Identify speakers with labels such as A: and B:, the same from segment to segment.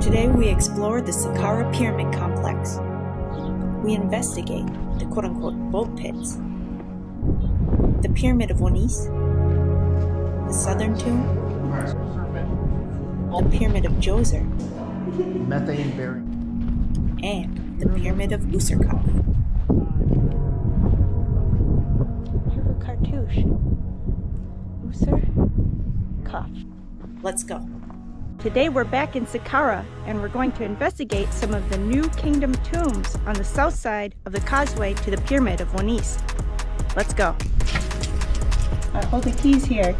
A: Today we explore the Saqqara Pyramid Complex. We investigate the quote-unquote boat pits, the Pyramid of Wenise, the Southern Tomb, the Pyramid of Djoser,
B: methane bearing,
A: and the Pyramid of Userkaf.
C: Have a cartouche. Userkaf.
A: Let's go.
C: Today we're back in Saqqara and we're going to investigate some of the new kingdom tombs on the south side of the causeway to the Pyramid of Wenise. Let's go. I'll hold the keys here.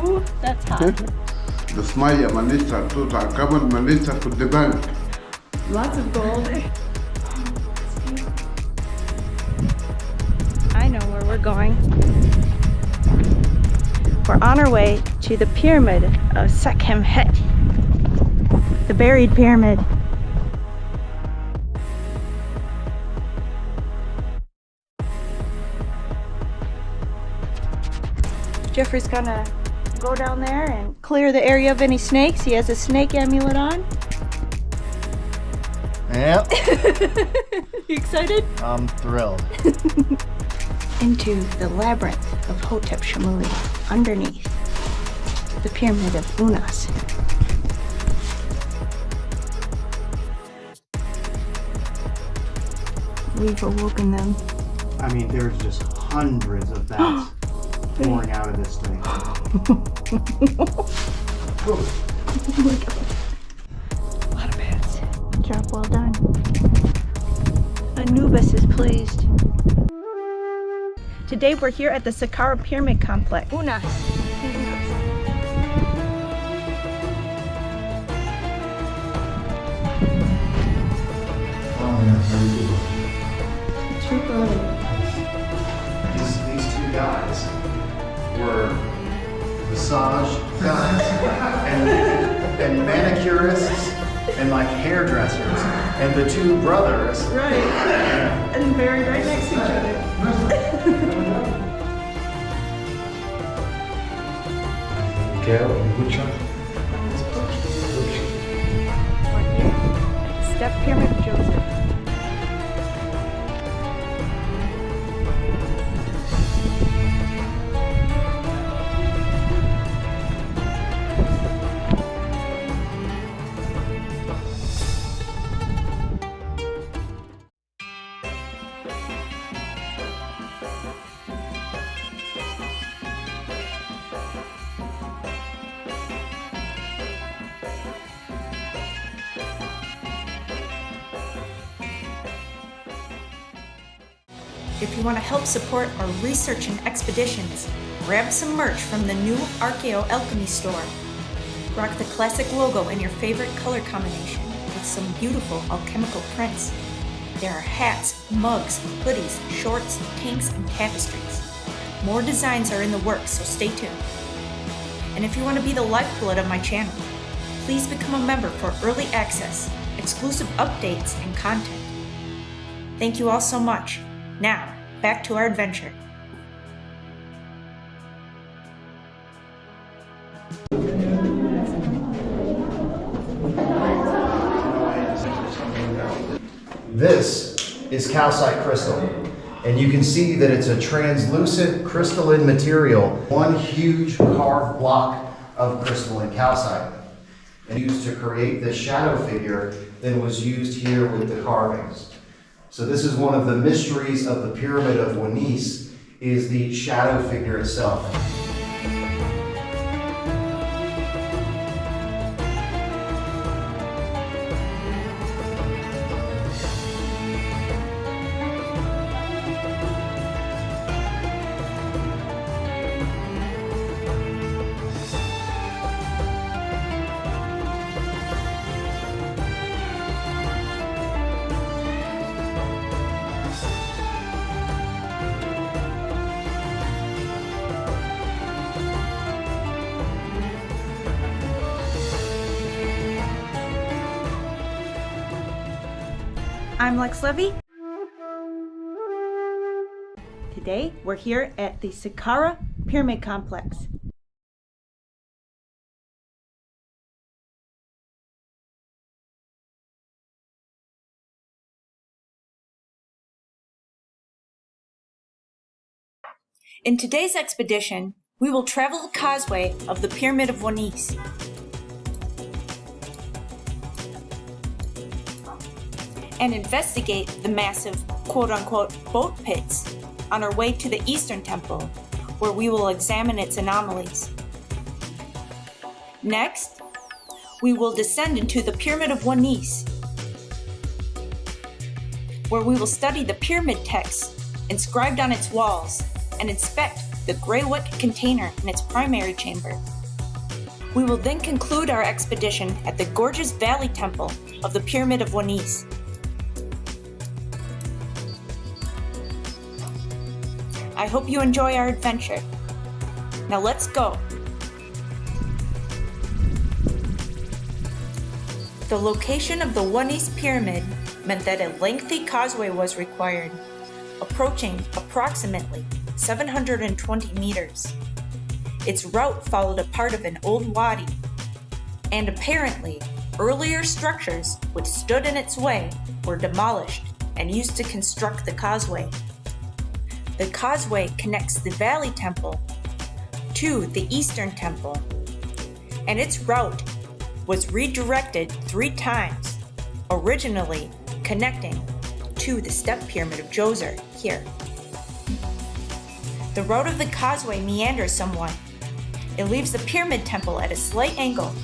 C: Ooh, that's hot.
D: Das Maia Manita, Tutankhamun Manita for the bank.
C: Lots of gold. I know where we're going. We're on our way to the Pyramid of Sekhemket, the buried pyramid. Geoffrey's gonna go down there and clear the area of any snakes. He has a snake amulet on.
B: Yep.
C: You excited?
B: I'm thrilled.
C: Into the Labyrinth of Hotepsekhemwy, underneath the Pyramid of Unas. We've awoken them.
B: I mean, there's just hundreds of bats pouring out of this thing.
C: Oh my god. A lot of bats. Job well done. Anubis is pleased. Today we're here at the Saqqara Pyramid Complex. Unas. Too early.
B: These two guys were massage guys and manicurists and like hairdressers, and the two brothers.
C: Right. And buried right next to each other. Step Pyramid of Djoser.
A: If you want to help support our research and expeditions, grab some merch from the new Archaeo.alchemy store. Rock the classic logo in your favorite color combination with some beautiful alchemical prints. There are hats, mugs, hoodies, shorts, tanks, and tapestries. More designs are in the works, so stay tuned. And if you want to be the lifeblood of my channel, please become a member for early access, exclusive updates, and content. Thank you all so much. Now, back to our adventure.
B: This is calcite crystal, and you can see that it's a translucent crystalline material, one huge carved block of crystalline calcite, and used to create this shadow figure that was used here with the carvings. So this is one of the mysteries of the Pyramid of Wenise, is the shadow figure itself.
C: I'm Lex Levy. Today, we're here at the Saqqara Pyramid Complex.
A: In today's expedition, we will travel the causeway of the Pyramid of Wenise. And investigate the massive quote-unquote boat pits on our way to the Eastern Temple, where we will examine its anomalies. Next, we will descend into the Pyramid of Wenise, where we will study the pyramid texts inscribed on its walls and inspect the gray wick container in its primary chamber. We will then conclude our expedition at the gorgeous Valley Temple of the Pyramid of Wenise. I hope you enjoy our adventure. Now let's go. The location of the Wenise Pyramid meant that a lengthy causeway was required, approaching approximately 720 meters. Its route followed a part of an old wadi, and apparently, earlier structures which stood in its way were demolished and used to construct the causeway. The causeway connects the Valley Temple to the Eastern Temple, and its route was redirected 3 times, originally connecting to the Step Pyramid of Djoser here. The route of the causeway meanders somewhat. It leaves the Pyramid Temple at a slight angle,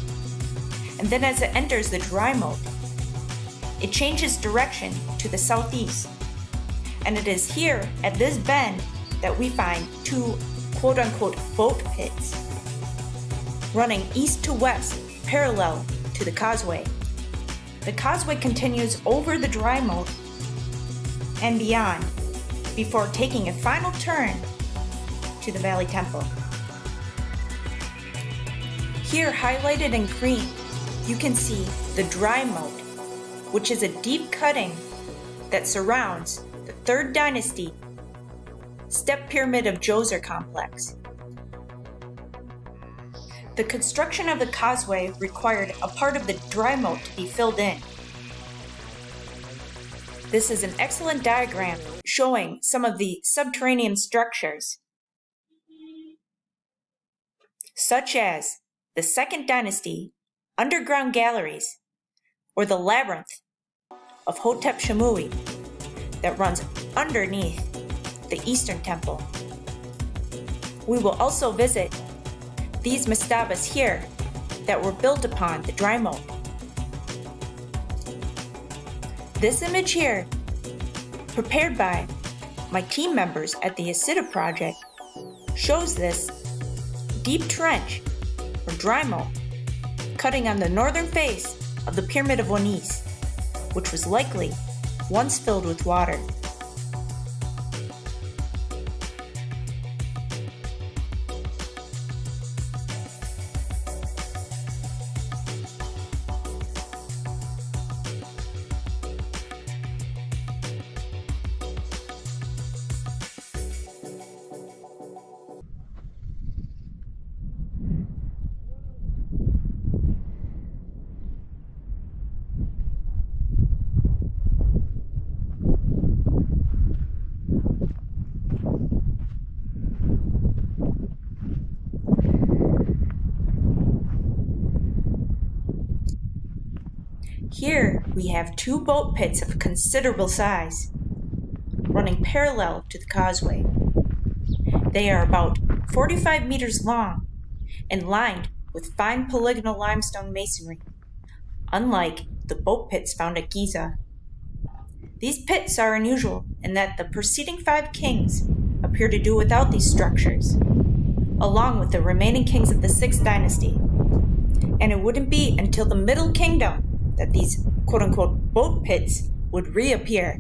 A: and then as it enters the dry moat, it changes direction to the southeast. And it is here at this bend that we find 2 quote-unquote boat pits running east to west parallel to the causeway. The causeway continues over the dry moat and beyond before taking a final turn to the Valley Temple. Here, highlighted in green, you can see the dry moat, which is a deep cutting that surrounds the 3rd Dynasty Step Pyramid of Djoser complex. The construction of the causeway required a part of the dry moat to be filled in. This is an excellent diagram showing some of the subterranean structures, such as the 2nd Dynasty underground galleries, or the Labyrinth of Hotepsekhemwy that runs underneath the Eastern Temple. We will also visit these mastabas here that were built upon the dry moat. This image here, prepared by my team members at the ISIDA Project, shows this deep trench or dry moat cutting on the northern face of the Pyramid of Wenise, which was likely once filled with water. Here we have 2 boat pits of considerable size, running parallel to the causeway. They are about 45 meters long and lined with fine polygonal limestone masonry, unlike the boat pits found at Giza. These pits are unusual in that the preceding 5 kings appear to do without these structures, along with the remaining kings of the 6th dynasty, and it wouldn't be until the Middle Kingdom that these quote-unquote boat pits would reappear.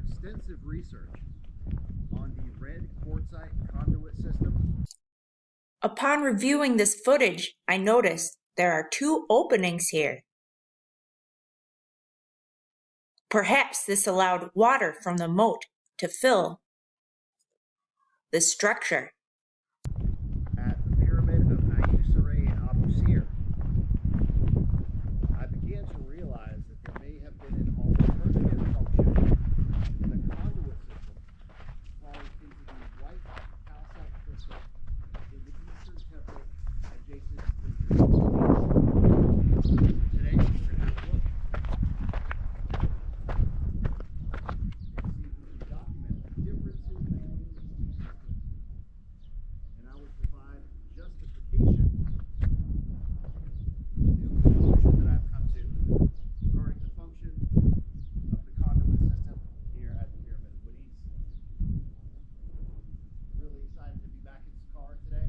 B: Extensive research on the red quartzite conduit system.
A: Upon reviewing this footage, I noticed there are two openings here. Perhaps this allowed water from the moat to fill the structure.
B: At the pyramid of Djoser and Abusir, I began to realize that there may have been an alternative function. The conduit system falls into the white calcite crystal in the Userkaf adjacent to the pyramid. Today, we're going to have a look. And see if we can document the differences between these two systems. And I will provide justification for the new conclusion that I've come to regarding the function of the conduit system here at the Pyramid of Wenise. Really excited to be back in Saqqara today.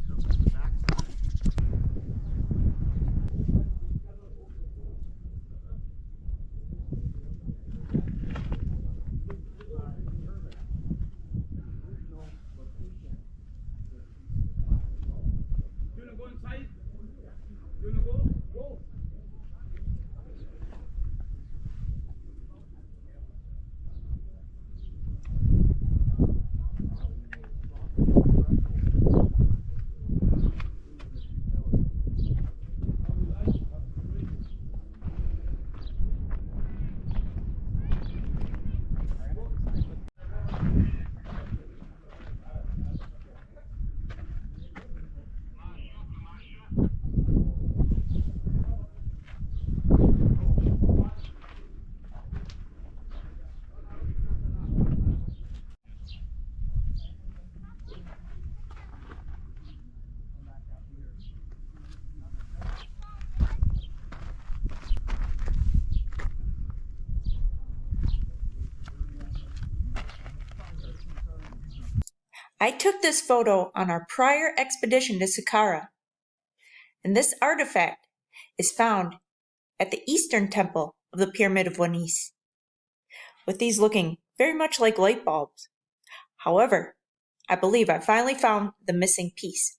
B: Come to the backside.
A: I took this photo on our prior expedition to Saqqara, and this artifact is found at the eastern temple of the Pyramid of Wenise, with these looking very much like light bulbs. However, I believe I finally found the missing piece.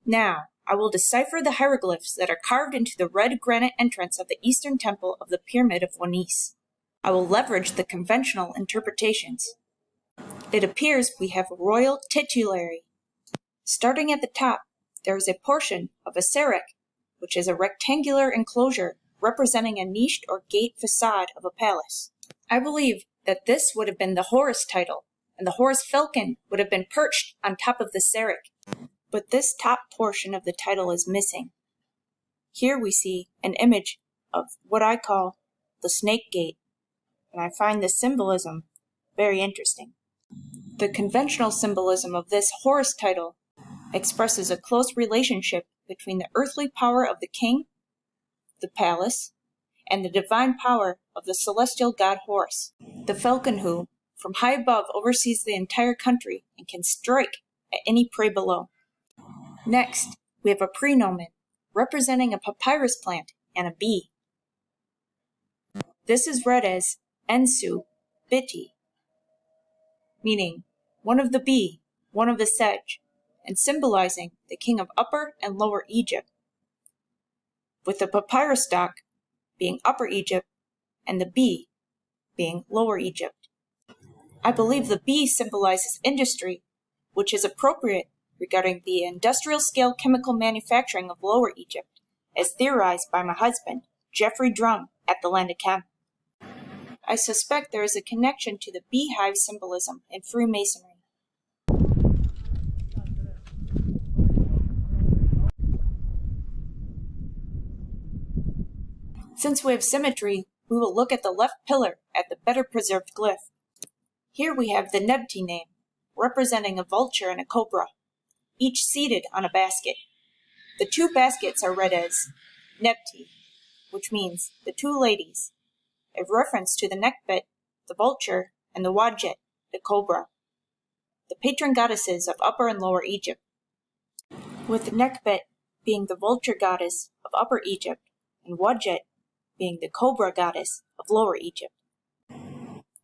A: Now, I will decipher the hieroglyphs that are carved into the red granite entrance of the eastern temple of the Pyramid of Wenise. I will leverage the conventional interpretations. It appears we have a royal titulary. Starting at the top, there is a portion of a serac, which is a rectangular enclosure representing a niched or gate facade of a palace. I believe that this would have been the Horus title, and the Horus falcon would have been perched on top of the serac. But this top portion of the title is missing. Here we see an image of what I call the snake gate, and I find this symbolism very interesting. The conventional symbolism of this Horus title expresses a close relationship between the earthly power of the king, the palace, and the divine power of the celestial god Horus. The falcon who, from high above oversees the entire country and can strike at any prey below. Next, we have a prenomen, representing a papyrus plant and a bee. This is read as Ensu Biti, meaning one of the bee, one of the sedge, and symbolizing the king of Upper and Lower Egypt, with the papyrus stock being Upper Egypt and the bee being Lower Egypt. I believe the bee symbolizes industry, which is appropriate regarding the industrial-scale chemical manufacturing of Lower Egypt, as theorized by my husband, Geoffrey Drumm, at the Land of Chem. I suspect there is a connection to the beehive symbolism in Freemasonry. Since we have symmetry, we will look at the left pillar at the better preserved glyph. Here we have the Nebti name, representing a vulture and a cobra, each seated on a basket. The two baskets are read as Nebti, which means the two ladies, a reference to the Nekbet, the vulture, and the Wadjet, the cobra, the patron goddesses of Upper and Lower Egypt, with the Nekbet being the vulture goddess of Upper Egypt and Wadjet being the cobra goddess of Lower Egypt.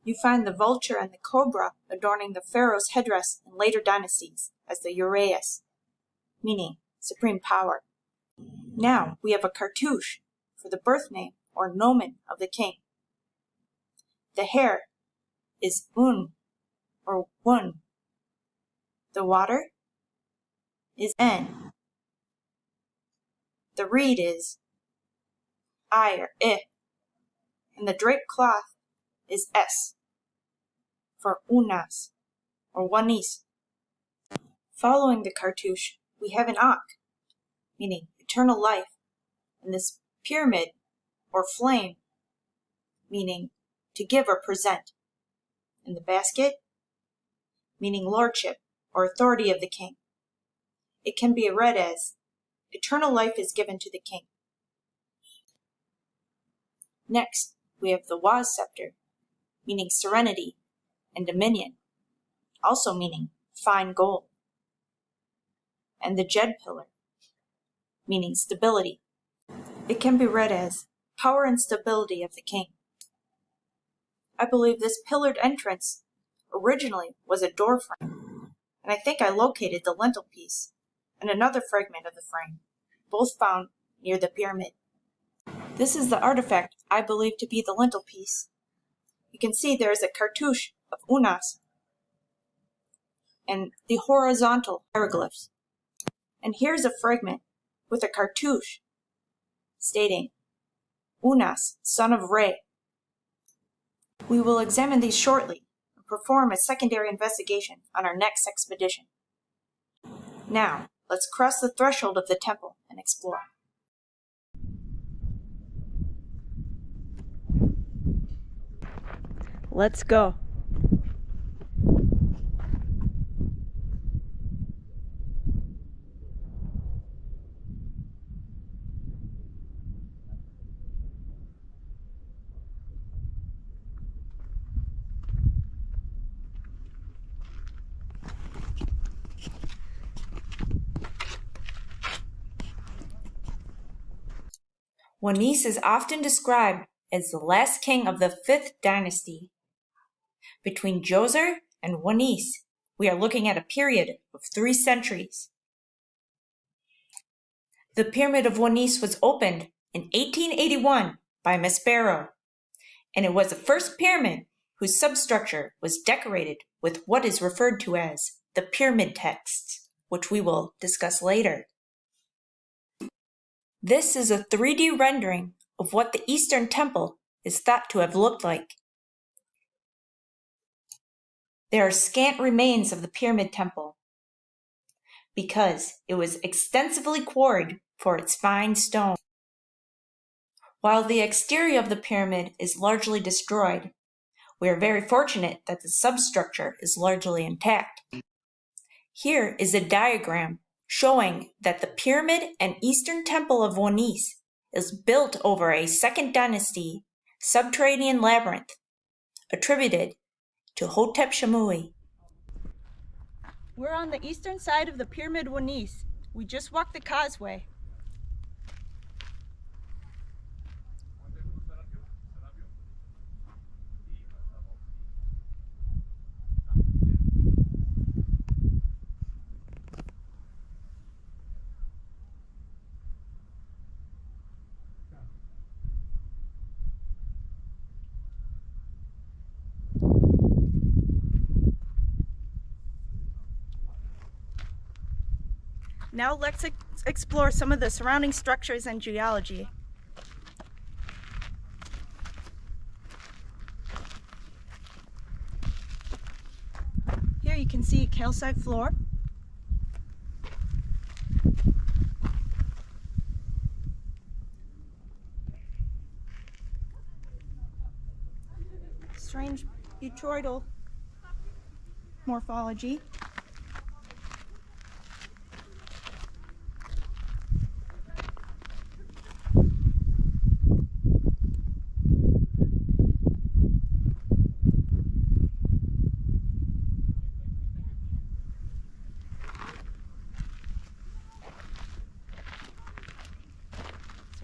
A: You find the vulture and the cobra adorning the pharaoh's headdress in later dynasties as the uraeus, meaning supreme power. Now we have a cartouche for the birth name or nomen of the king. The hair is Un or Wun. The water is En. The reed is I or I, and the draped cloth is S for Unas or Wenise. Following the cartouche, we have an Ak, meaning eternal life, and this pyramid or flame, meaning to give or present, and the basket, meaning lordship or authority of the king. It can be read as eternal life is given to the king. Next, we have the Waz scepter, meaning serenity and dominion, also meaning fine gold, and the Jed pillar, meaning stability. It can be read as power and stability of the king. I believe this pillared entrance originally was a door frame, and I think I located the lintel piece and another fragment of the frame, both found near the pyramid. This is the artifact I believe to be the lintel piece. You can see there is a cartouche of Unas and the horizontal hieroglyphs. And here's a fragment with a cartouche stating Unas, son of Re. We will examine these shortly and perform a secondary investigation on our next expedition. Now, let's cross the threshold of the temple and explore.
C: Let's go.
A: Wenise is often described as the last king of the 5th dynasty. Between Djoser and Wenise, we are looking at a period of 3 centuries. The Pyramid of Wenise was opened in 1881 by Aspera, and it was the first pyramid whose substructure was decorated with what is referred to as the pyramid texts, which we will discuss later. This is a 3D rendering of what the Eastern Temple is thought to have looked like. There are scant remains of the Pyramid Temple because it was extensively quarried for its fine stone. While the exterior of the pyramid is largely destroyed, we are very fortunate that the substructure is largely intact. Here is a diagram showing that the pyramid and Eastern Temple of Wenise is built over a 2nd dynasty subterranean labyrinth attributed to Hotepsekhemwy.
C: We're on the eastern side of the Pyramid Wenise. We just walked the causeway. Now let's explore some of the surrounding structures and geology. Here you can see a calcite floor. Strange botryoidal morphology.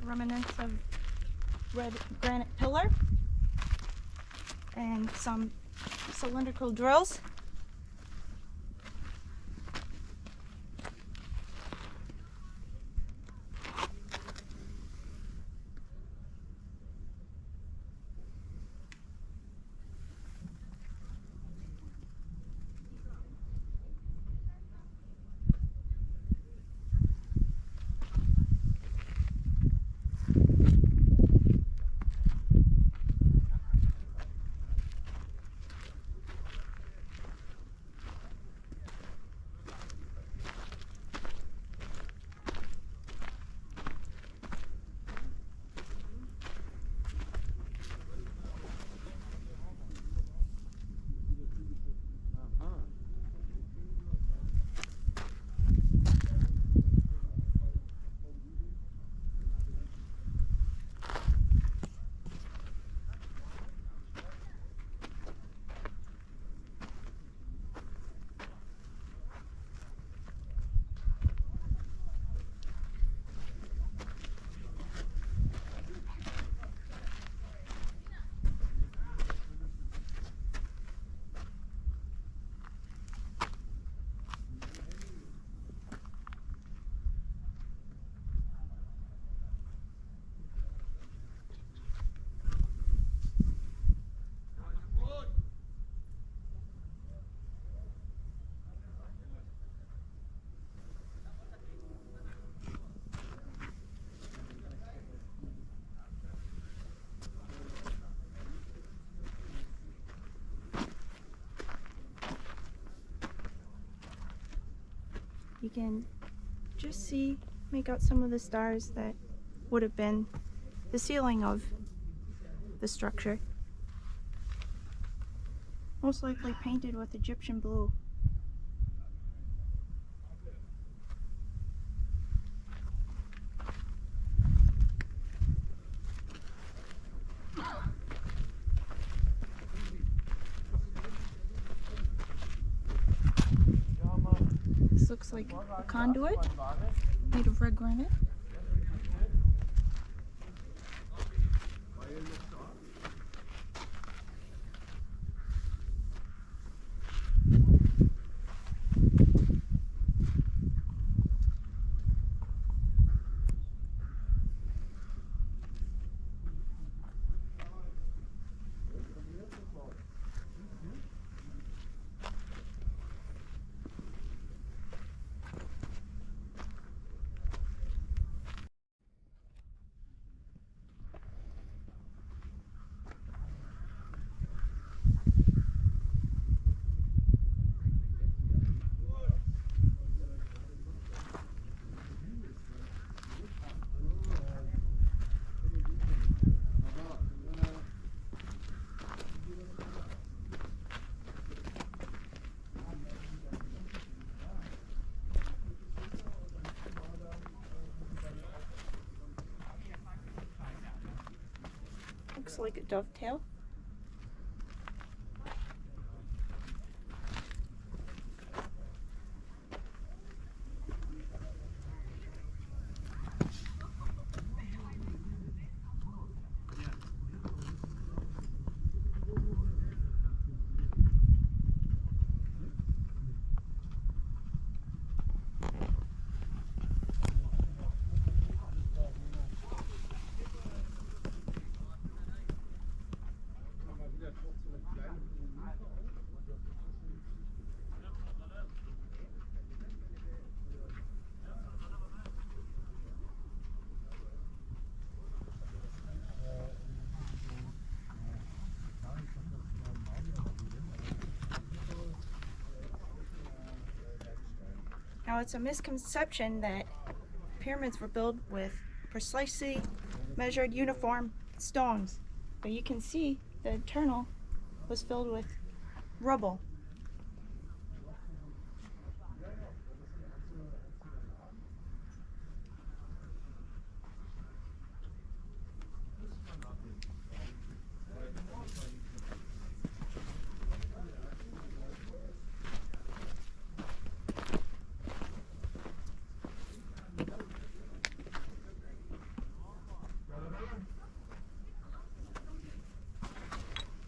C: Remnants of red granite pillar and some cylindrical drills. You can just make out some of the stars that would have been the ceiling of the structure. Most likely painted with Egyptian blue. This looks like a conduit made of red granite. Looks like a dovetail. Now, it's a misconception that pyramids were built with precisely measured uniform stones, but you can see the internal was filled with rubble.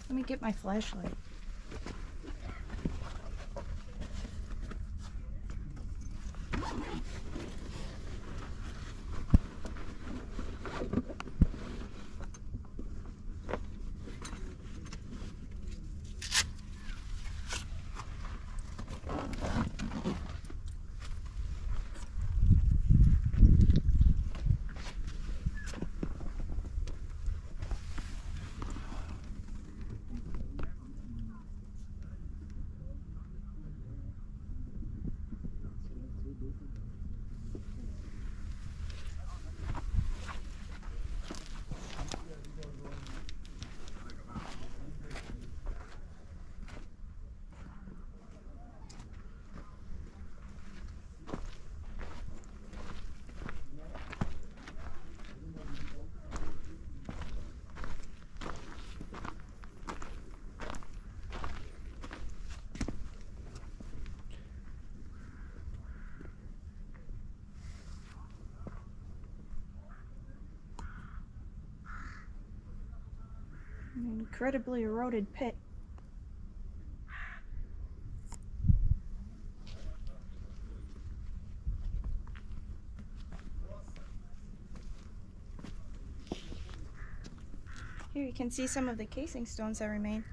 C: Let me get my flashlight. An incredibly eroded pit. Here you can see some of the casing stones that remain.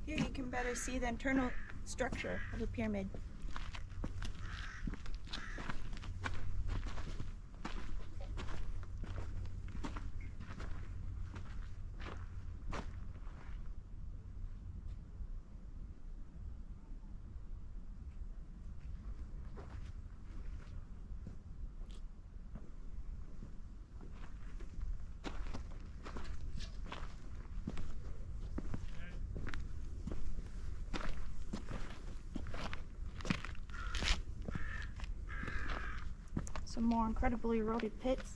C: Here you can better see the internal structure of the pyramid. Some more incredibly eroded pits.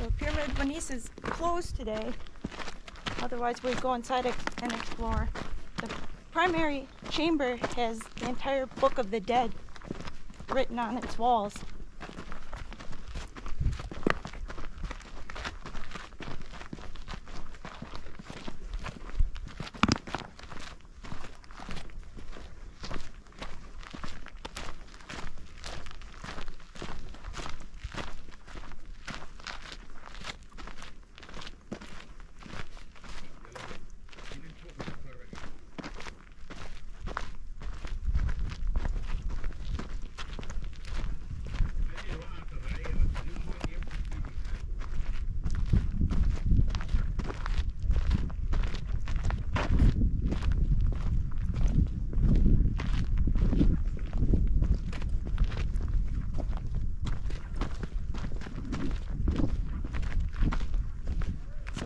C: So Pyramid Wenise is closed today. Otherwise we'd go inside and explore. The primary chamber has the entire Book of the Dead written on its walls.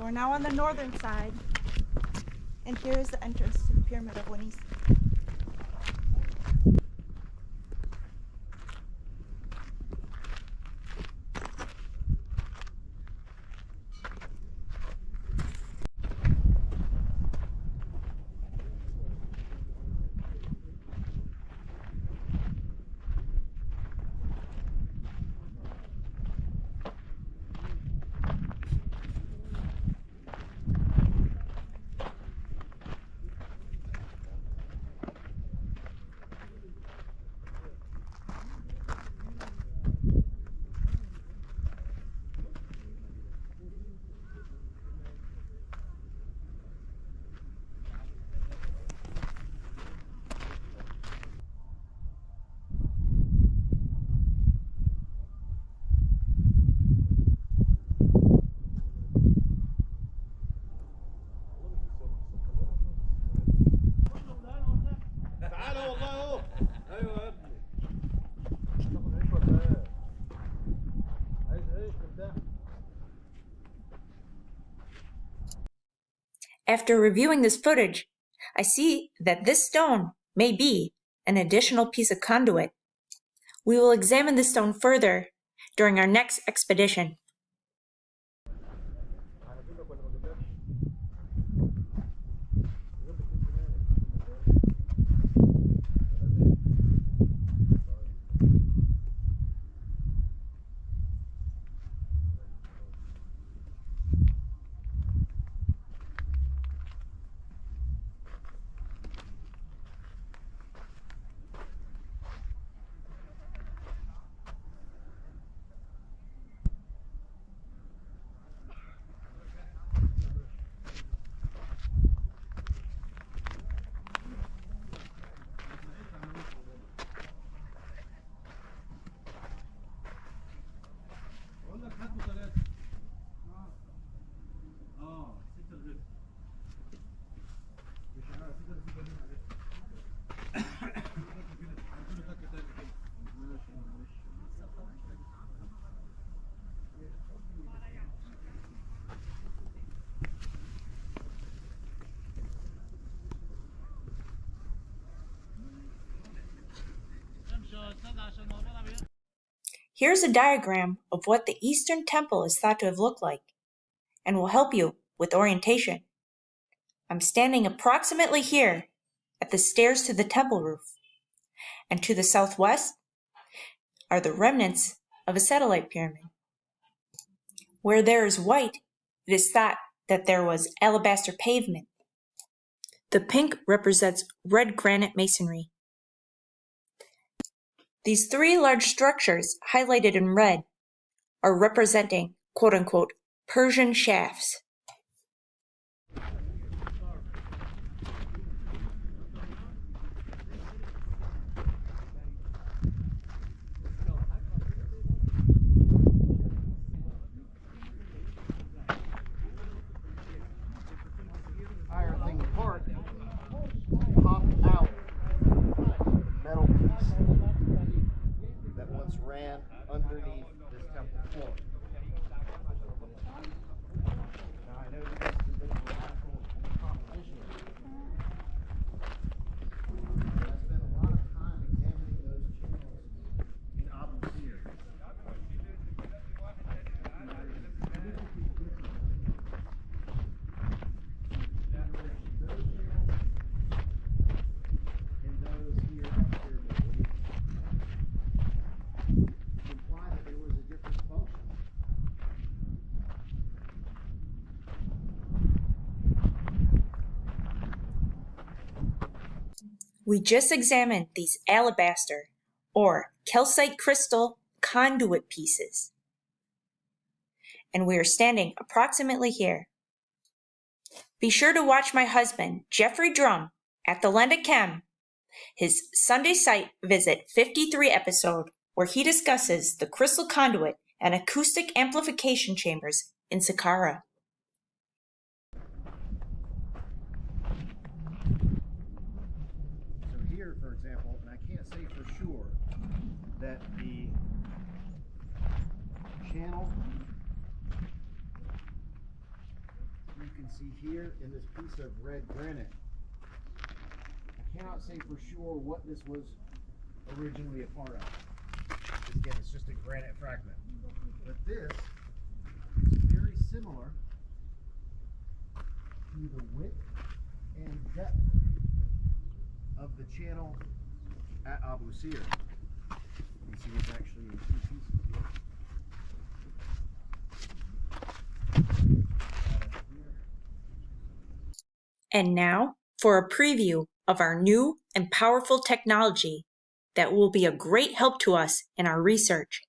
C: we're now on the northern side, and here is the entrance to the Pyramid of Wenise.
A: After reviewing this footage, I see that this stone may be an additional piece of conduit. We will examine this stone further during our next expedition. Here's a diagram of what the Eastern Temple is thought to have looked like, and will help you with orientation. I'm standing approximately here at the stairs to the temple roof, and to the southwest are the remnants of a satellite pyramid. Where there is white, it is thought that there was alabaster pavement. The pink represents red granite masonry. These three large structures, highlighted in red, are representing quote-unquote Persian shafts.
B: Iron thing apart, pop out metal piece that once ran underneath this temple floor. Now I know this is a bit of a radical proposition. I spent a lot of time examining those channels in Abu Sir.
A: We just examined these alabaster or calcite crystal conduit pieces, and we are standing approximately here. Be sure to watch my husband, Geoffrey Drumm, at the Land of Chem, his Sunday Site Visit 53 episode, where he discusses the crystal conduit and acoustic amplification chambers in Saqqara.
B: So here, for example, and I can't say for sure that the channel see here in this piece of red granite. I cannot say for sure what this was originally a part of. Again, it's just a granite fragment. But this is very similar to the width and depth of the channel at Abu Sir. You can see it's actually in two pieces here.
A: And now for a preview of our new and powerful technology that will be a great help to us in our research.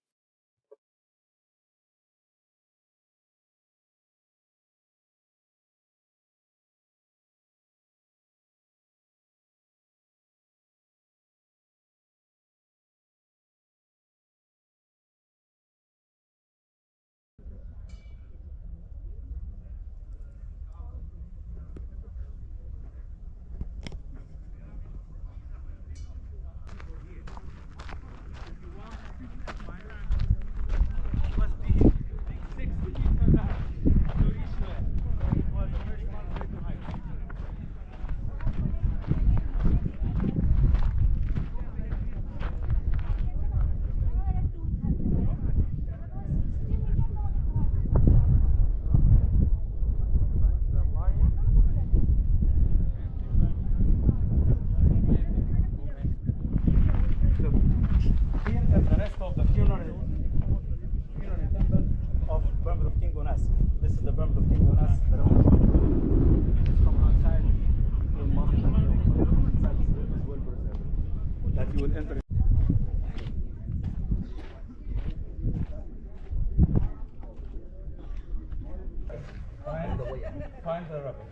E: Find the rubber.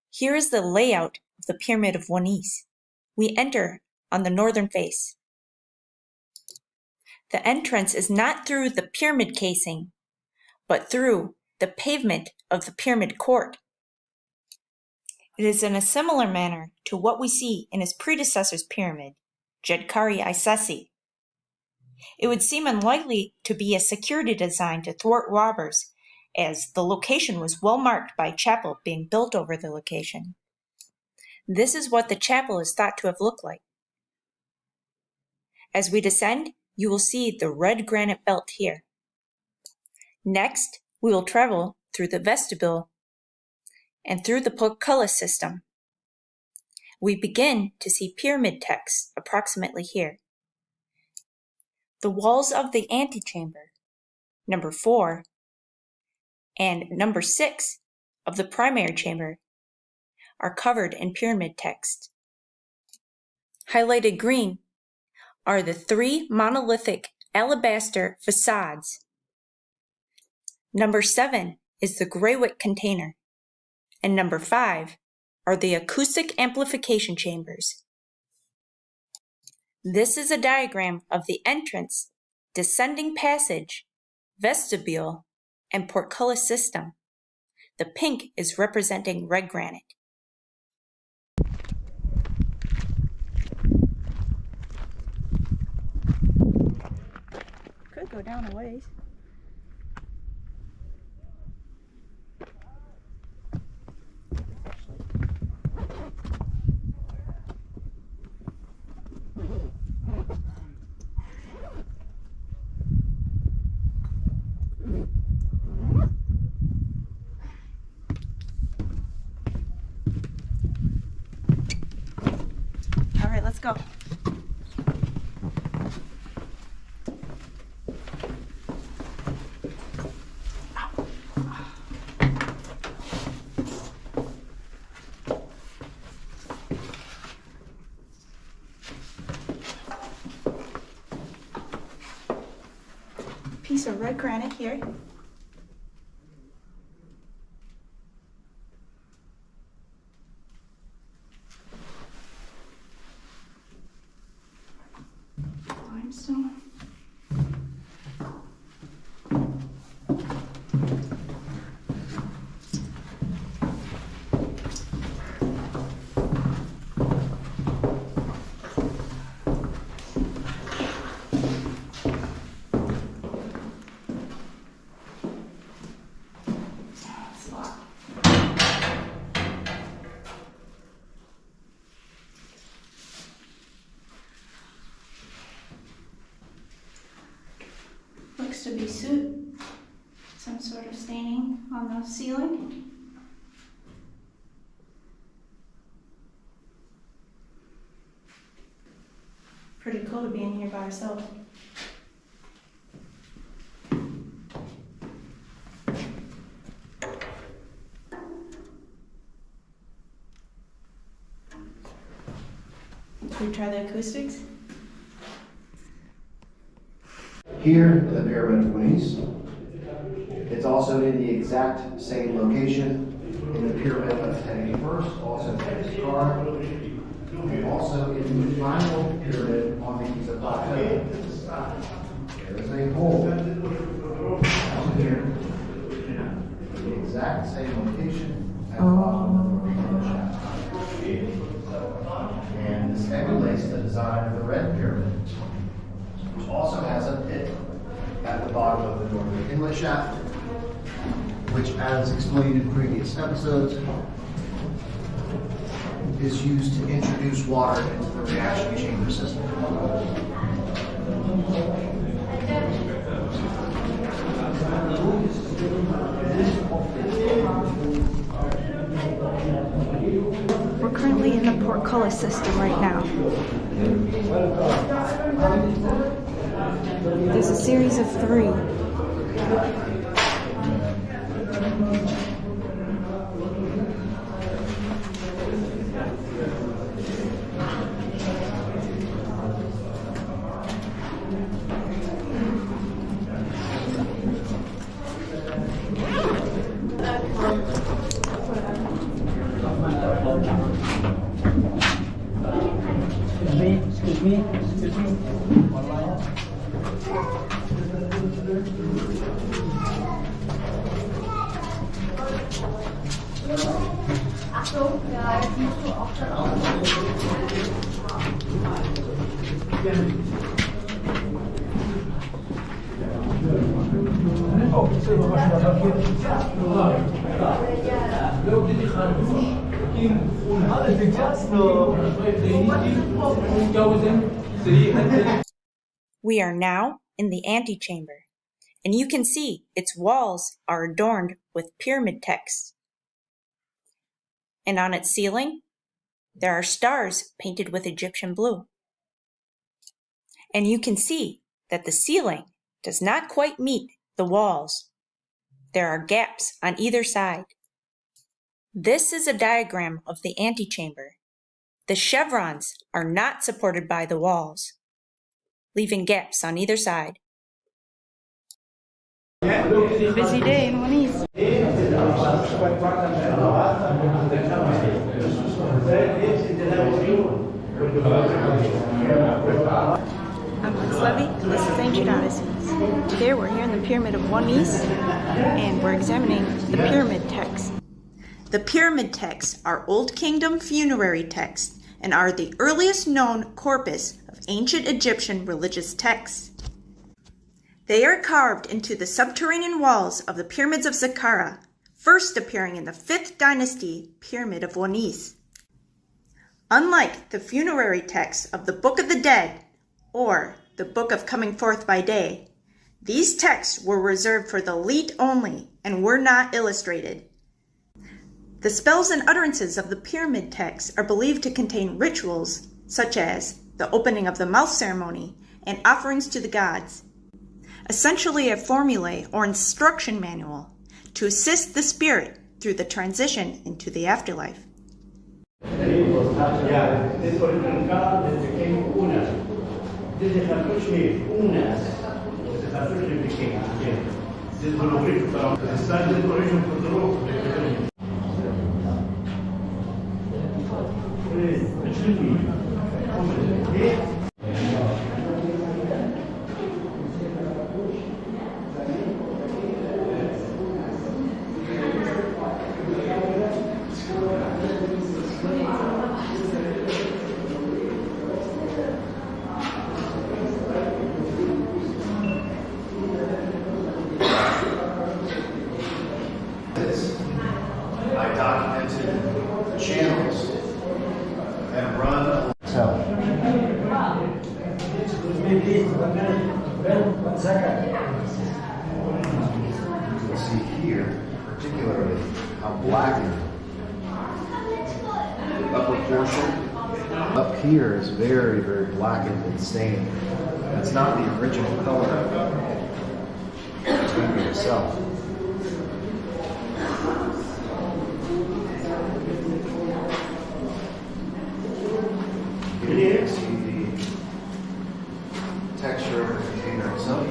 A: Here is the layout of the Pyramid of Wenise. We enter on the northern face. The entrance is not through the pyramid casing, but through the pavement of the pyramid court. It is in a similar manner to what we see in his predecessor's pyramid, Djedkari Isesi. It would seem unlikely to be a security design to thwart robbers, as the location was well marked by a chapel being built over the location. This is what the chapel is thought to have looked like. As we descend, you will see the red granite belt here. Next, we will travel through the vestibule and through the portcullis system. We begin to see pyramid text approximately here. The walls of the antechamber, number 4, and number 6 of the primary chamber are covered in pyramid text. Highlighted green are the 3 monolithic alabaster facades. Number 7 is the Greywick container, and number 5 are the acoustic amplification chambers. This is a diagram of the entrance, descending passage, vestibule, and portcullis system. The pink is representing red granite.
C: Could go down a ways. All right, let's go. Piece of red granite here. Limestone.
A: painting on the ceiling. Pretty cool to be in here by ourselves. Should we try the acoustics?
B: Here in the Pyramid of Wenise. It's also in the exact same location in the Pyramid of Teti first, also Saqqara, and also in the final pyramid on the ISIDA Project. There is a hole down here in the exact same location at the bottom of the shaft. And this emulates the design of the red pyramid, which also has a pit at the bottom of the northern inlet shaft, which, as explained in previous episodes, is used to introduce water into the reaction chamber system.
C: We're currently in the portcullis system right now. There's a series of 3.
E: Excuse me.
A: We are now in the antechamber, and you can see its walls are adorned with pyramid texts. And on its ceiling, there are stars painted with Egyptian blue. And you can see that the ceiling does not quite meet the walls. There are gaps on either side. This is a diagram of the antechamber. The chevrons are not supported by the walls, leaving gaps on either side.
C: Busy day in Wenise. I'm Ms. Levy, and this is Ancient Odysseys. Today we're here in the Pyramid of Wenise, and we're examining the pyramid texts.
A: The pyramid texts are Old Kingdom funerary texts and are the earliest known corpus of ancient Egyptian religious texts. They are carved into the subterranean walls of the pyramids of Saqqara, first appearing in the 5th dynasty Pyramid of Wenise. Unlike the funerary texts of the Book of the Dead or the Book of Coming Forth by Day, these texts were reserved for the elite only and were not illustrated. The spells and utterances of the pyramid texts are believed to contain rituals such as the opening of the mouth ceremony and offerings to the gods, essentially a formulae or instruction manual to assist the spirit through the transition into the afterlife.
B: I documented channels that run itself. You'll see here particularly how blackened the upper portion up here is very, very blackened and stained. That's not the original color of the chamber itself. You can see the texture of the container itself.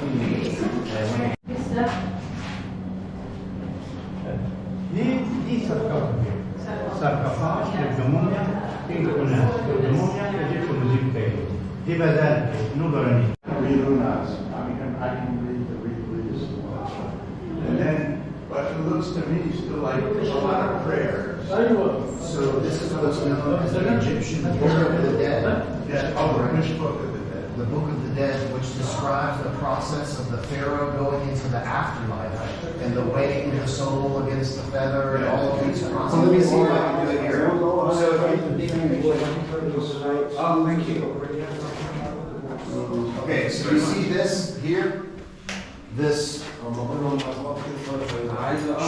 E: Di sarcofagi del demonio in demonio che è come zippello. Di vedere nulla
D: I can read the religious one. And then, but it looks to me still like there's a lot of prayers.
B: So this is what's known as the Egyptian Book of the Dead.
D: Yeah, which Book of the Dead?
B: The Book of the Dead, which describes the process of the pharaoh going into the afterlife and the weighing the soul against the feather and all of these processes. So let me see if I can do it here.
D: Oh, thank you.
B: Okay, so you see this here? This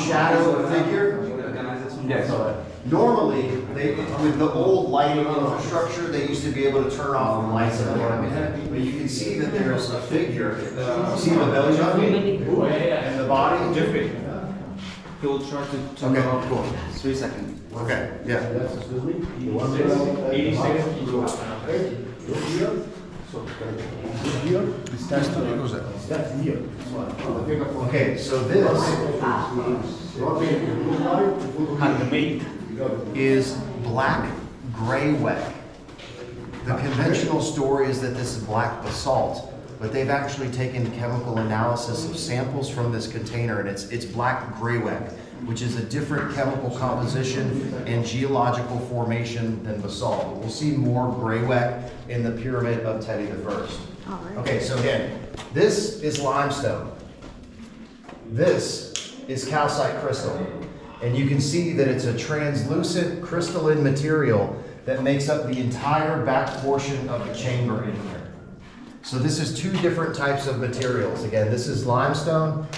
B: shadow figure? Yes. Normally, with the old lighting infrastructure, they used to be able to turn off the lights in the room. But you can see that there's a figure. You see the belly button and the body?
F: He will try to turn it off for 3 seconds.
B: Okay, yeah. Okay, so this is black grayware. The conventional story is that this is black basalt, but they've actually taken chemical analysis of samples from this container, and it's black grayware, which is a different chemical composition and geological formation than basalt. We'll see more grayware in the pyramid of Teti I. Okay, so again, this is limestone. This is calcite crystal. And you can see that it's a translucent crystalline material that makes up the entire back portion of the chamber in here. So this is two different types of materials. Again, this is limestone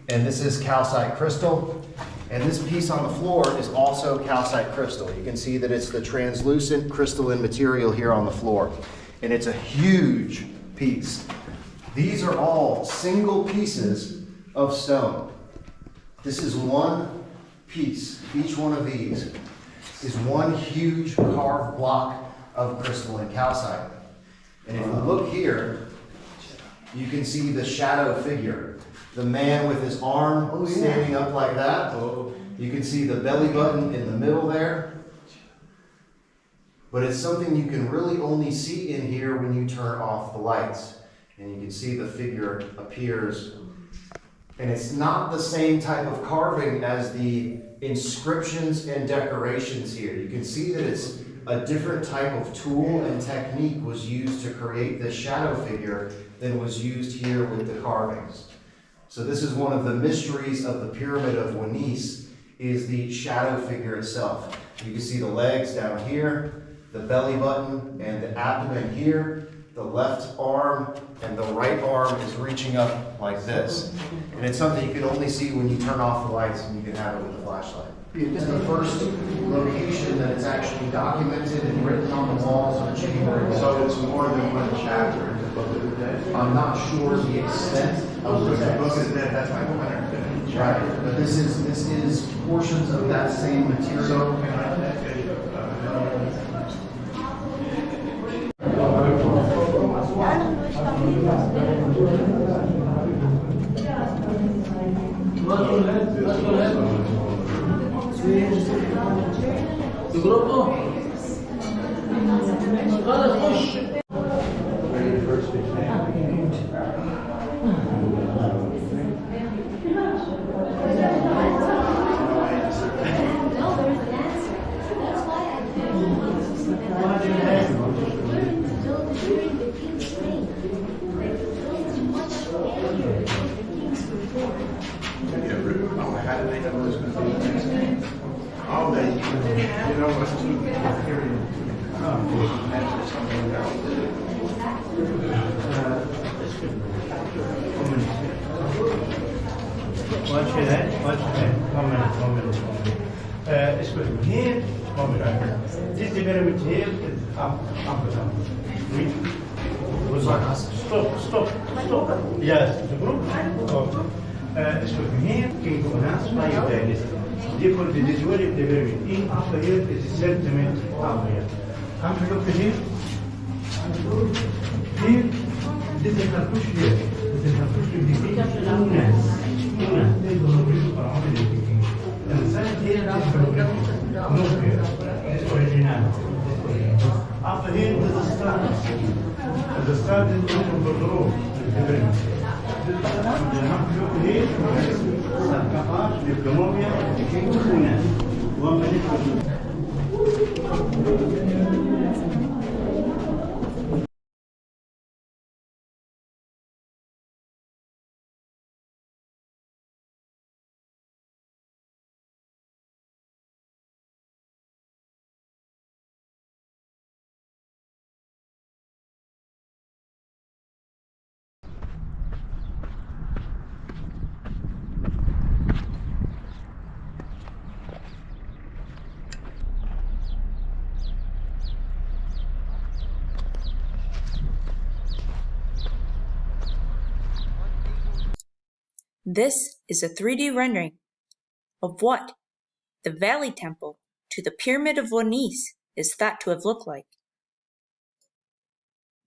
B: and this is calcite crystal. And this piece on the floor is also calcite crystal. You can see that it's the translucent crystalline material here on the floor. And it's a huge piece. These are all single pieces of stone. This is one piece. Each one of these is one huge carved block of crystalline calcite. And if you look here, you can see the shadow figure. The man with his arm standing up like that. You can see the belly button in the middle there. But it's something you can really only see in here when you turn off the lights. And you can see the figure appears. And it's not the same type of carving as the inscriptions and decorations here. You can see that it's a different type of tool and technique was used to create this shadow figure than was used here with the carvings. So this is one of the mysteries of the Pyramid of Wenise, is the shadow figure itself. You can see the legs down here, the belly button and the abdomen here, the left arm and the right arm is reaching up like this. And it's something you can only see when you turn off the lights and you can have it with a flashlight. It's the first location that it's actually documented and written on the walls of the chamber.
D: So it's more than one chapter in the Book of the Dead?
B: I'm not sure the extent of the text.
D: Book of the Dead, that's my point.
B: Right, but this is portions of that same material.
D: So can I
E: Watch that. 1 minute. It's good. Here, this the pyramid here is up. Stop. Yes, the group. It's good. Here, can go hands by your legs. Therefore, the visual of the pyramid. In after here is the sentiment up here. Come to look here. Here, this is a push here. This is a push to the and the side here is no here. It's original. After here is the start. The start is from the road. The look here, Saqqara, Pyramid, 1 minute.
A: This is a 3D rendering of what the Valley Temple to the Pyramid of Wenise is thought to have looked like.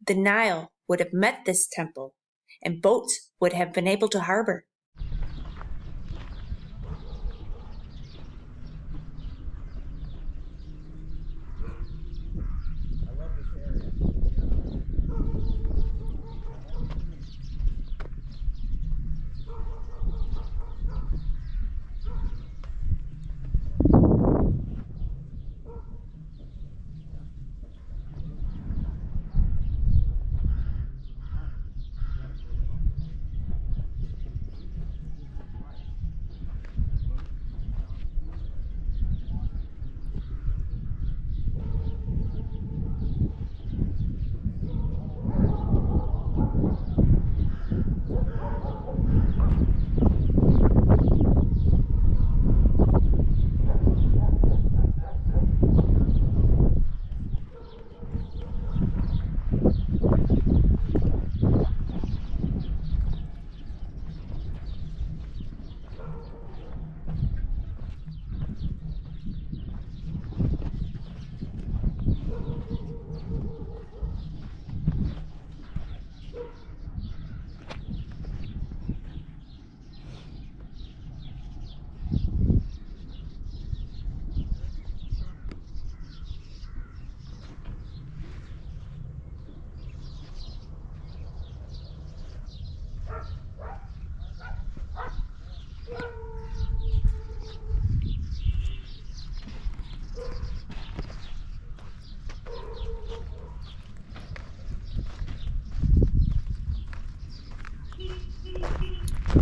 A: The Nile would have met this temple, and boats would have been able to harbor.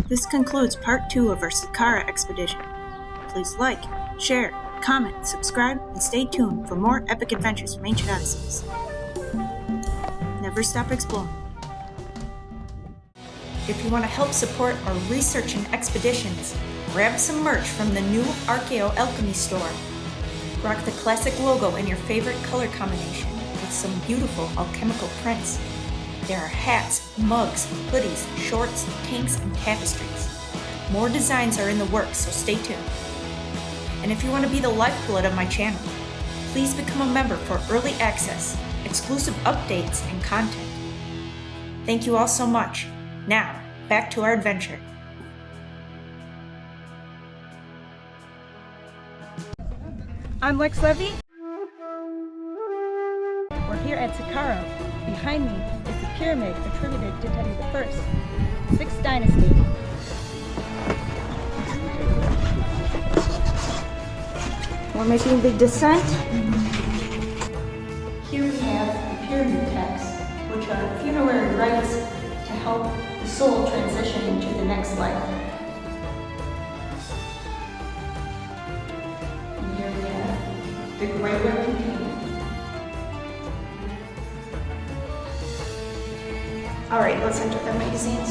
A: This concludes part 2 of our Saqqara expedition. Please like, share, comment, subscribe, and stay tuned for more epic adventures from ancient Odysseys. Never stop exploring. If you want to help support our research and expeditions, grab some merch from the new archaeo.alchemy store. Rock the classic logo in your favorite color combination with some beautiful alchemical prints. There are hats, mugs, hoodies, shorts, tanks, and tapestries. More designs are in the works, so stay tuned. And if you want to be the lifeblood of my channel, please become a member for early access, exclusive updates, and content. Thank you all so much. Now, back to our adventure.
C: I'm Lex Levy. We're here at Saqqara. Behind me is the pyramid attributed to Teti I, 6th dynasty. We're making the descent. Here we have the pyramid texts, which are funerary rites to help the soul transition into the next life. And here we have the Great Reputation. All right, let's enter the magazines.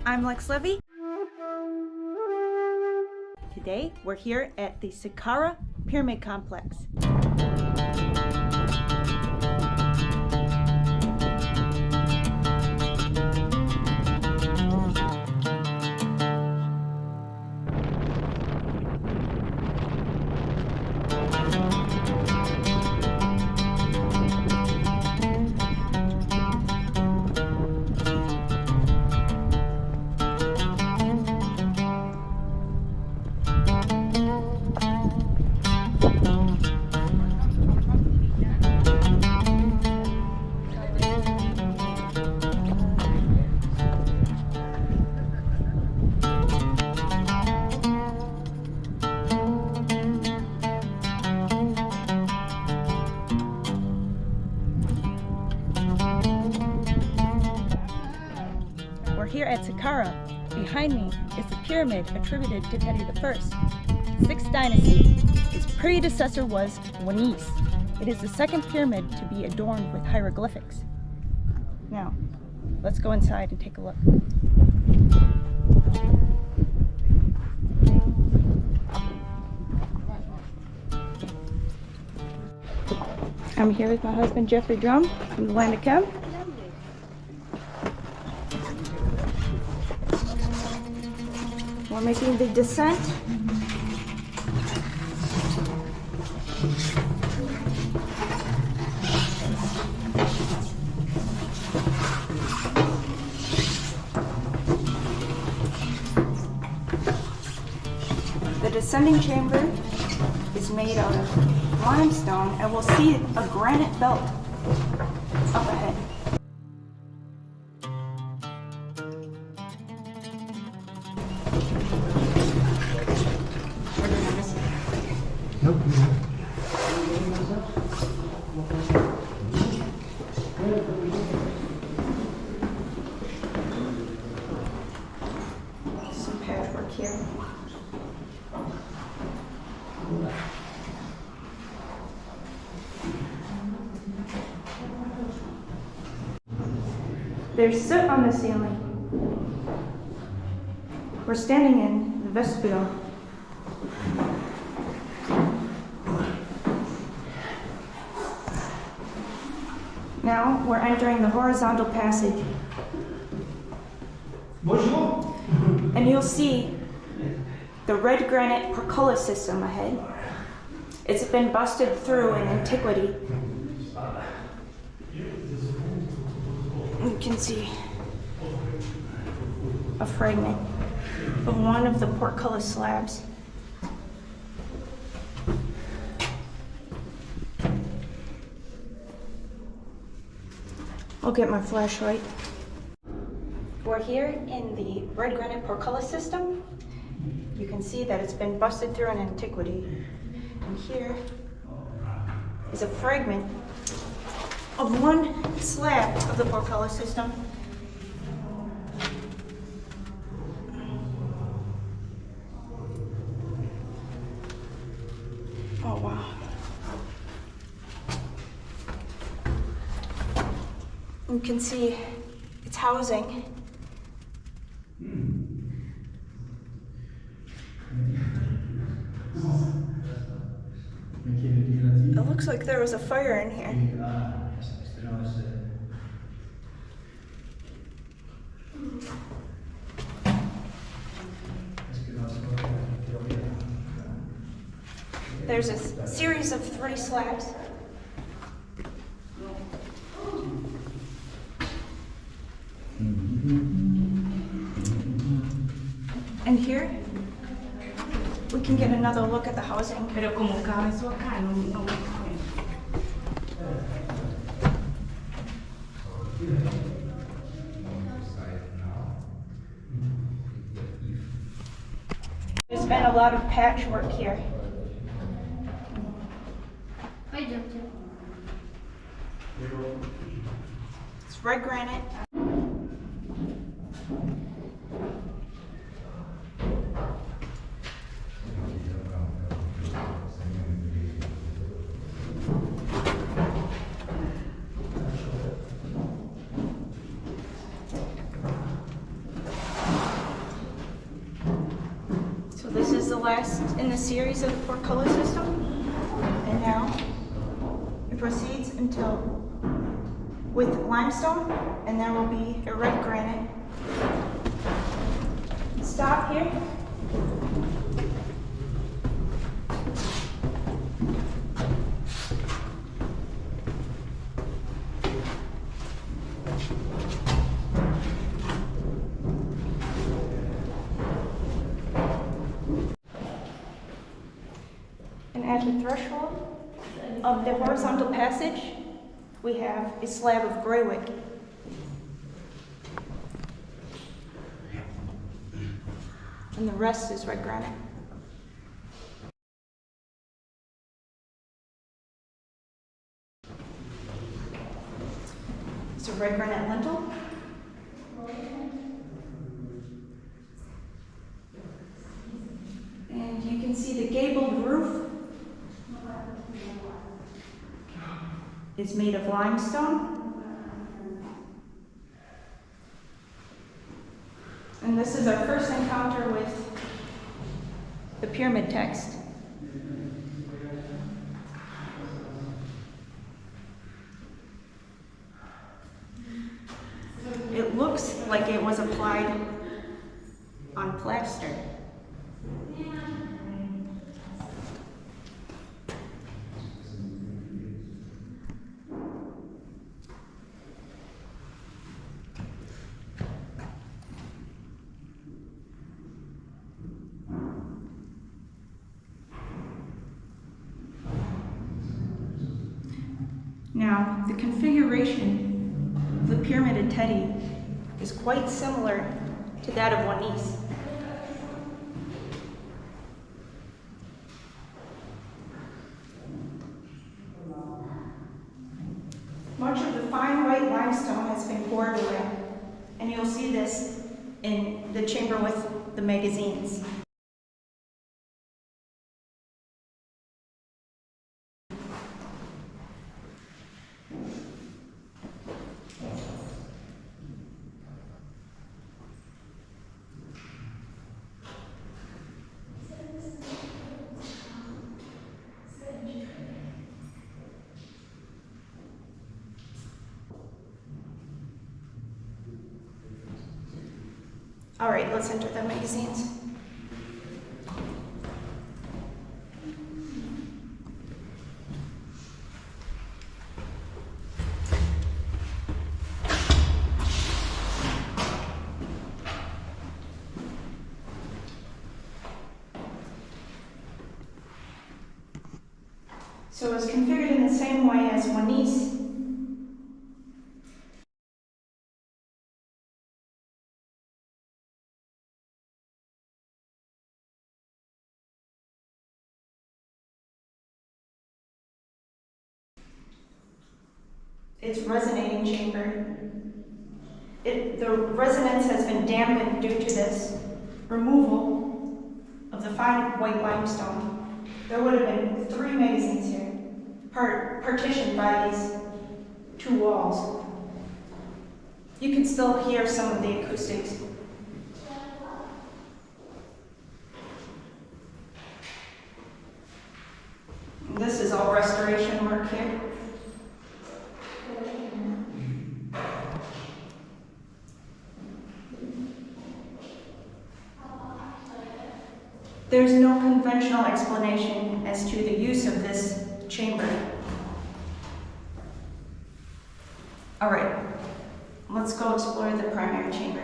C: I'm Lex Levy. Today, we're here at the Saqqara Pyramid Complex. We're here at Saqqara. Behind me is the pyramid attributed to Teti I. 6th dynasty. His predecessor was Wenise. It is the second pyramid to be adorned with hieroglyphics. Now, let's go inside and take a look. I'm here with my husband Geoffrey Drumm from the land of Chem. We're making the descent. The descending chamber is made out of limestone, and we'll see a granite belt up ahead.
B: Nope.
C: Some patchwork here. There's soot on the ceiling. We're standing in the vestibule. Now we're entering the horizontal passage.
E: Bonjour.
C: And you'll see the red granite portcullis system ahead. It's been busted through in antiquity. You can see a fragment of one of the portcullis slabs. I'll get my flashlight. We're here in the red granite portcullis system. You can see that it's been busted through in antiquity. And here is a fragment of one slab of the portcullis system. Oh wow. You can see its housing. It looks like there was a fire in here. There's a series of 3 slabs. And here, we can get another look at the housing. There's been a lot of patchwork here. It's red granite. last in the series of the four-color system. And now it proceeds until with limestone, and there will be a red granite. Stop here. And at the threshold of the horizontal passage, we have a slab of greywood. And the rest is red granite. It's a red granite lintel. And you can see the gabled roof is made of limestone. And this is our first encounter with the pyramid text. It looks like it was applied on plaster. Now, the configuration of the pyramid at Teti is quite similar to that of Wenise. Much of the fine white limestone has been poured away, and you'll see this in the chamber with the magazines. All right, let's enter the magazines. So it's configured in the same way as Wenise. Its resonating chamber. The resonance has been dampened due to this removal of the fine white limestone. There would have been 3 magazines here, partitioned by these 2 walls. You can still hear some of the acoustics. This is all restoration work here. There's no conventional explanation as to the use of this chamber. All right, let's go explore the primary chamber.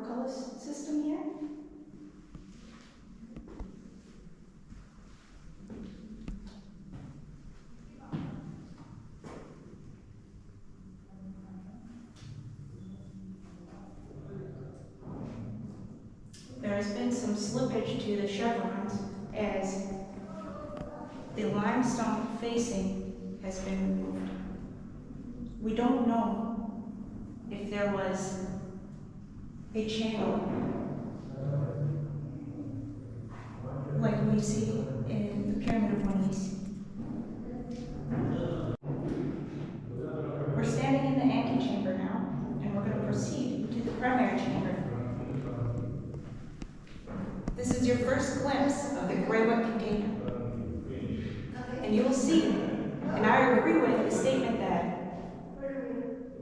A: portcullis system here. There has been some slippage to the chevrons as the limestone facing has been removed. We don't know if there was a channel like we see in the Pyramid of Wenise. We're standing in the antechamber now, and we're going to proceed to the primary chamber. This is your first glimpse of the gray wet container. And you will see, and I agree with the statement that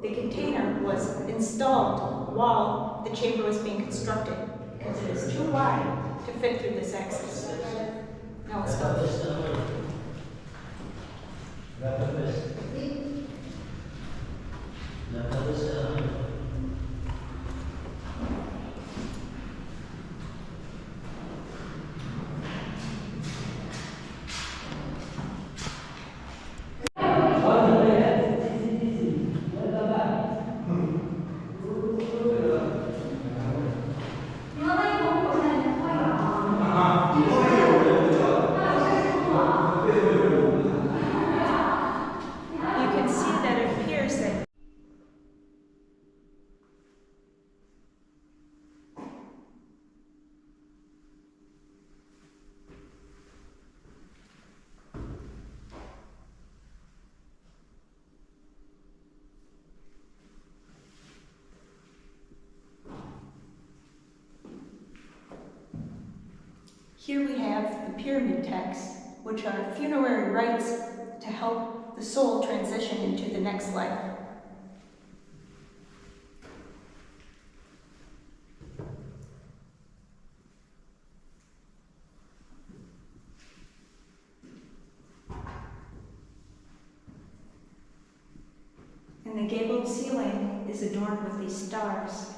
A: the container was installed while the chamber was being constructed, because it is too wide to fit through this access. Now let's go. Here we have the pyramid texts, which are funerary rites to help the soul transition into the next life. And the gabled ceiling is adorned with these stars.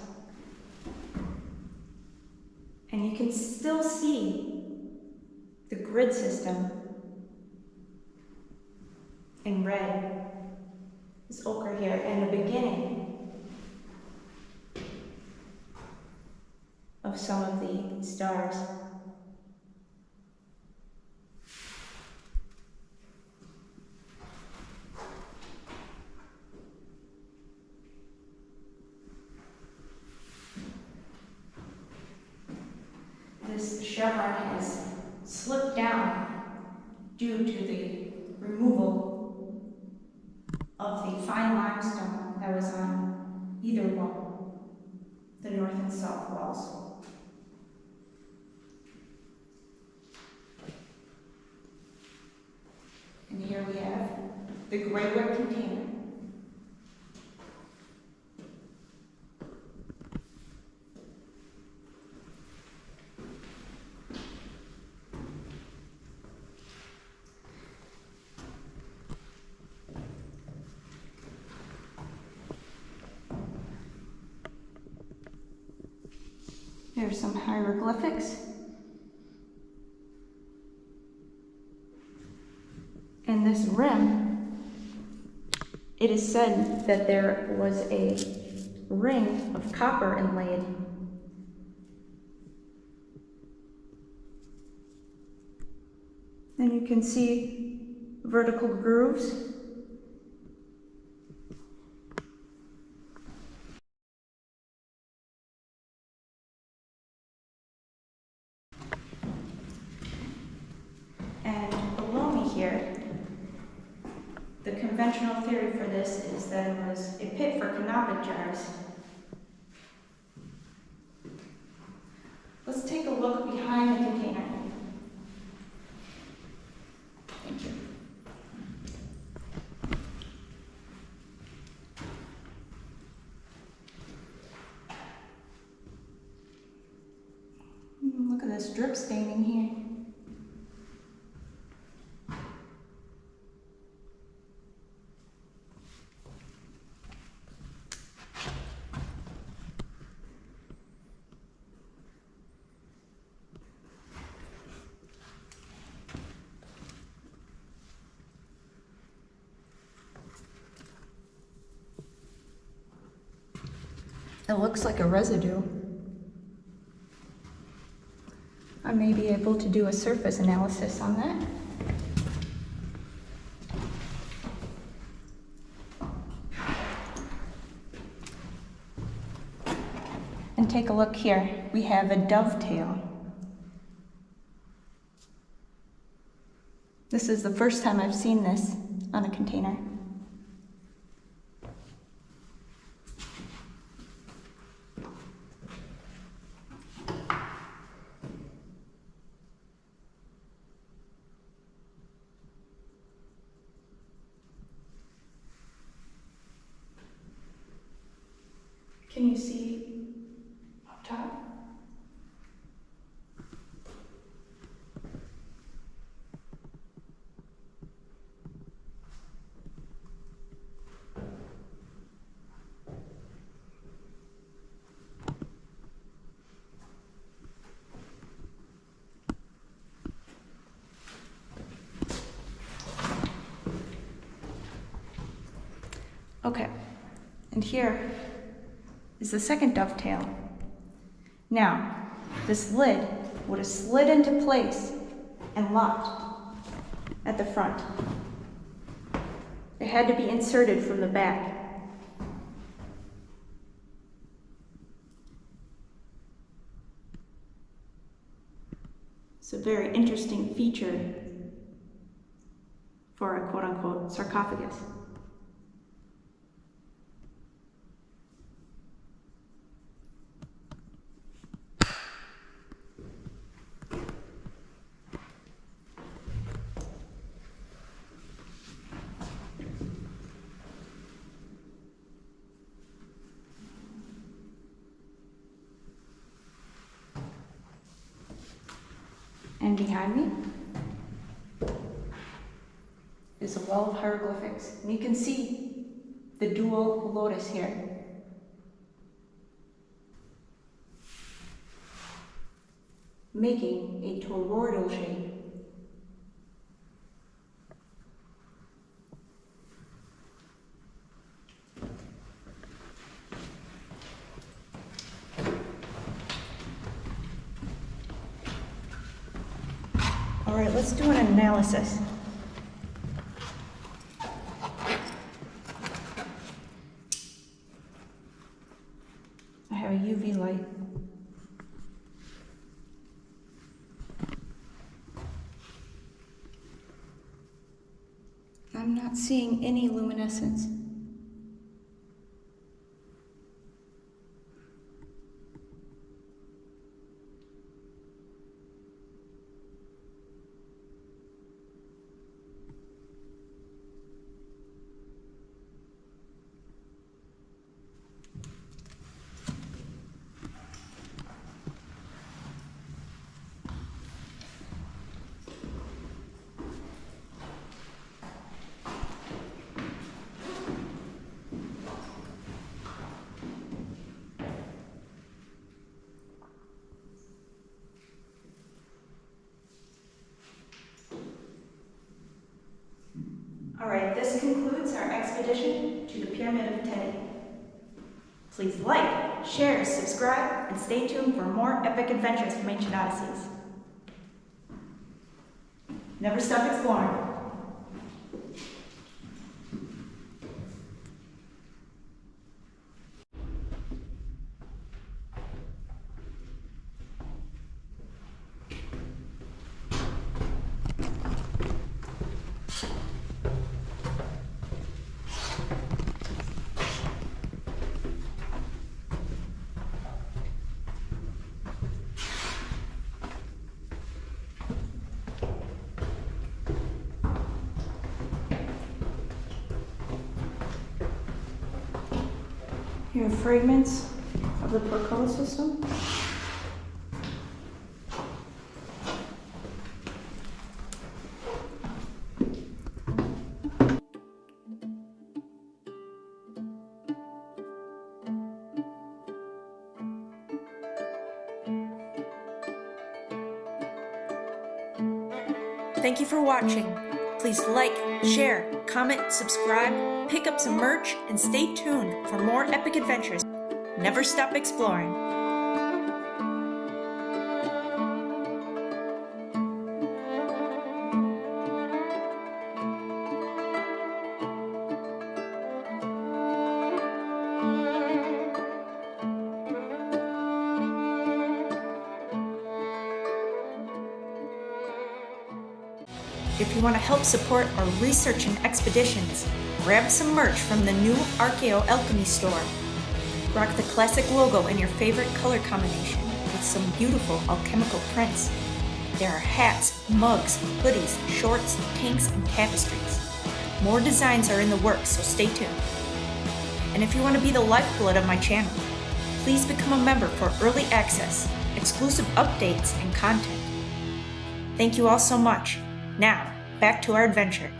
A: And you can still see the grid system in red, this ochre here, and the beginning of some of the stars. This chevron has slipped down due to the removal of the fine limestone that was on either wall, the north and south walls. And here we have the gray wet container. There's some hieroglyphics. And this rim, it is said that there was a ring of copper inlaid. And you can see vertical grooves. And below me here, the conventional theory for this is that it was a pit for cannabis jars. Let's take a look behind the container. Thank you. Look at this drip staining here.
C: It looks like a residue. I may be able to do a surface analysis on that. And take a look here. We have a dovetail. This is the first time I've seen this on a container. Can you see up top? Okay, and here is the second dovetail. Now, this lid would have slid into place and locked at the front. It had to be inserted from the back. It's a very interesting feature for a quote-unquote sarcophagus. And behind me is a wall of hieroglyphics. And you can see the dual lotus here. Making a toroidal shape. All right, let's do an analysis. I have a UV light. I'm not seeing any luminescence. All right, this concludes our expedition to the Pyramid of Teti. Please like, share, subscribe, and stay tuned for more epic adventures from Ancient Odysseys. Never stop exploring. Here are fragments of the portcullis system.
A: Thank you for watching. Please like, share, comment, subscribe, pick up some merch, and stay tuned for more epic adventures. Never stop exploring. If you want to help support our research and expeditions, grab some merch from the new archaeo.alchemy store. Rock the classic logo in your favorite color combination with some beautiful alchemical prints. There are hats, mugs, hoodies, shorts, tanks, and tapestries. More designs are in the works, so stay tuned. And if you want to be the lifeblood of my channel, please become a member for early access, exclusive updates, and content. Thank you all so much. Now, back to our adventure.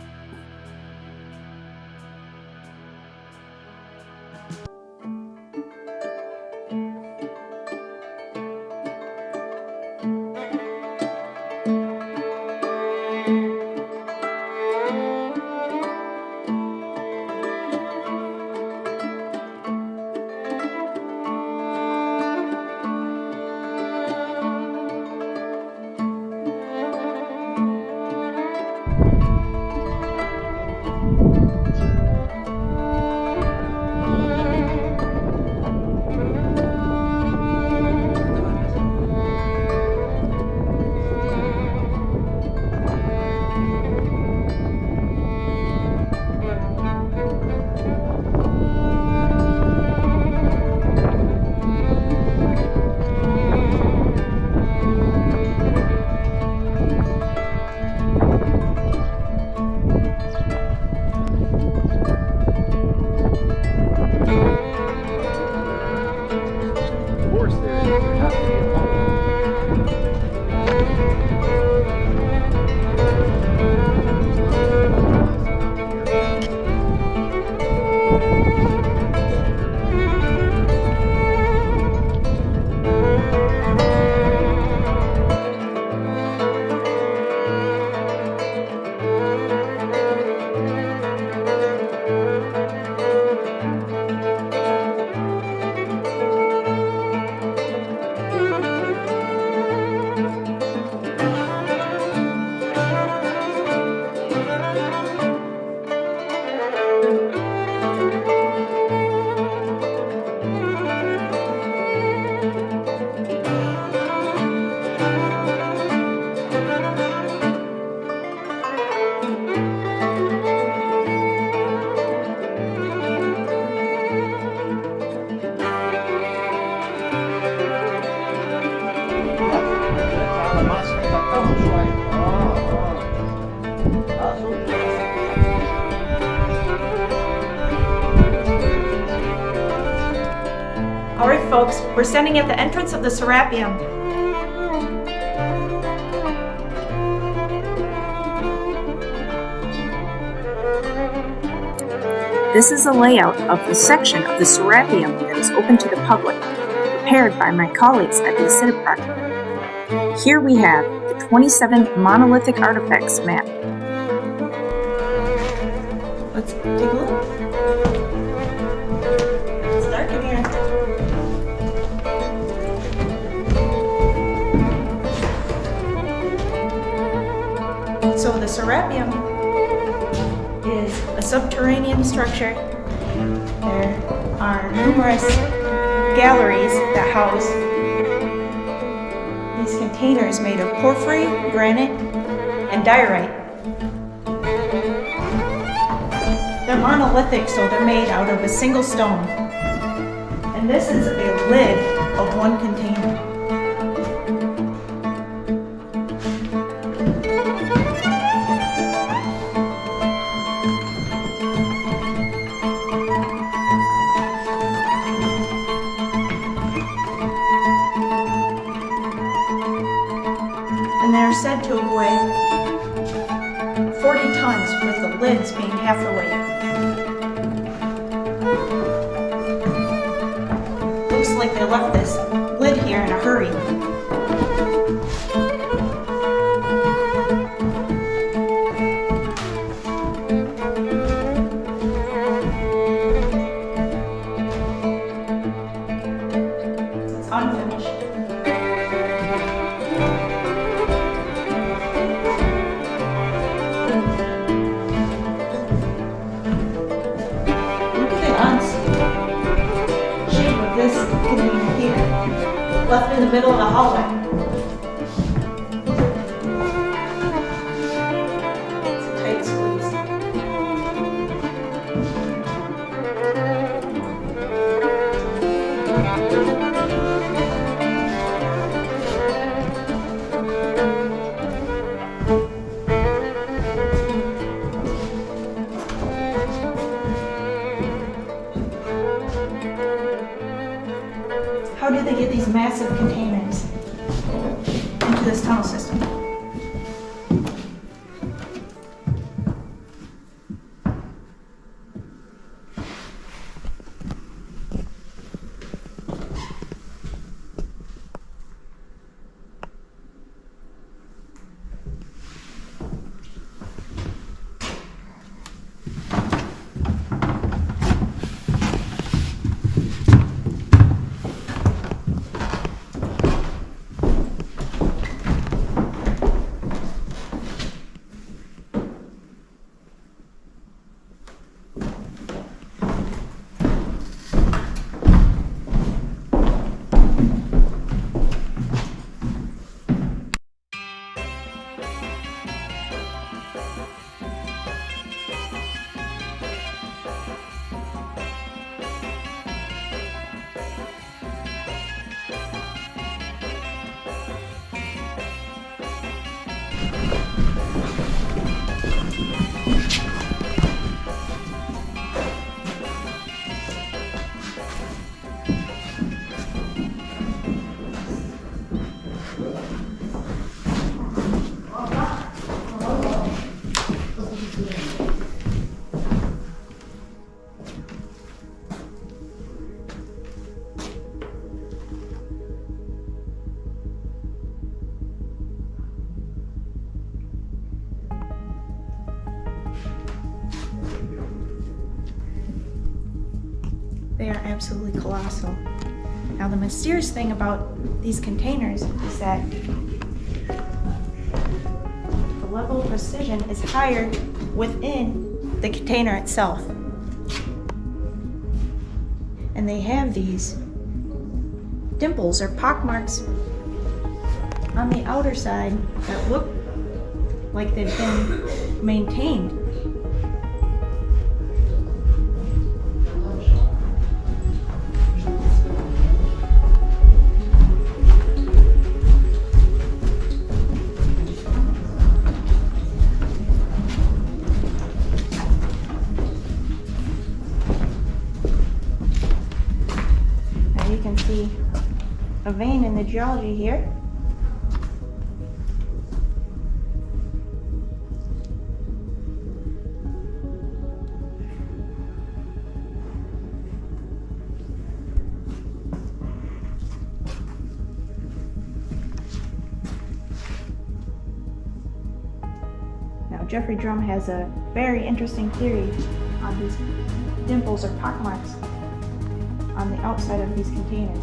C: Alright folks, we're standing at the entrance of the Serapeum. This is a layout of the section of the Serapeum that is open to the public, prepared by my colleagues at the ISIDA Project. Here we have the 27 monolithic artifacts map. Let's take a look. It's dark in here. So the Serapeum is a subterranean structure. There are numerous galleries that house these containers made of porphyry, granite, and diorite. They're monolithic, so they're made out of a single stone. And this is a lid of one container. And they're said to have weighed 40 tons, with the lids being half the weight. Looks like they left this lid here in a hurry. Look at the shape of this container here, left in the middle of the hallway. It's a tight squeeze. How did they get these massive containers into this tunnel system? They are absolutely colossal. Now the mysterious thing about these containers is that the level of precision is higher within the container itself. And they have these dimples or pockmarks on the outer side that look like they've been maintained. You can see a vein in the geology here. Now, Geoffrey Drumm has a very interesting theory on these dimples or pockmarks on the outside of these containers.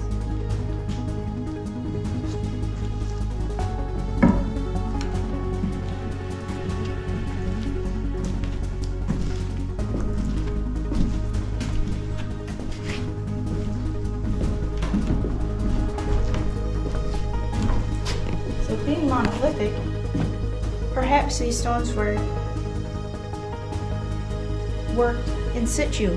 C: So being monolithic, perhaps these stones were worked in situ.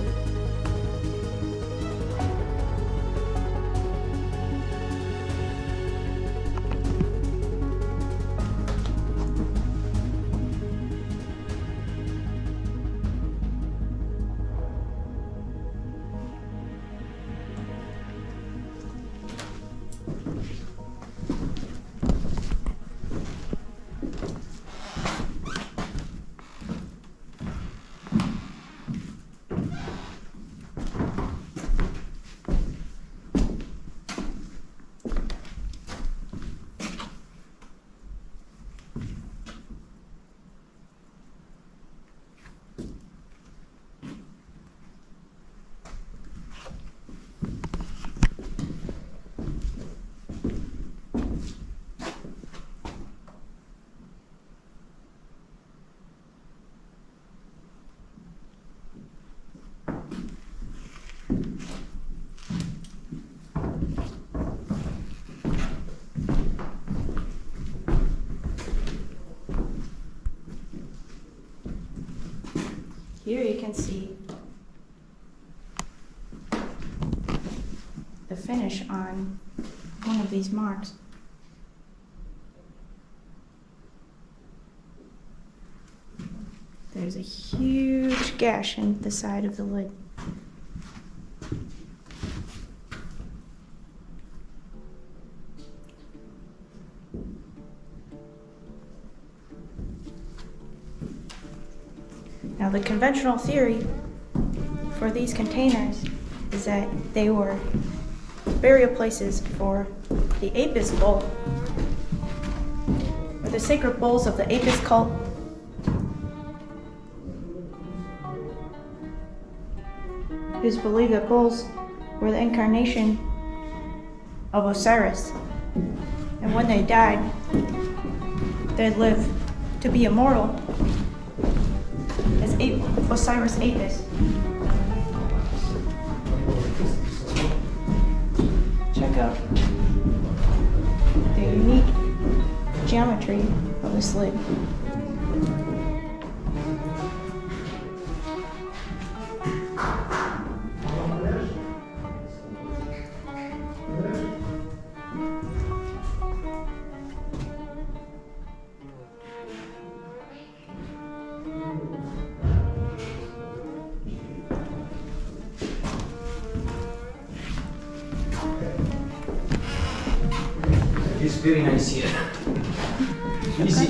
C: Here you can see the finish on one of these marks. There's a huge gash in the side of the lid. Now, the conventional theory for these containers is that they were burial places for the Apis bull, or the sacred bulls of the Apis cult. It is believed that bulls were the incarnation of Osiris, and when they died, they lived to be immortal as Osiris Apis. Check out the unique geometry of this lid.
F: It's very nice here. Easy.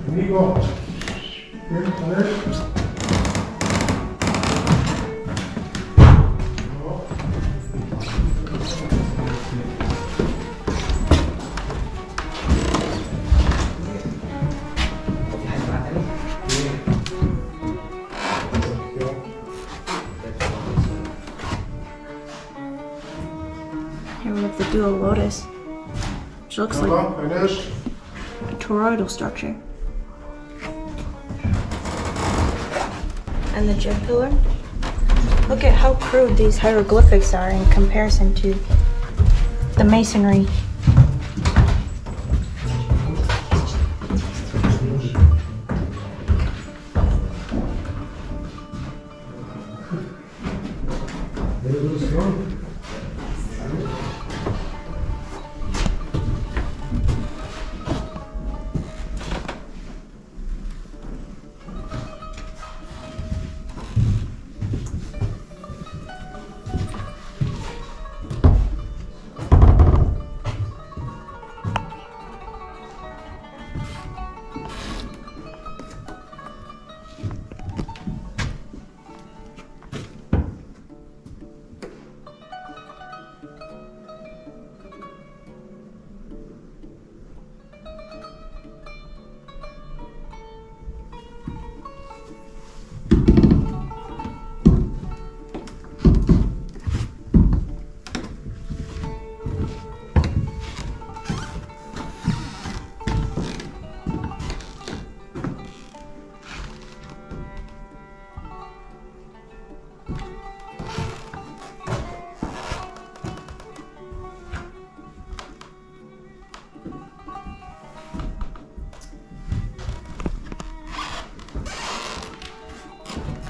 D: Amigo. Here, come here.
C: Here we have the dual lotus, which looks like a toroidal structure. And the jet pillar. Look at how crude these hieroglyphics are in comparison to the masonry.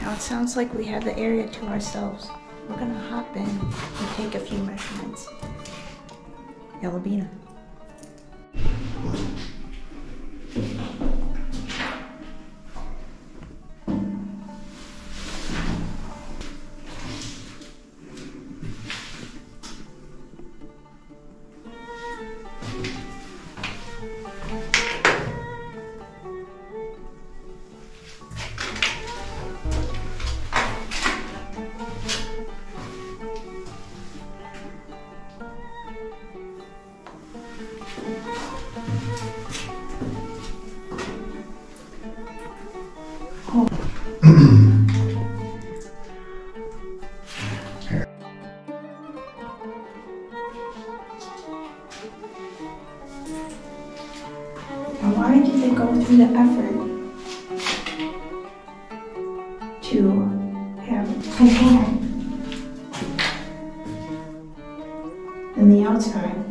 C: Now it sounds like we have the area to ourselves. We're gonna hop in and take a few measurements. Yalabina. Why did they go through the effort container. And the outside.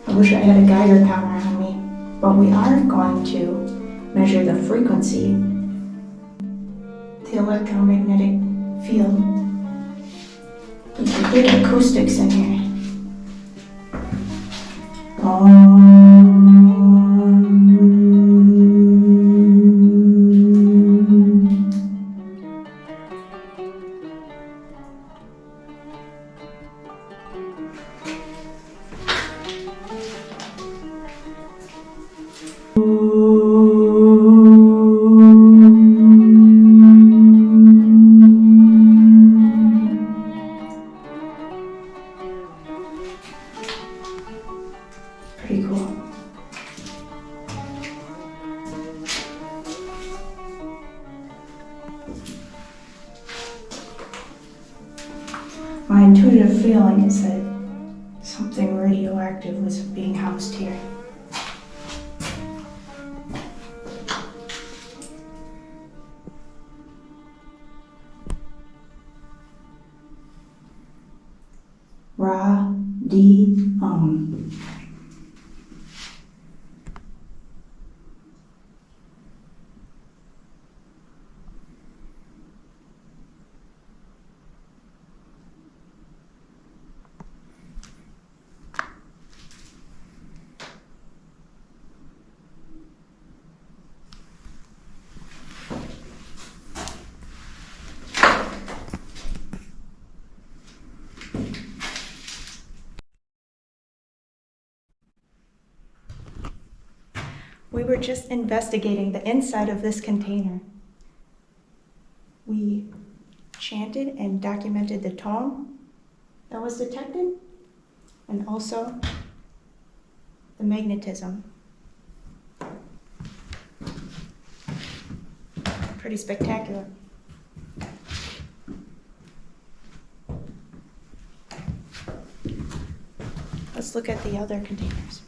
C: I wish I had a Geiger counter on me, but we are going to measure the frequency, the electromagnetic field. We can get acoustics in here. Pretty cool. My intuitive feeling is that something radioactive was being housed here. Radium. We were just investigating the inside of this container. We chanted and documented the tone that was detected, and also the magnetism. Pretty spectacular. Let's look at the other containers.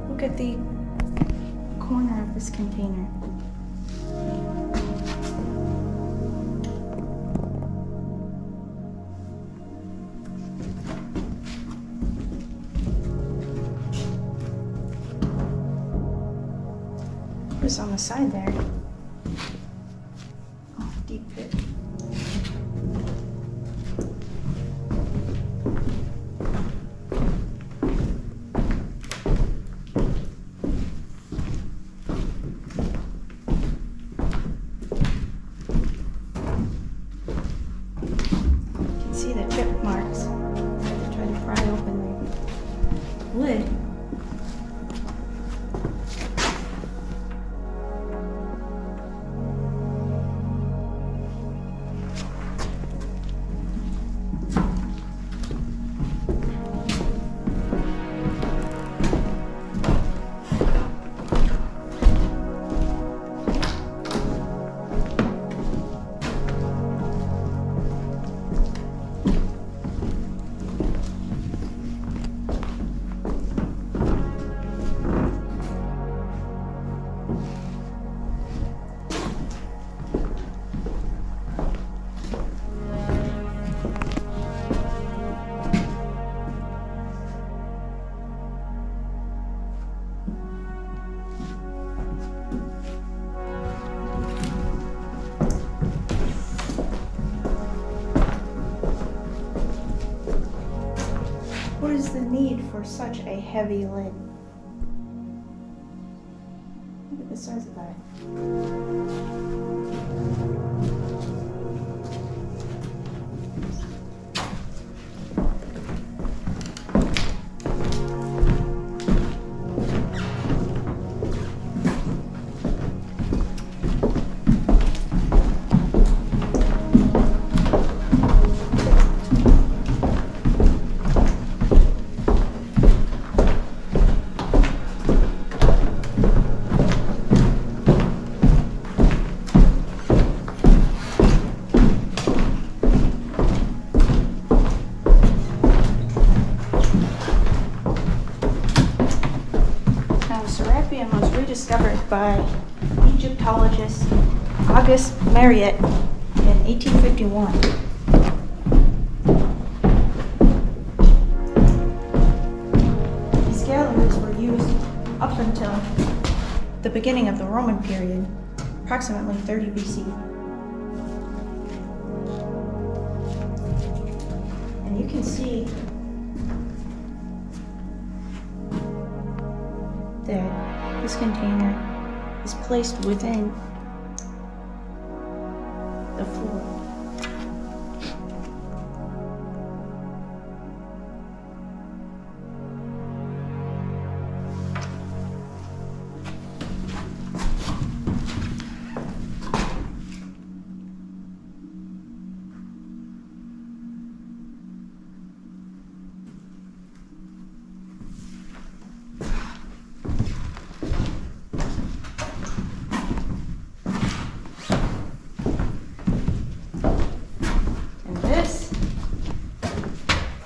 C: Look at the corner of this container. What's on the side there? Oh, deep pit. Lid. What is the need for such a heavy lid? Look at the size of that. Serapeum was rediscovered by Egyptologist August Mariette in 1851. These galleries were used up until the beginning of the Roman period, approximately 30 BC. And you can see that this container is placed within the floor.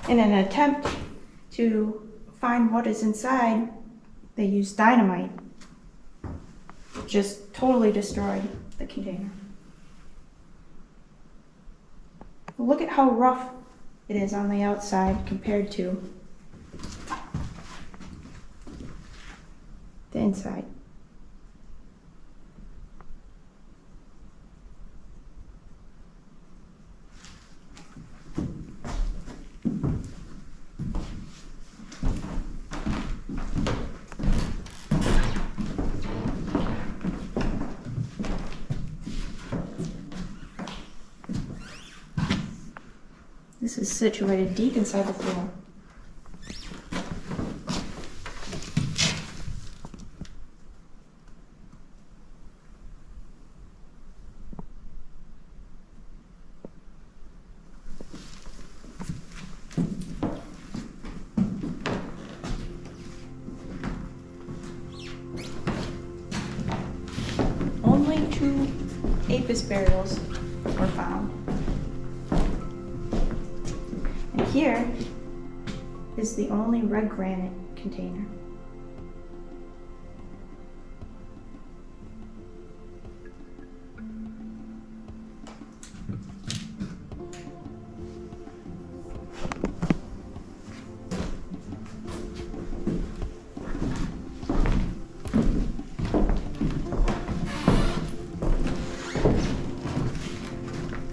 C: In an attempt to find what is inside, they used dynamite. Just totally destroyed the container. Look at how rough it is on the outside compared to the inside. This is situated deep inside the floor. Only 2 Apis burials were found. And here is the only red granite container.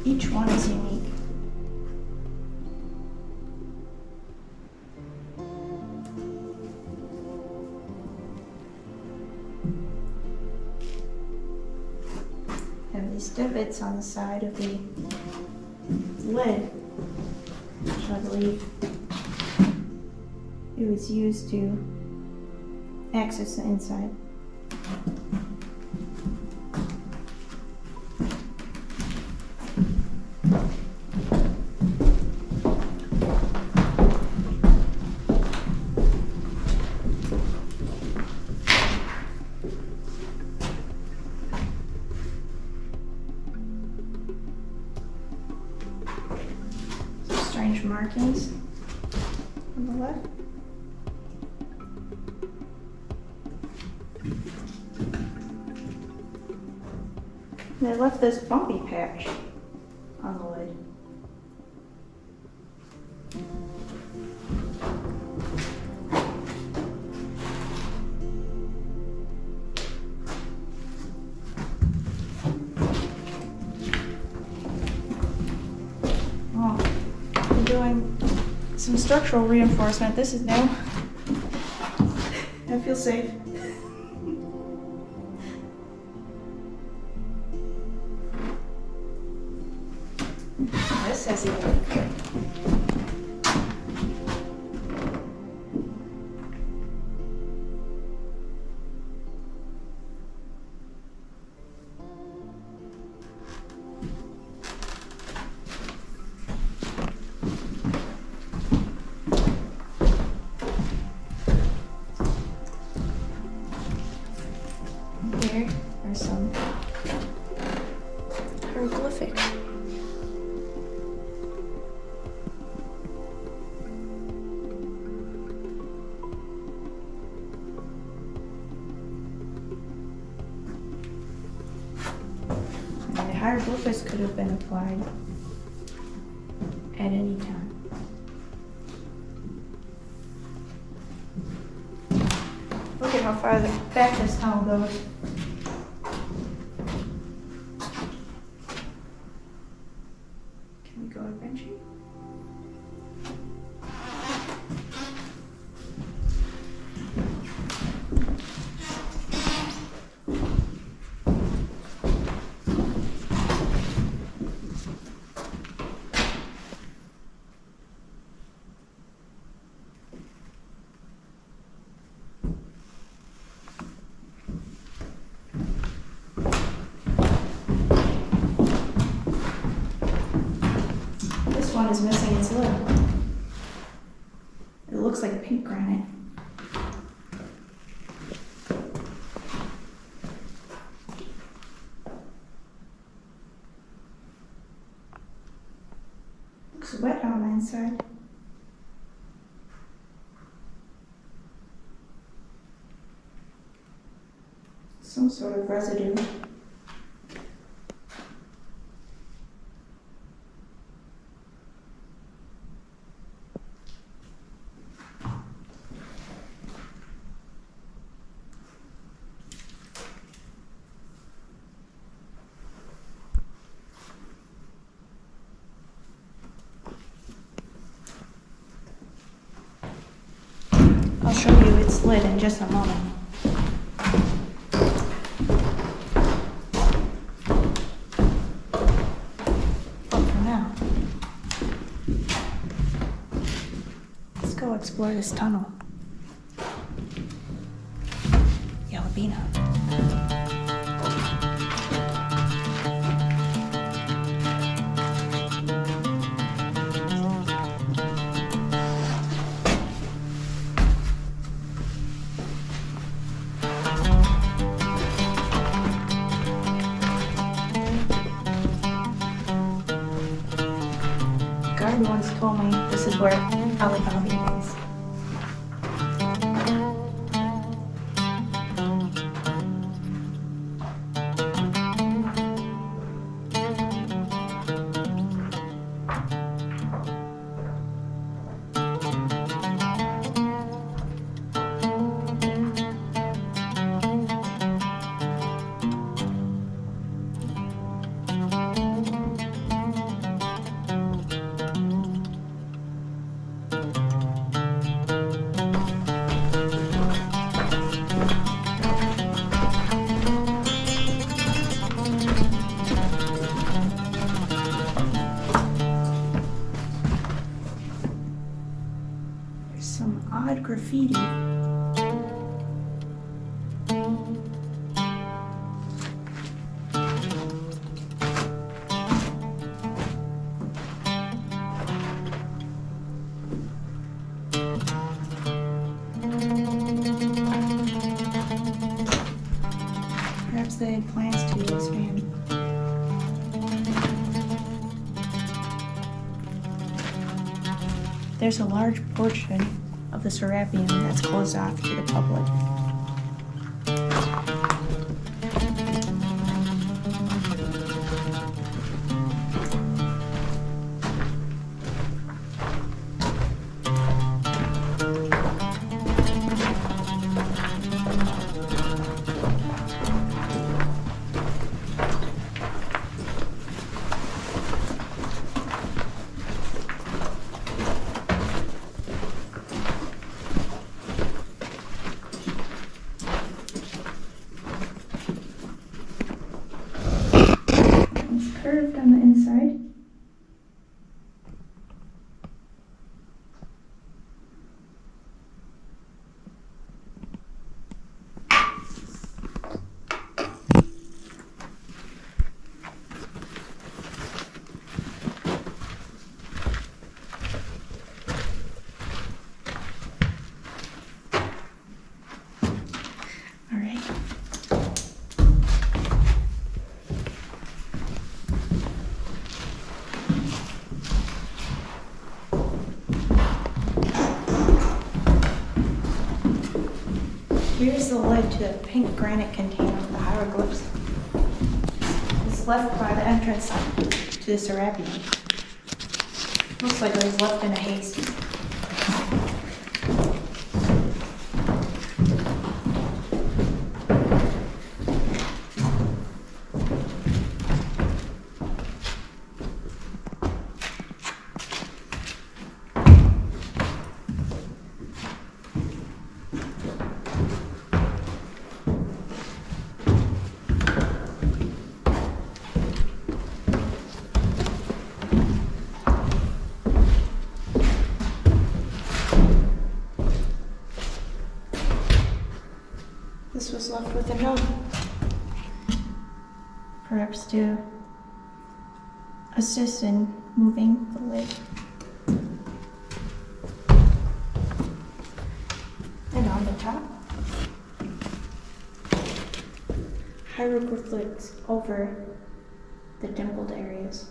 C: Each one is unique. Have these divots on the side of the lid, which I believe it was used to access the inside. Strange markings on the left. They left this bumpy patch on the lid. Doing some structural reinforcement. This is new. I feel safe. this has a look. There are some hieroglyphics. And the hieroglyphics could have been applied at any time. Look at how far back this tunnel goes. Can we go adventuring? This one is missing its lid. It looks like pink granite. Looks wet on the inside. Some sort of residue. I'll show you its lid in just a moment. But for now, let's go explore this tunnel. Yalabina. Guard once told me this is where Alibaba is. Some odd graffiti. Perhaps they had plans to expand. There's a large portion of the Serapeum that's closed off to the public. Here's the lid to the pink granite container with the hieroglyphs. It's left by the entrance to the Serapeum. Looks like it was left in a haste. This was left with a note. Perhaps to assist in moving the lid. And on the top, hieroglyphics over the dimpled areas.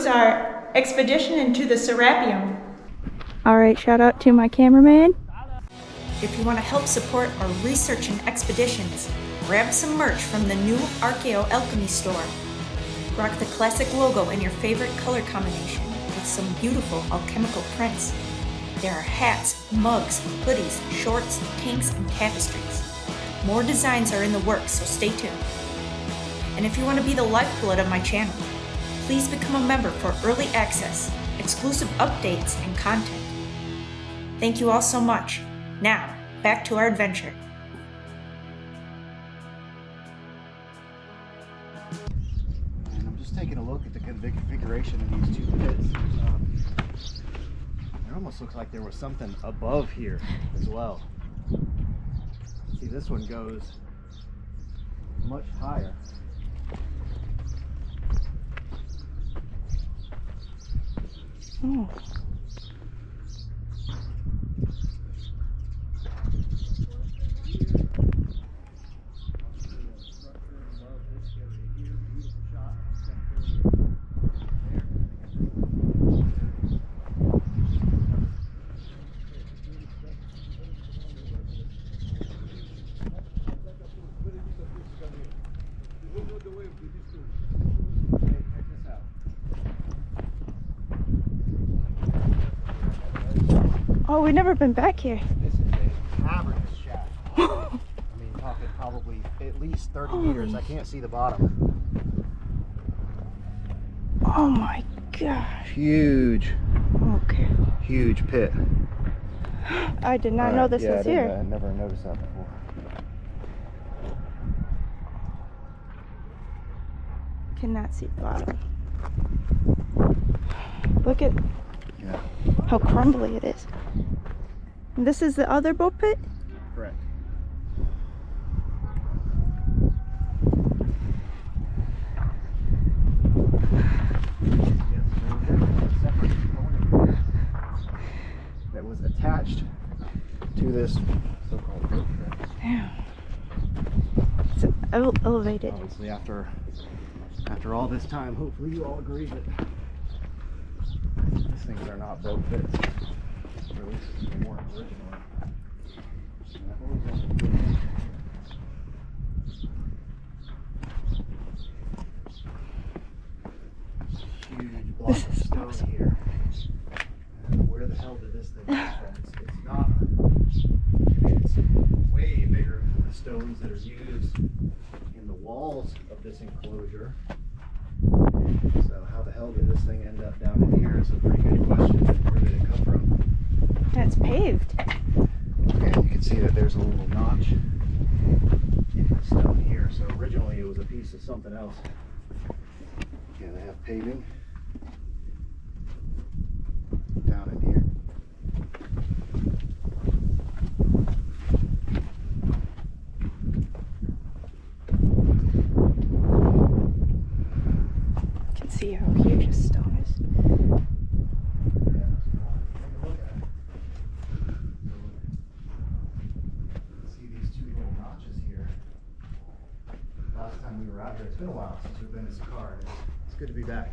A: Our expedition into the Serapeum.
C: All right, shout out to my cameraman.
A: If you want to help support our research and expeditions, grab some merch from the new Archaeo.alchemy store. Rock the classic logo in your favorite color combination with some beautiful alchemical prints. There are hats, mugs, hoodies, shorts, tanks, and tapestries. More designs are in the works, so stay tuned. And if you want to be the lifeblood of my channel, please become a member for early access, exclusive updates, and content. Thank you all so much. Now, back to our adventure.
B: And I'm just taking a look at the configuration of these two pits. It almost looks like there was something above here as well. See, this one goes much higher.
C: Oh. Oh, we've never been back here.
B: This is a cavernous shaft. I mean, talking probably at least 30 meters. I can't see the bottom.
C: Oh my gosh.
B: Huge,
C: Okay.
B: huge pit.
C: I did not know this was here.
B: I never noticed that before.
C: Cannot see the bottom. Look at
B: Yeah,
C: how crumbly it is. And this is the other boat pit?
B: correct. That was attached to this so-called boat trip.
C: Damn. It's elevated.
B: Obviously, after all this time, hopefully you all agree that these things are not boat pits, or at least more original. And I've always wanted to do huge block of stone here. And where the hell did this thing come from? It's not. I mean, it's way bigger than the stones that are used in the walls of this enclosure. So how the hell did this thing end up down in here is a pretty good question. Where did it come from?
C: That's paved.
B: And you can see that there's a little notch in the stone here. So originally it was a piece of something else. Yeah, they have paving down in here.
C: You can see how huge this stone is.
B: good to be back.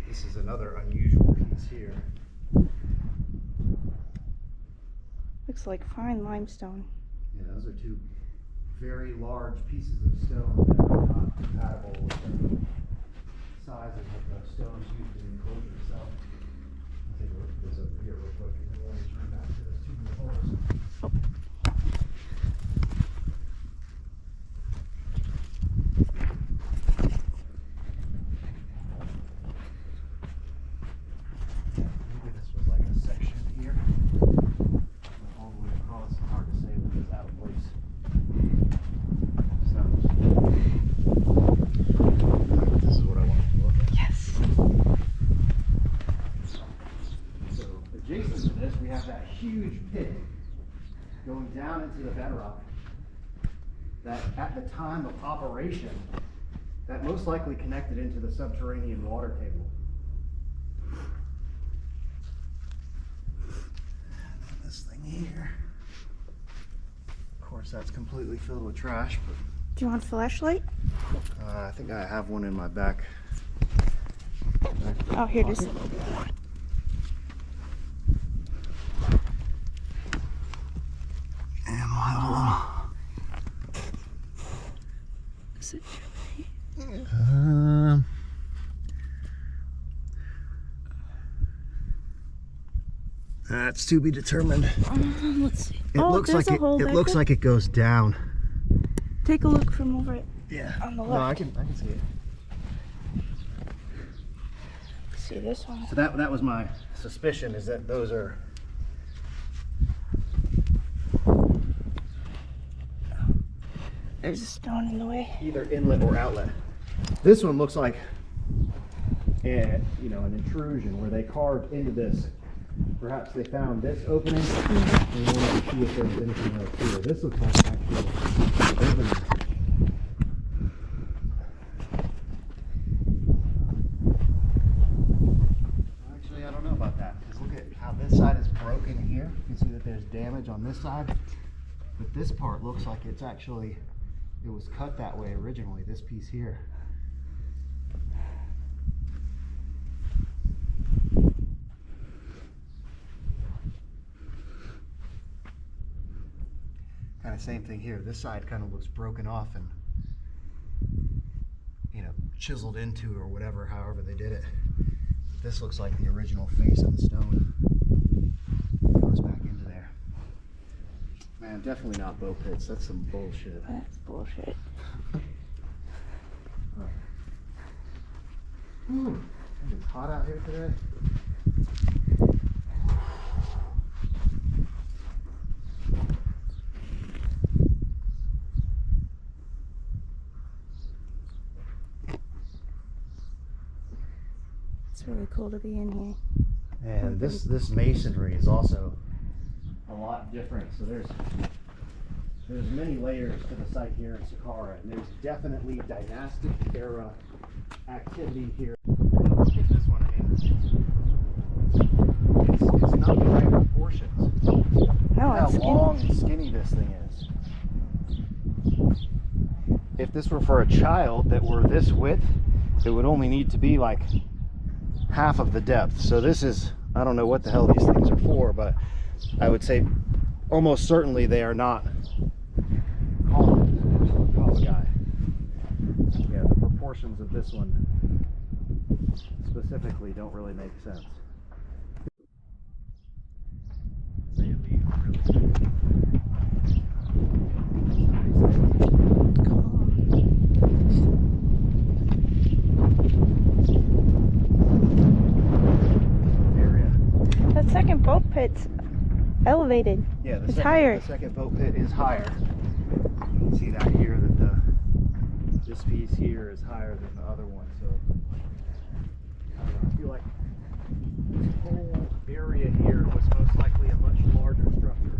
B: This is another unusual piece here.
C: Looks like fine limestone.
B: Yeah, those are two very large pieces of stone that are not compatible with the sizes of the stones used in the enclosure itself. I'll take a look at this over here real quick, and then we'll return back to those two new holes. Maybe this was like a section here. All the way across. It's hard to say when it's out of place. This is what I want to look at.
C: Yes.
B: So adjacent to this, we have that huge pit going down into the bedrock that at the time of operation, that most likely connected into the subterranean water table. And this thing here, of course, that's completely filled with trash, but
C: Do you want a flashlight?
B: I think I have one in my back.
C: Oh, here it is.
B: And we'll have a little.
C: Is it?
B: That's to be determined.
C: Let's see.
B: It looks
C: there's
B: like
C: a hole
B: it
C: back
B: looks
C: there.
B: like it goes down.
C: Take a look from over it.
B: Yeah.
C: On the
B: No, I
C: left.
B: can see it.
C: See this one?
B: So that was my suspicion, is that those are
C: There's a stone in the way.
B: either inlet or outlet. This one looks like an intrusion where they carved into this. Perhaps they found this opening and wanted to see if there was anything else here. This looks like an actual opening. Actually, I don't know about that, because look at how this side is broken here. You can see that there's damage on this side, but this part looks like it's actually, it was cut that way originally, this piece here. Kind of same thing here. This side kind of looks broken off and, chiseled into or whatever, however they did it. This looks like the original face of the stone. Goes back into there. Man, definitely not bow pits. That's some bullshit.
C: That's bullshit.
B: It's hot out here today.
C: It's really cool to be in here.
B: And this masonry is also a lot different. So there's many layers to the site here in Saqqara, and there's definitely dynastic era activity here. This one, it's not the right proportions.
C: No,
B: How
C: it's
B: long and skinny this thing is. If this were for a child that were this width, it would only need to be like half of the depth. So this is, I don't know what the hell these things are for, but I would say almost certainly they are not coffee guy. Yeah, the proportions of this one specifically don't really make sense.
C: That second boat pit's elevated.
B: Yeah,
C: It's higher.
B: The second boat pit is higher. You can see that here, that this piece here is higher than the other one. So I don't know, I feel like this whole area here was most likely a much larger structure.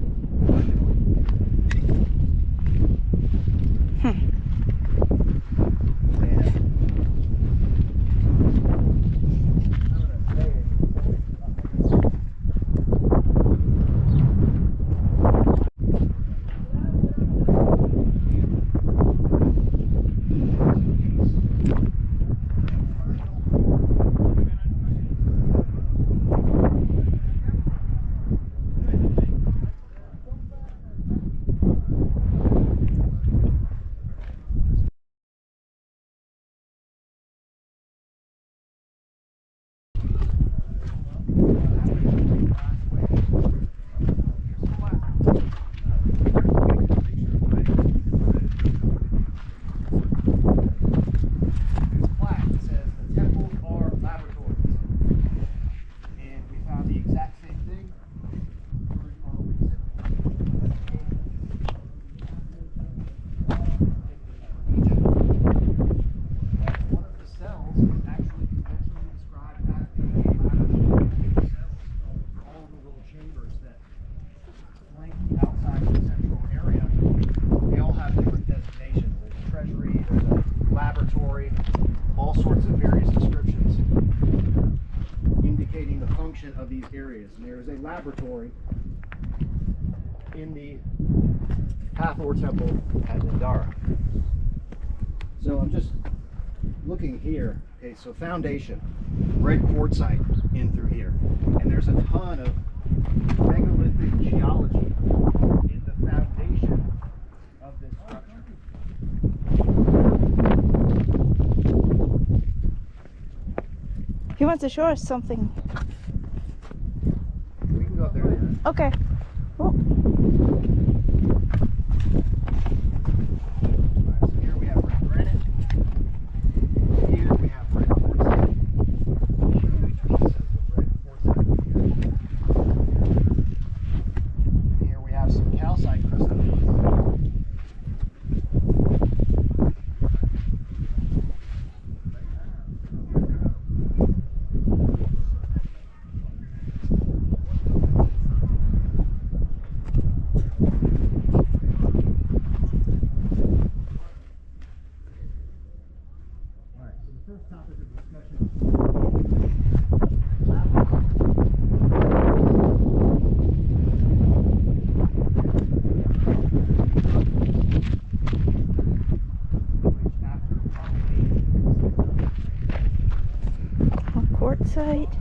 B: all sorts of various descriptions indicating the function of these areas. And there is a laboratory in the Hathor Temple at Nandara. So I'm just looking here. Okay, so foundation, red quartzite in through here. And there's a ton of megalithic geology in the foundation of this structure.
C: He wants to show us something.
B: We can go up there.
C: Okay. Cool.
B: So here we have red granite. Here we have red quartzite. Huge pieces of red quartzite here. And here we have some calcite crystals.
C: Quartzite.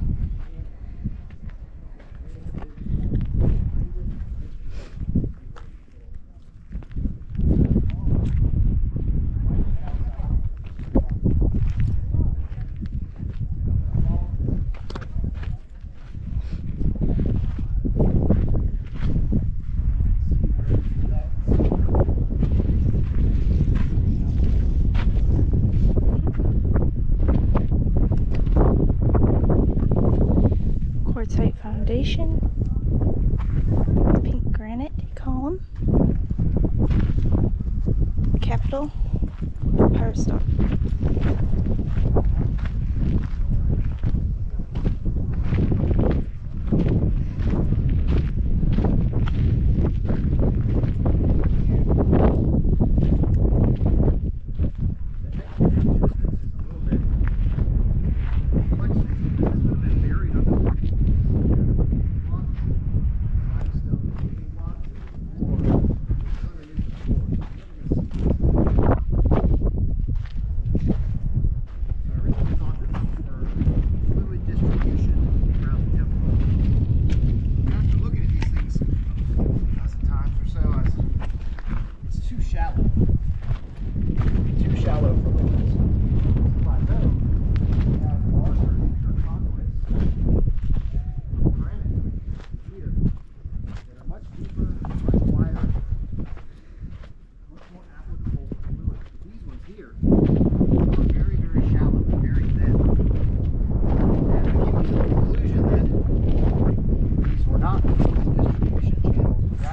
C: Quartzite foundation, pink granite column, capital, power stone.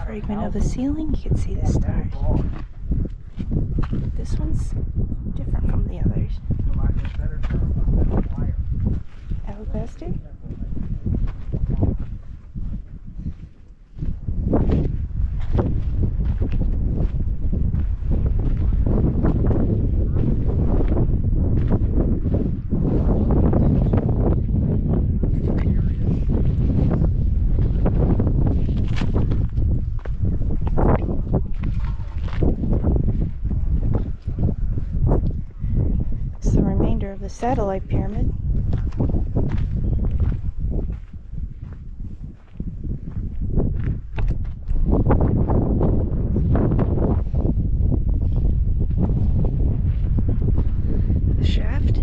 C: Fragment of the ceiling, you can see the stars. This one's different from the others. Alabaster. Of the satellite pyramid. The shaft.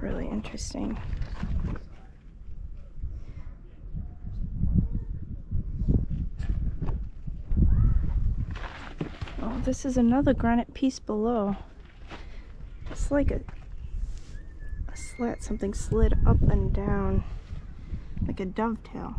C: really interesting. Oh, this is another granite piece below. It's like a slat, something slid up and down, like a dovetail.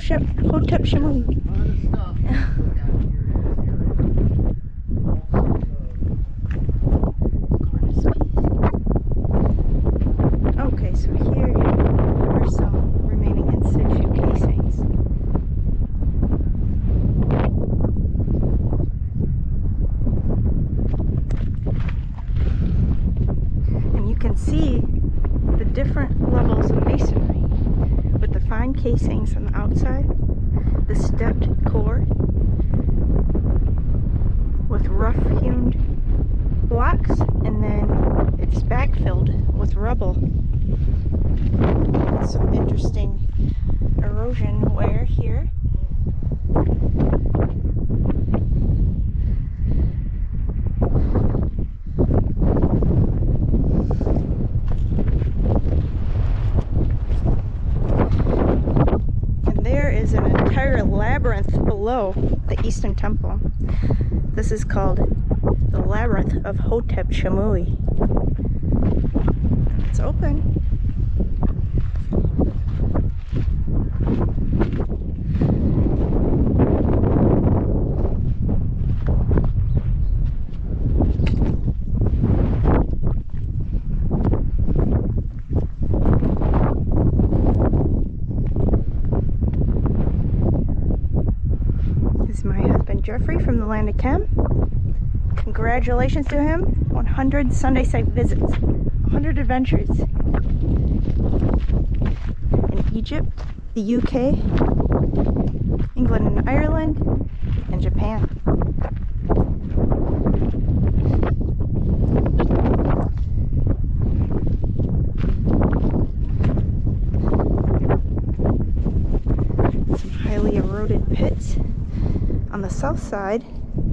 C: Hotepsekhemwy. Okay, so here are some remaining in situ casings. And you can see the different levels of masonry with the fine casings on the outside, the stepped core with rough hewn blocks, and then it's backfilled with rubble. Some interesting erosion wear here. Is an entire labyrinth below the Eastern Temple. This is called the Labyrinth of Hotepsekhemwy. It's open. Geoffrey from the land of Chem. Congratulations to him. 100 Sunday site visits, 100 adventures in Egypt, the UK, England and Ireland, and Japan. Some highly eroded pits on the south side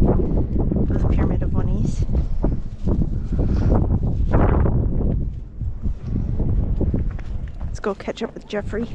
C: of the Pyramid of Wenise. Let's go catch up with Geoffrey.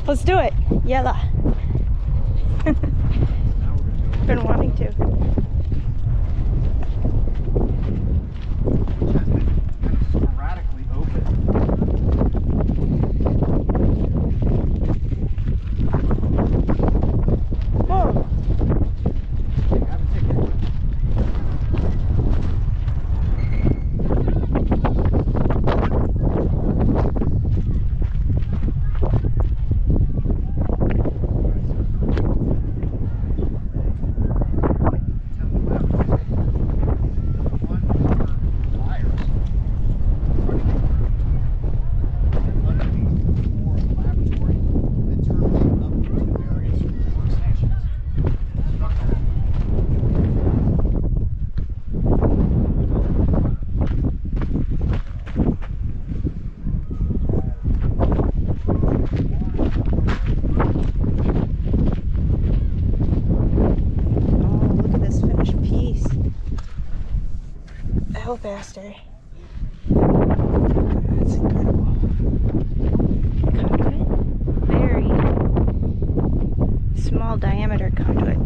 C: Let's do it. Yalla. Been wanting to.
B: Sporadically open.
C: Whoa.
B: Have a ticket.
C: faster. That's incredible. Conduit? Very small diameter conduit.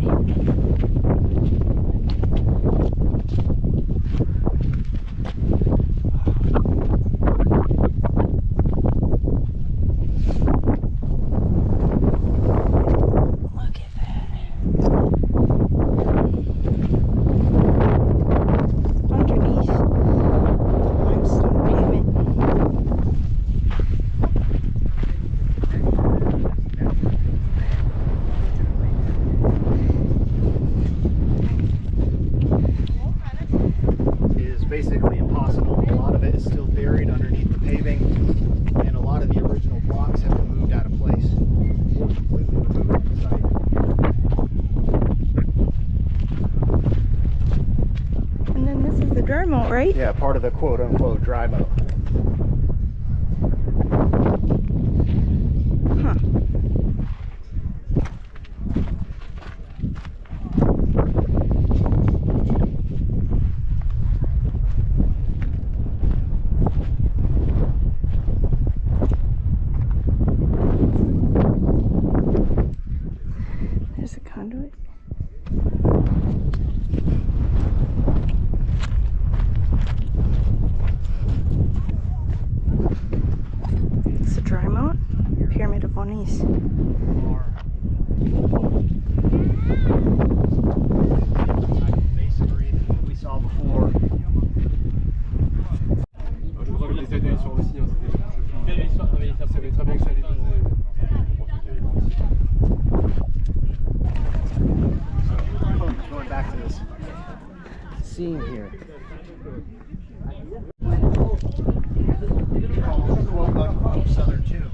B: Basically impossible. A lot of it is still buried underneath the paving, and a lot of the original blocks have been moved out of place. Or completely removed from the site.
C: And then this is the dry moat, right?
B: Yeah, part of the quote-unquote dry moat.
C: Huh. There's a conduit. It's the dry moat, Pyramid of Wenise.
B: Masonry that we saw before.
G: Je crois que les Italiens sont aussi. Ça savait très bien que ça allait poser.
B: Going back to this scene here. Southern tube.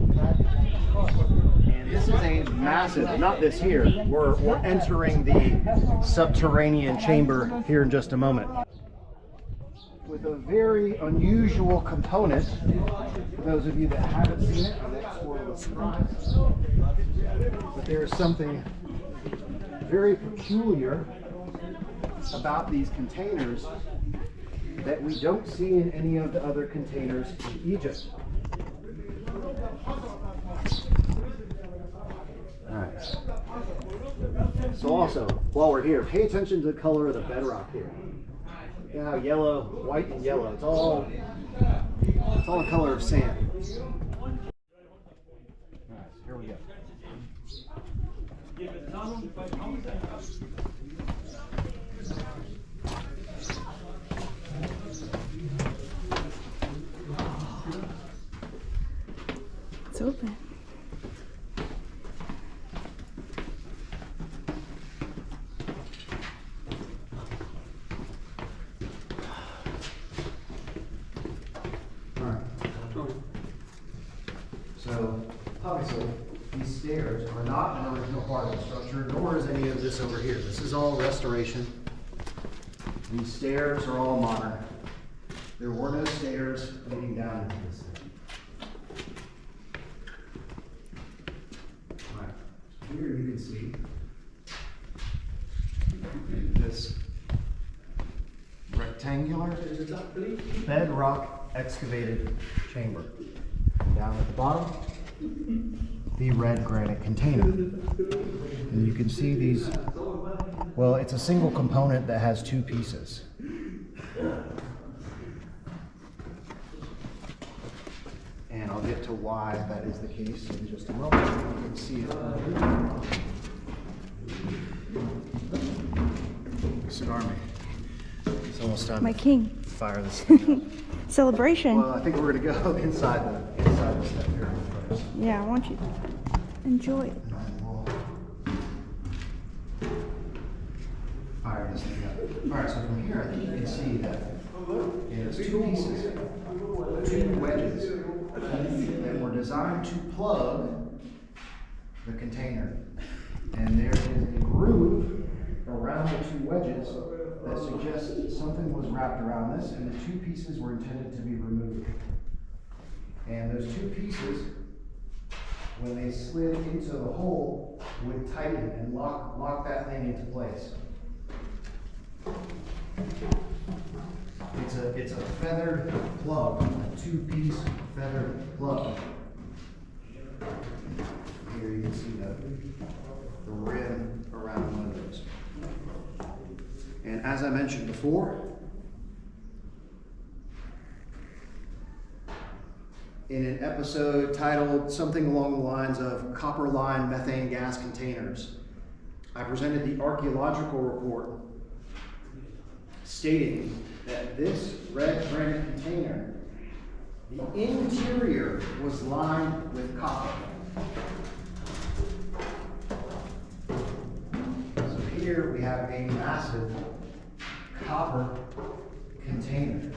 B: And this is a massive, not this here, we're entering the subterranean chamber here in just a moment. With a very unusual component, for those of you that haven't seen it, I'm exploring the surprise. But there is something very peculiar about these containers that we don't see in any of the other containers in Egypt. Alright. So also, while we're here, pay attention to the color of the bedrock here. Look at how yellow, white and yellow, it's all the color of sand. Alright, so here we go.
C: It's open.
B: So, obviously, these stairs are not an original part of the structure, nor is any of this over here. This is all restoration. These stairs are all modern. There were no stairs leading down into this thing. All right. Here you can see this rectangular bedrock excavated chamber. Down at the bottom, the red granite container. And you can see these, well, it's a single component that has two pieces. And I'll get to why that is the case in just a moment. You can see it. Cigar me. It's almost time
C: My
B: to
C: king.
B: fire this thing up.
C: Celebration.
B: Well, I think we're going to go inside the step here first.
C: Yeah, I want you to enjoy it.
B: And we'll fire this thing up. All right, so from here, I think you can see that it's two pieces, two wedges that were designed to plug the container. And there is a groove around the two wedges that suggests that something was wrapped around this, and the two pieces were intended to be removed. And those two pieces, when they slid into the hole, would tighten and lock that thing into place. It's a feathered plug, a two-piece feathered plug. Here you can see the rim around one of those. And as I mentioned before, in an episode titled something along the lines of copper line methane gas containers, I presented the archaeological report stating that this red granite container, the interior was lined with copper. So here we have a massive copper container.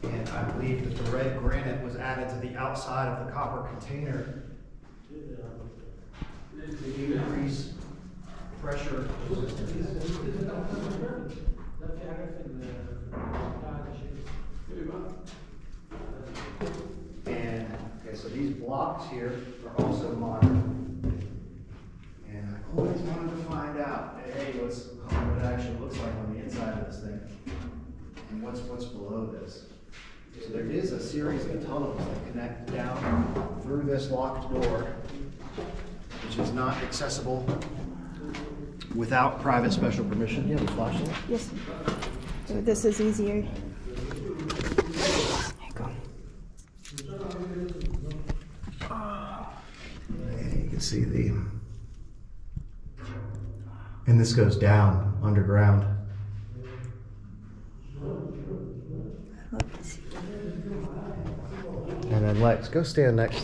B: And I believe that the red granite was added to the outside of the copper container to increase pressure resistance. And okay, so these blocks here are also modern. And I always wanted to find out, hey, what it actually looks like on the inside of this thing, and what's below this. So there is a series of tunnels that connect down through this locked door, which is not accessible without private special permission. Do you have a flashlight?
C: Yes. So this is easier. There you go.
B: And you can see and this goes down underground.
C: I'd love to see.
B: And then Lex, go stand next.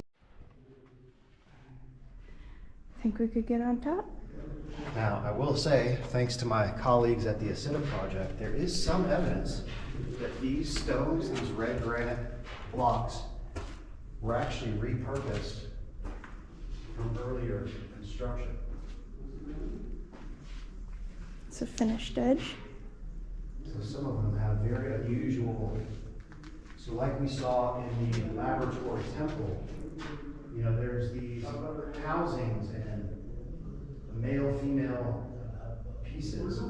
C: Think we could get on top?
B: Now, I will say, thanks to my colleagues at the ISIDA Project, there is some evidence that these stones, these red granite blocks, were actually repurposed from earlier construction.
C: It's a finished edge.
B: So some of them have very unusual, so like we saw in the laboratory temple, you know, there's these housings and male-female pieces.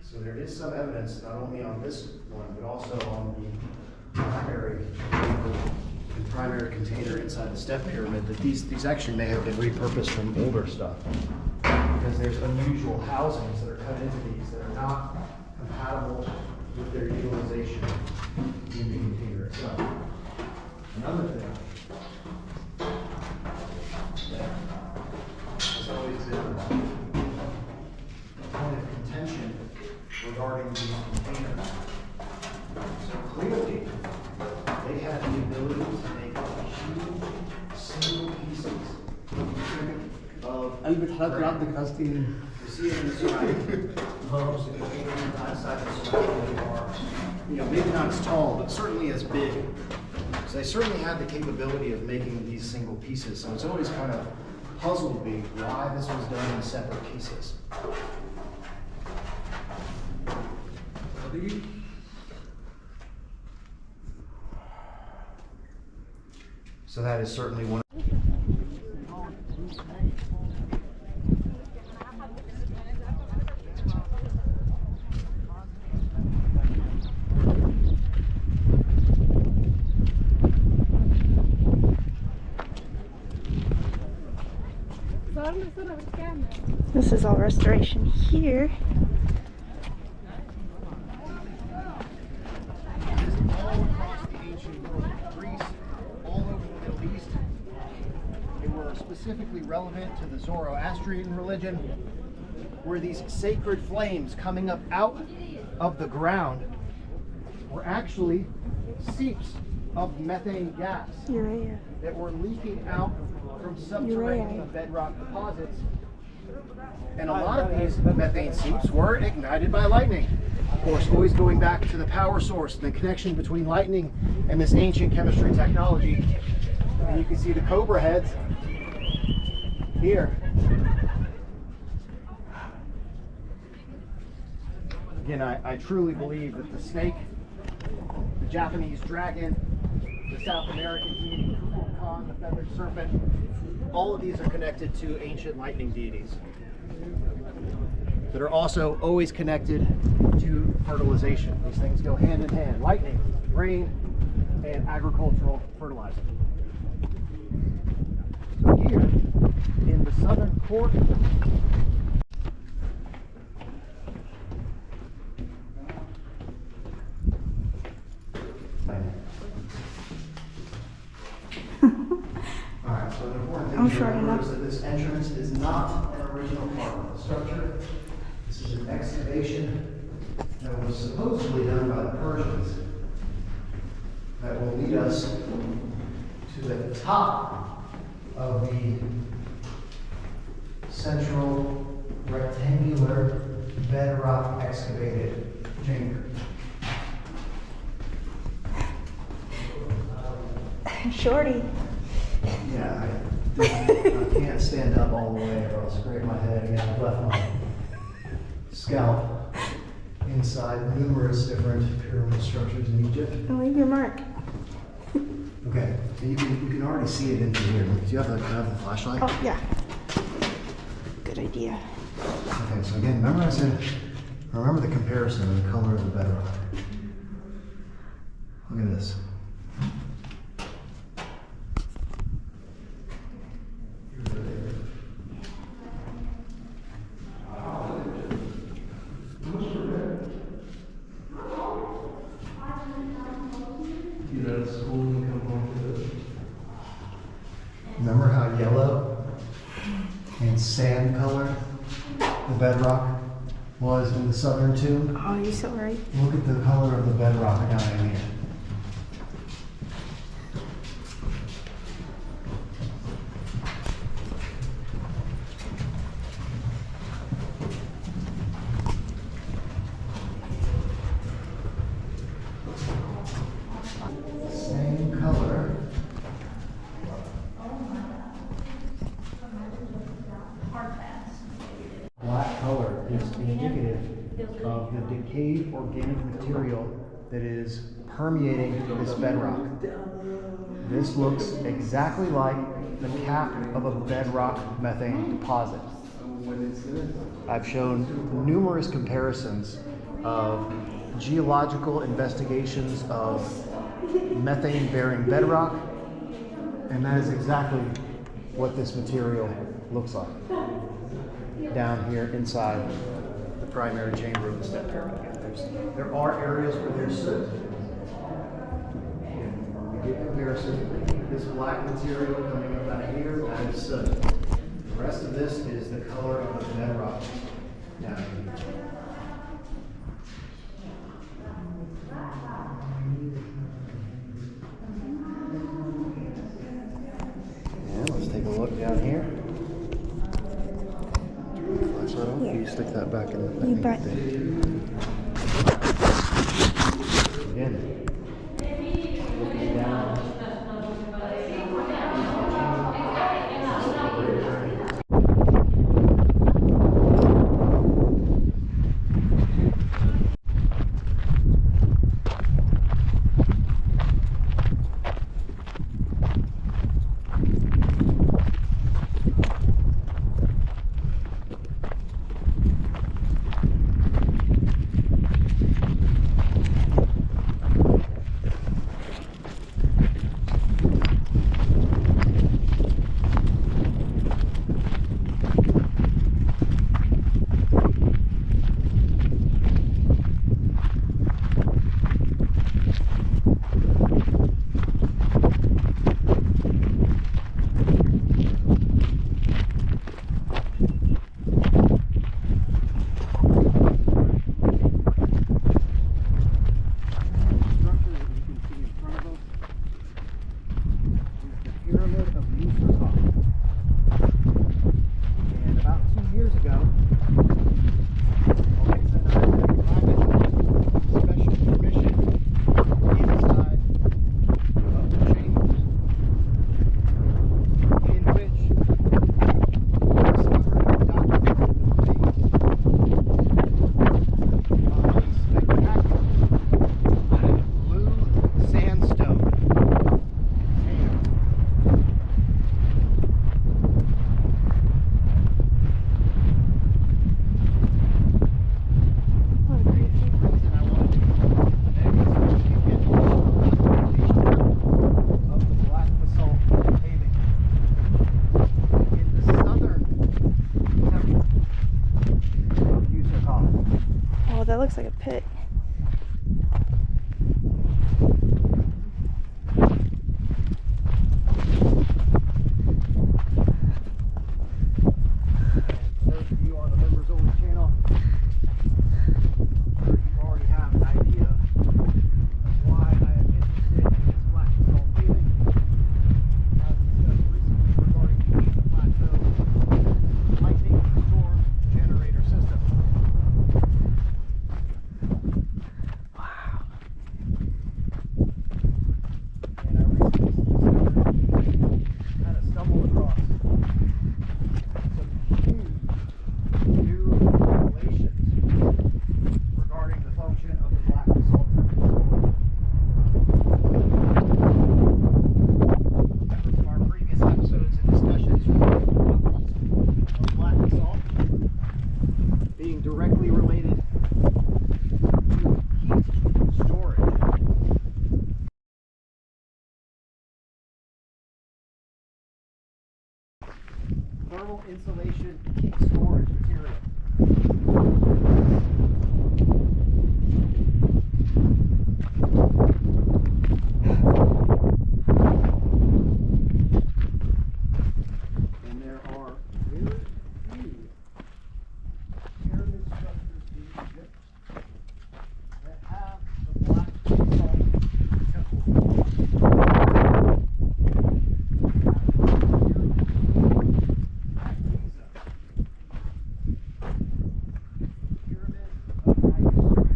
B: So there is some evidence, not only on this one, but also on the primary container inside the step pyramid, that these actually may have been repurposed from older stuff. Because there's unusual housings that are cut into these that are not compatible with their utilization in the container itself. Another thing that has always been a point of contention regarding these containers. So clearly, they had the ability to make huge single pieces of you see it in the surrounding homes, the container outside the surrounding are, you know, maybe not as tall, but certainly as big. So they certainly had the capability of making these single pieces. So it's always kind of puzzled me why this was done in separate pieces. So that is certainly one.
C: This is all restoration here.
B: All across the ancient world, Greece, all over the Middle East. They were specifically relevant to the Zoroastrian religion, where these sacred flames coming up out of the ground were actually seeps of methane gas
C: Urea.
B: that were leaking out from subterranean bedrock deposits. And a lot of these methane seeps were ignited by lightning. Of course, always going back to the power source and the connection between lightning and this ancient chemistry technology. And you can see the cobra heads here. Again, I truly believe that the snake, the Japanese dragon, the South American Kong, the feathered serpent, all of these are connected to ancient lightning deities that are also always connected to fertilization. These things go hand in hand: lightning, rain, and agricultural fertilizer. So here in the southern court, alright, so the important thing to remember is that this entrance is not an original part of the structure. This is an excavation that was supposedly done by the Persians that will lead us to the top of the central rectangular bedrock excavated chamber.
C: Shorty.
B: Yeah, I can't stand up all the way or I'll scrape my head against the left my scalp inside numerous different pyramid structures in Egypt.
C: And leave your mark.
B: Okay, so you can already see it into here. Do you have the flashlight?
C: Oh, yeah. Good idea.
B: Okay, so again, remember I said, remember the comparison of the color of the bedrock. Look at this. Remember how yellow and sand color the bedrock was in the southern tomb?
C: Oh, you're so right.
B: Look at the color of the bedrock down in here. Same color. Black color is indicative of the decayed organic material that is permeating this bedrock. This looks exactly like the cap of a bedrock methane deposit. I've shown numerous comparisons of geological investigations of methane-bearing bedrock, and that is exactly what this material looks like down here inside the primary chamber of the step pyramid. There are areas where there's soot. You get comparison. This black material coming up out of here, that is soot. The rest of this is the color of the bedrock down here. And let's take a look down here. Flashlight on?
C: Yeah.
B: You stick that back in the
C: You bet.
B: Again, looking down.
C: pit.
B: For those of you on the members only channel, I'm sure you already have an idea of why I am interested in this black basalt paving. As discussed recently regarding the Giza Plateau lightning storm generator system.
C: Wow.
B: And I recently discovered, kind of stumbled across some huge new revelations regarding the function of the black basalt. Remember from our previous episodes and discussions regarding the properties of black basalt being directly related to heat storage. Thermal insulation heat storage material. And there are very few pyramid structures in Egypt that have the black basalt temple floor. At Giza, Pyramid of Niagara.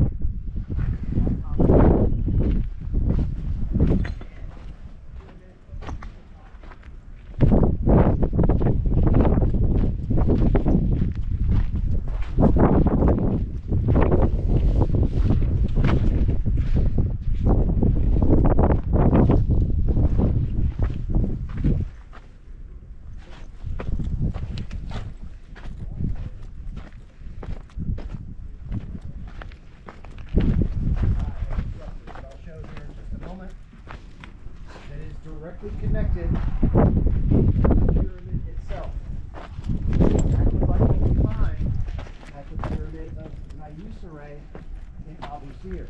B: That I'll show here in just a moment, that is directly connected to the pyramid itself. Exactly like what we find at the pyramid of Djoser in Abu Sir.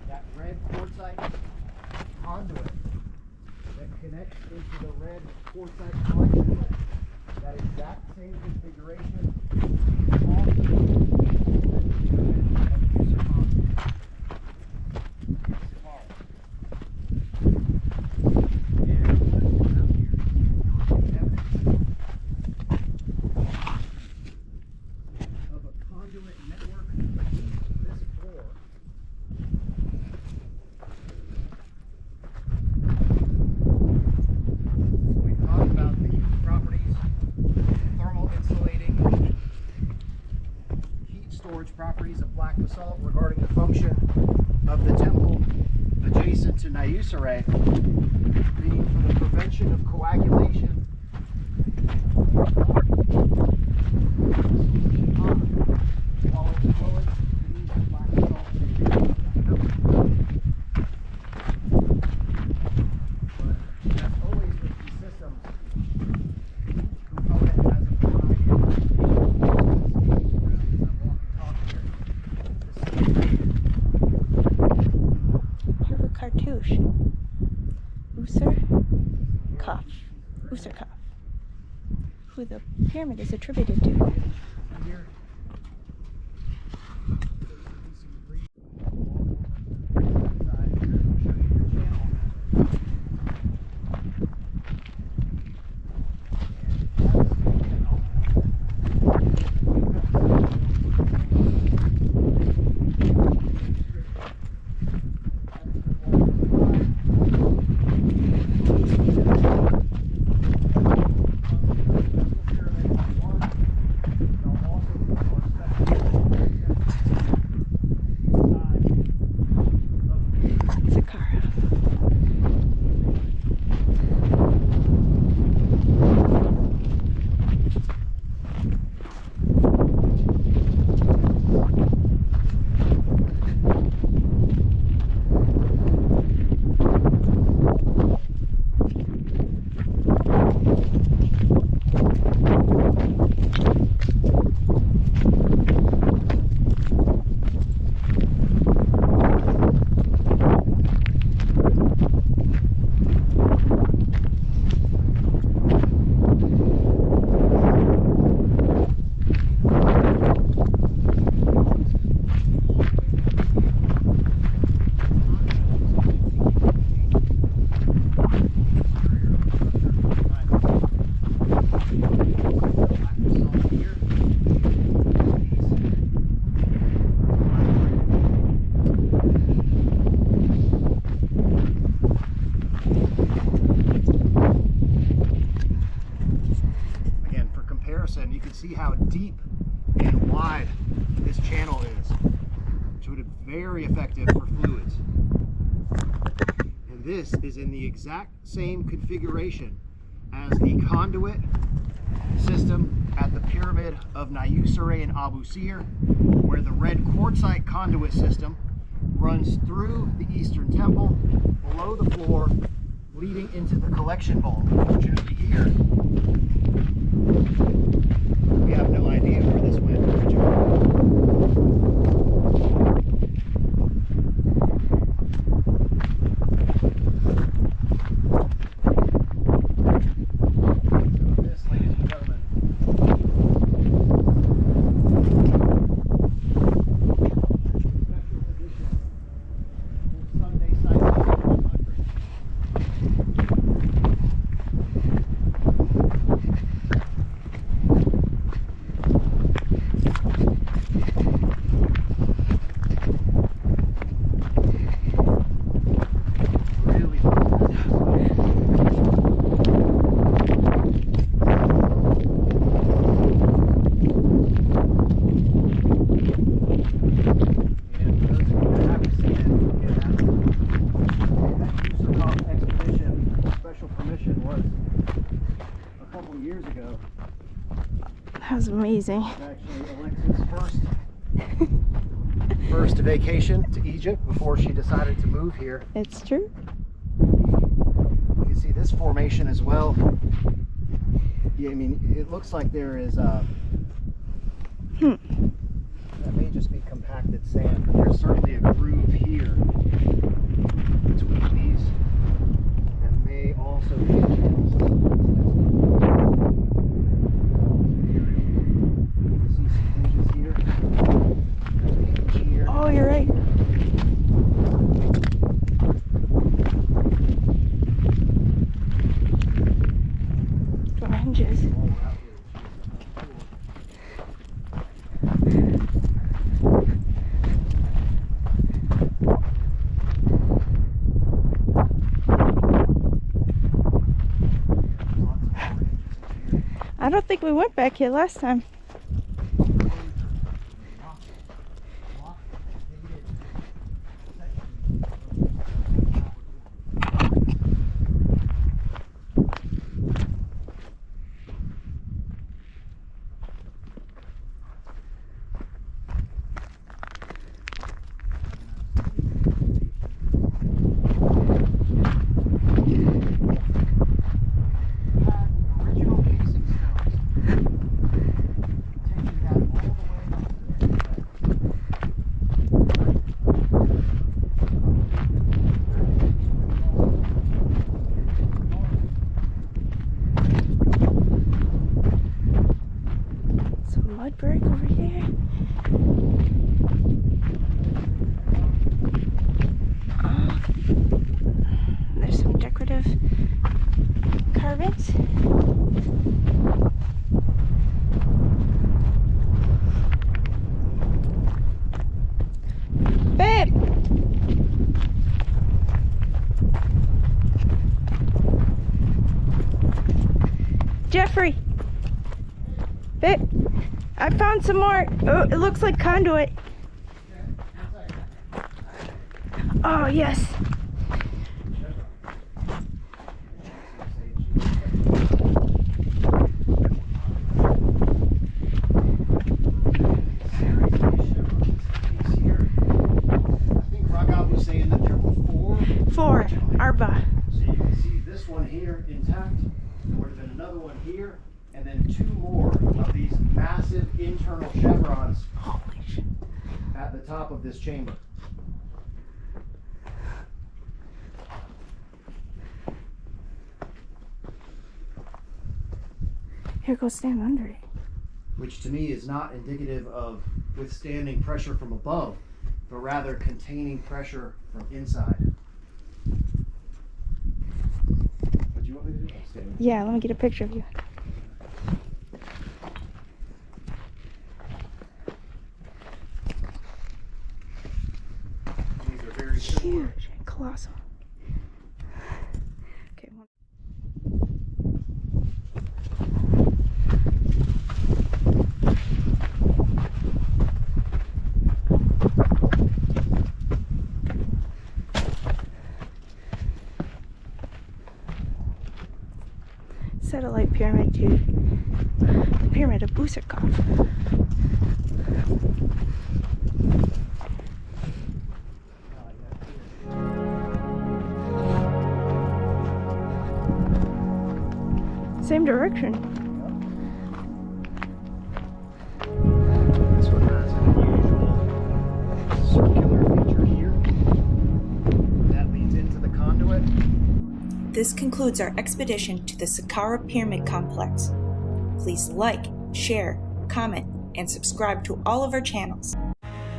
B: That red quartzite conduit that connects into the red quartzite collection, that exact same configuration is also at the pyramid of Userkaf. Of a conduit network this floor. So we've talked about the properties, thermal insulating, heat storage properties of black basalt regarding the function of the temple adjacent to Djoser being for the prevention of coagulation while it's flowing beneath the black basalt. But as always with these systems, each component has a variety of applications. As I walk and talk here,
C: Here for cartouche. Userkaf, who the pyramid is attributed to.
B: here. this is in the exact same configuration as the conduit system at the Pyramid of Djoser in Abu Sir, where the red quartzite conduit system runs through the Eastern Temple, below the floor, leading into the collection vault. Unfortunately here, we have no idea where this went.
C: That was amazing.
B: Actually, Alexa's first vacation to Egypt before she decided to move here.
C: It's true.
B: You can see this formation as well. Yeah, I mean, it looks like there is that may just be compacted sand, but there's certainly a groove here between these that may also be a channel system.
C: Oh, you're right. Oranges. I don't think we went back here last time. Brick over here. There's some decorative carvings. Babe! Geoffrey! Babe! I found some more. Oh, it looks like conduit. Oh, yes. Four. Arba.
B: So you can see this one here intact. There would have been another one here, and then two more of these massive internal chevrons at the top of this chamber.
C: Here, go stand under it.
B: Which to me is not indicative of withstanding pressure from above, but rather containing pressure from inside. What do you want me to do?
C: Yeah, let me get a picture of you.
B: These are very similar.
C: Huge and colossal. Okay, one. satellite pyramid to the pyramid of Userkaf. Same direction.
B: This one has an unusual circular feature here that leads into the conduit.
A: This concludes our expedition to the Saqqara Pyramid Complex. Please like, share, comment, and subscribe to all of our channels.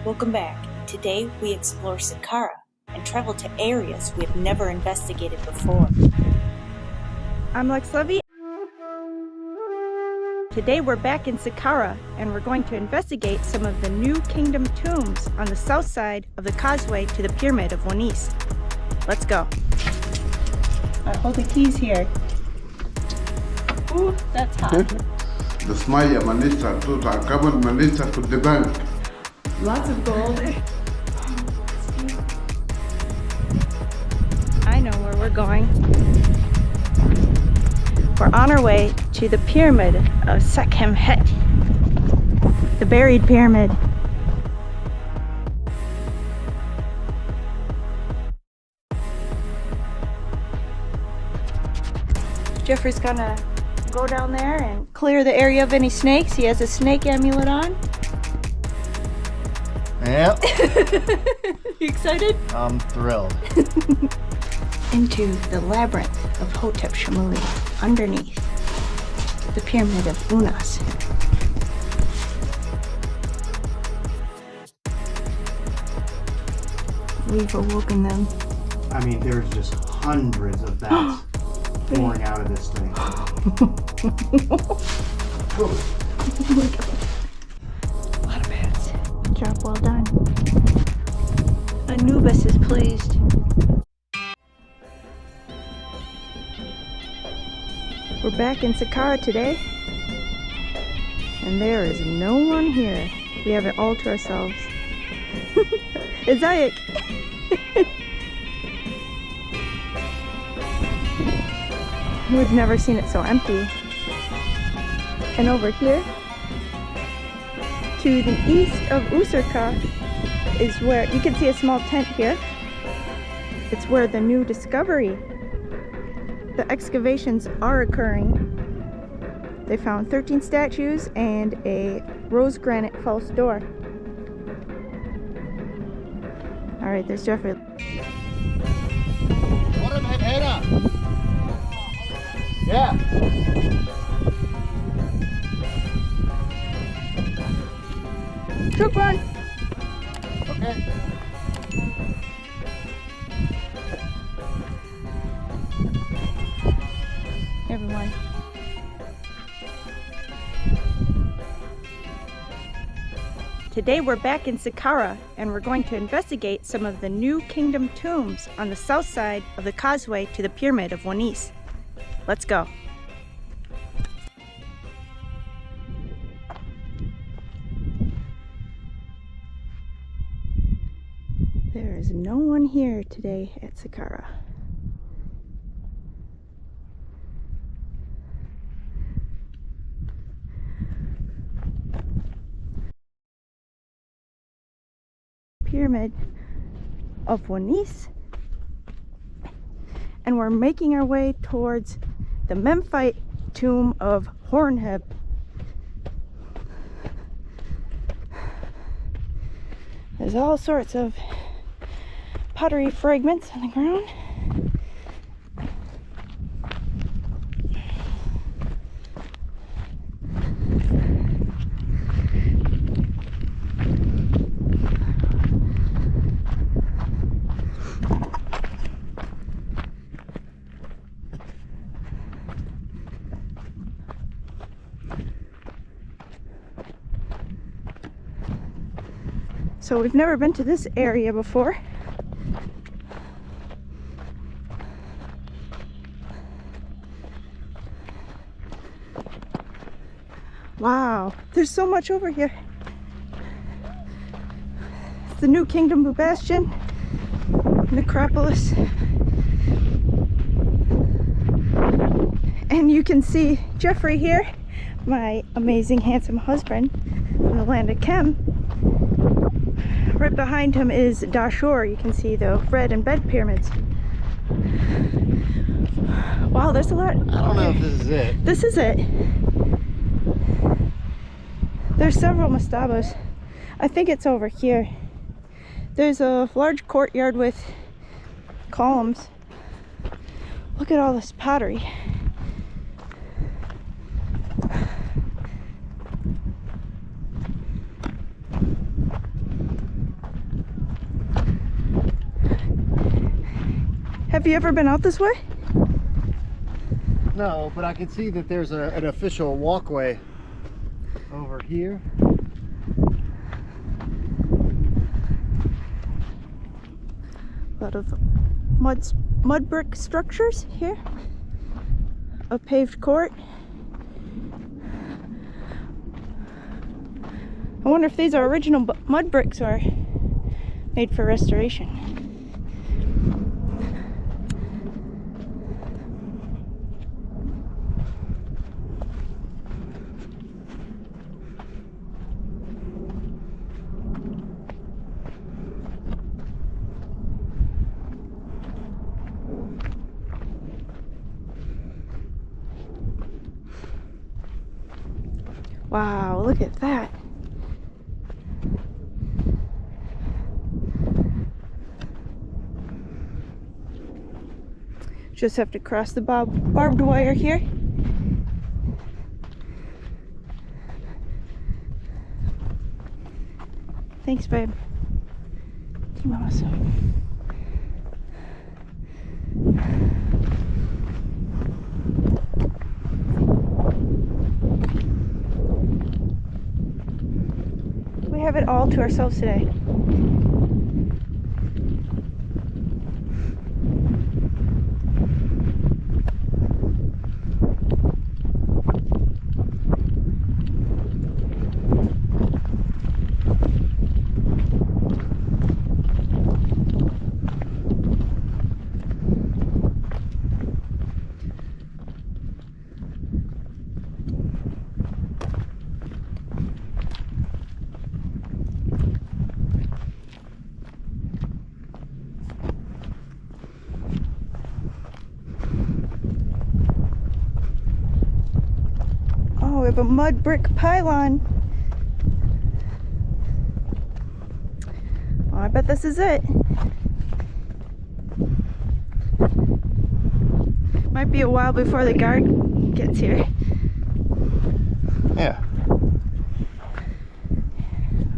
A: Welcome back. Today we explore Saqqara and travel to areas we have never investigated before.
C: I'm Lex Levy. Today we're back in Saqqara and we're going to investigate some of the new kingdom tombs on the south side of the causeway to the pyramid of Wenise. Let's go. I'll hold the keys here. Ooh, that's hot.
D: The Maia Manisa, Tutankhamun Manisa to the bank.
C: Lots of gold. I know where we're going. We're on our way to the pyramid of Sekhemket, the buried pyramid. Geoffrey's gonna go down there and clear the area of any snakes. He has a snake amulet on.
B: Yep.
C: You excited?
B: I'm thrilled.
C: Into the Labyrinth of Hotepsekhemwy, underneath the pyramid of Wenise. We've awoken them.
B: I mean, there's just hundreds of bats pouring out of this thing.
C: A lot of bats. Job well done. Anubis is pleased. We're back in Saqqara today, and there is no one here. We have it all to ourselves. Isaiah! We've never seen it so empty. And over here, to the east of Userkaf, is where you can see a small tent here. It's where the new discovery. The excavations are occurring. They found 13 statues and a rose granite false door. All right, there's Geoffrey.
B: Yeah.
C: Truck run.
B: Okay.
C: Everyone. Today we're back in Saqqara and we're going to investigate some of the new kingdom tombs on the south side of the causeway to the pyramid of Wenise. Let's go. There is no one here today at Saqqara. Pyramid of Wenise, and we're making our way towards the Memphite tomb of Hornheb. There's all sorts of pottery fragments on the ground. So we've never been to this area before. Wow, there's so much over here. It's the new Kingdom Bastion, Necropolis. And you can see Geoffrey here, my amazing handsome husband from the land of Chem. Right behind him is Djoser. You can see the red and bed pyramids. Wow, there's a lot.
B: I don't know if this is it.
C: This is it. There's several mastabas. I think it's over here. There's a large courtyard with columns. Look at all this pottery. Have you ever been out this way?
B: No, but I can see that there's an official walkway over here.
C: A lot of mud brick structures here. A paved court. I wonder if these are original mud bricks or made for restoration. Wow, look at that. Just have to cross the barbed wire here. Thanks, babe. Awesome. We have it all to ourselves today. We have a mud brick pylon. Oh, I bet this is it. Might be a while before the guard gets here.
B: Yeah.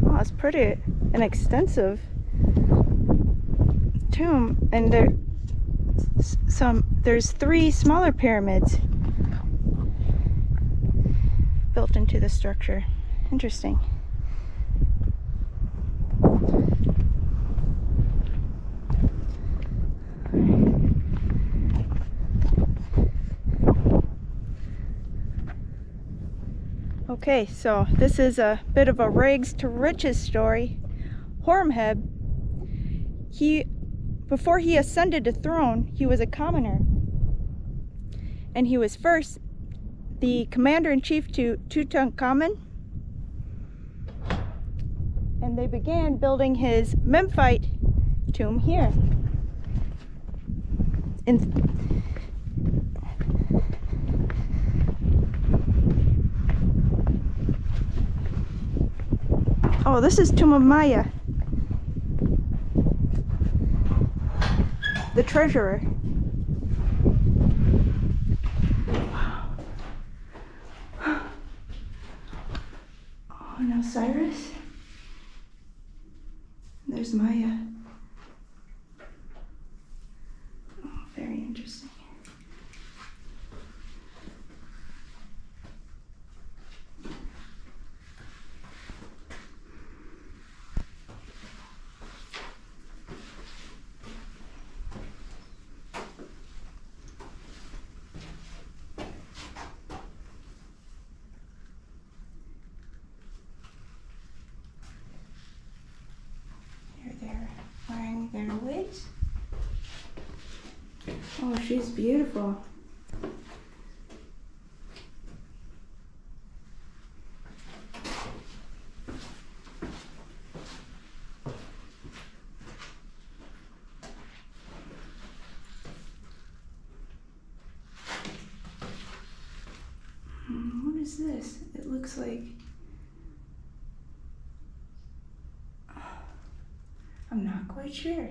C: Oh, it's pretty an extensive tomb, and there's 3 smaller pyramids built into the structure. Interesting. Okay, so this is a bit of a rags to riches story. Horemheb, before he ascended the throne, he was a commoner, and he was first the commander-in-chief to Tutankhamun, and they began building his Memphite tomb here. Oh, this is Tomb of Maia, the treasurer. Osiris. There's Maia. Oh, very interesting. Their wigs. Oh, she's beautiful. this? It looks like... I'm not quite sure.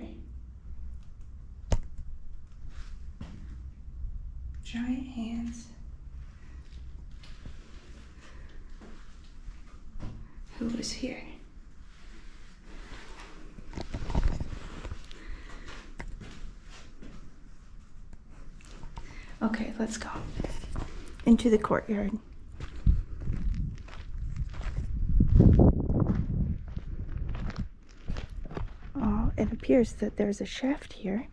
C: Giant hands. Who was here? Okay, let's go into the courtyard. Oh, it appears that there's a shaft here.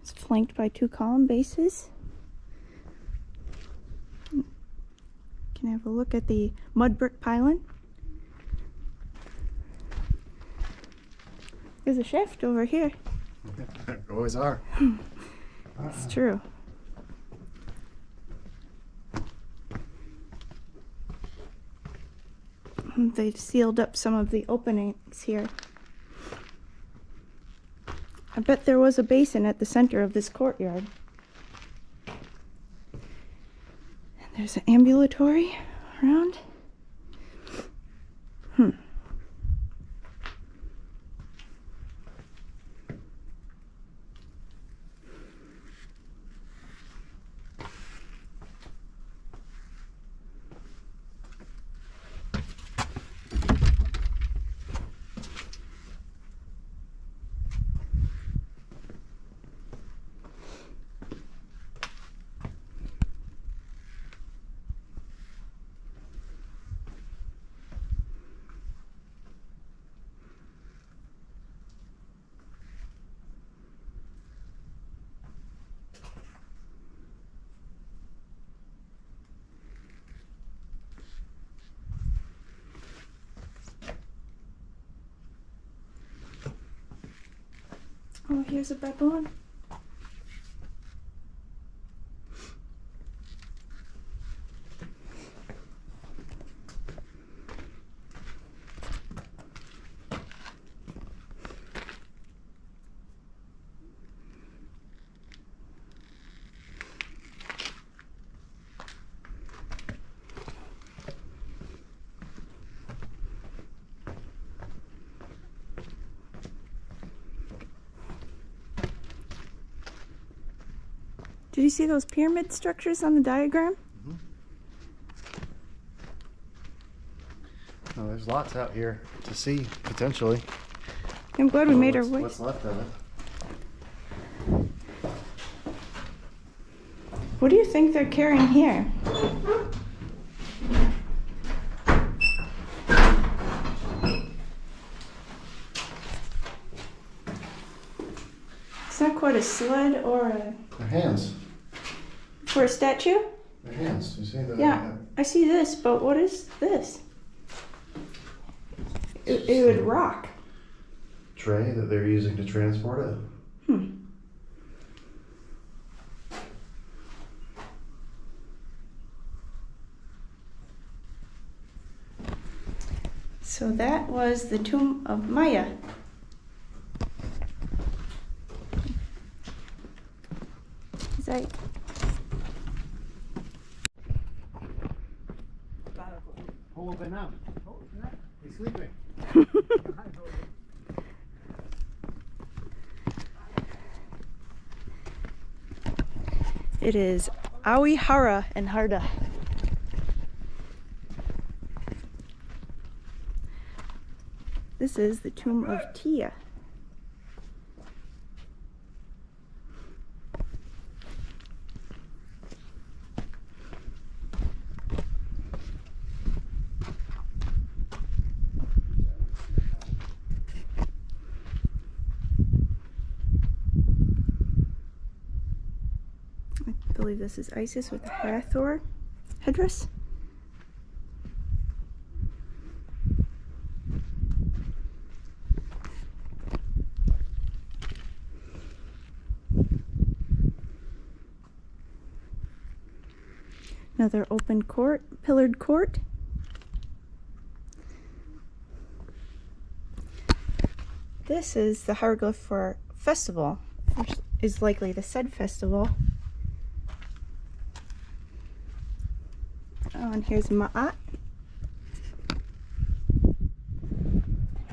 C: It's flanked by 2 column bases. Can I have a look at the mud brick pylon? There's a shaft over here.
B: There always are.
C: It's true. They've sealed up some of the openings here. I bet there was a basin at the center of this courtyard. And there's an ambulatory around. Oh, here's a baboon. Did you see those pyramid structures on the diagram?
B: Oh, there's lots out here to see, potentially.
C: I'm glad we made our way.
B: What's left of it?
C: What do you think they're carrying here? It's not quite a sled or a...
B: Their hands.
C: For a statue?
B: Their hands. You see the...
C: Yeah, I see this, but what is this? It would rock.
B: Tray that they're using to transport it.
C: So that was the tomb of Maia. Is that...
B: Oh, open up. He's sleeping.
C: It is Awihara and Harda. This is the tomb of Tia. I believe this is Isis with the Hathor headdress. Another open court, pillared court. This is the hieroglyph for festival, which is likely the said festival. Oh, and here's Maat.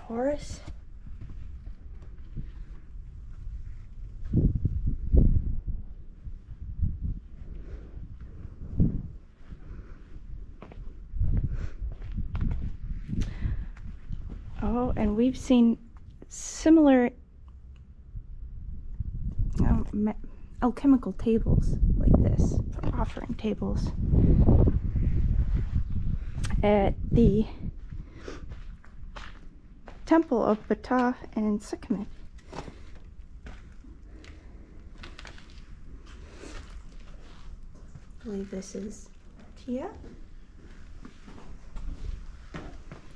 C: Horus. Oh, and we've seen similar alchemical tables like this, or offering tables, at the Temple of Ptah and Sekhemket. I believe this is Tia.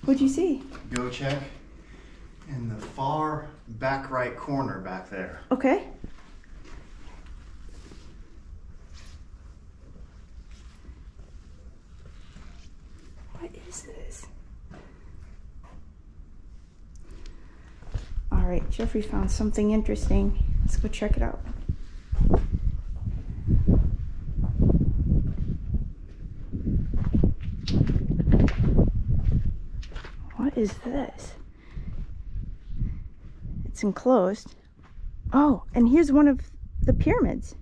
C: What'd you see?
B: Go check in the far back right corner back there.
C: Okay. What is this? All right, Geoffrey found something interesting. Let's go check it out. What is this? It's enclosed. Oh, and here's one of the pyramids.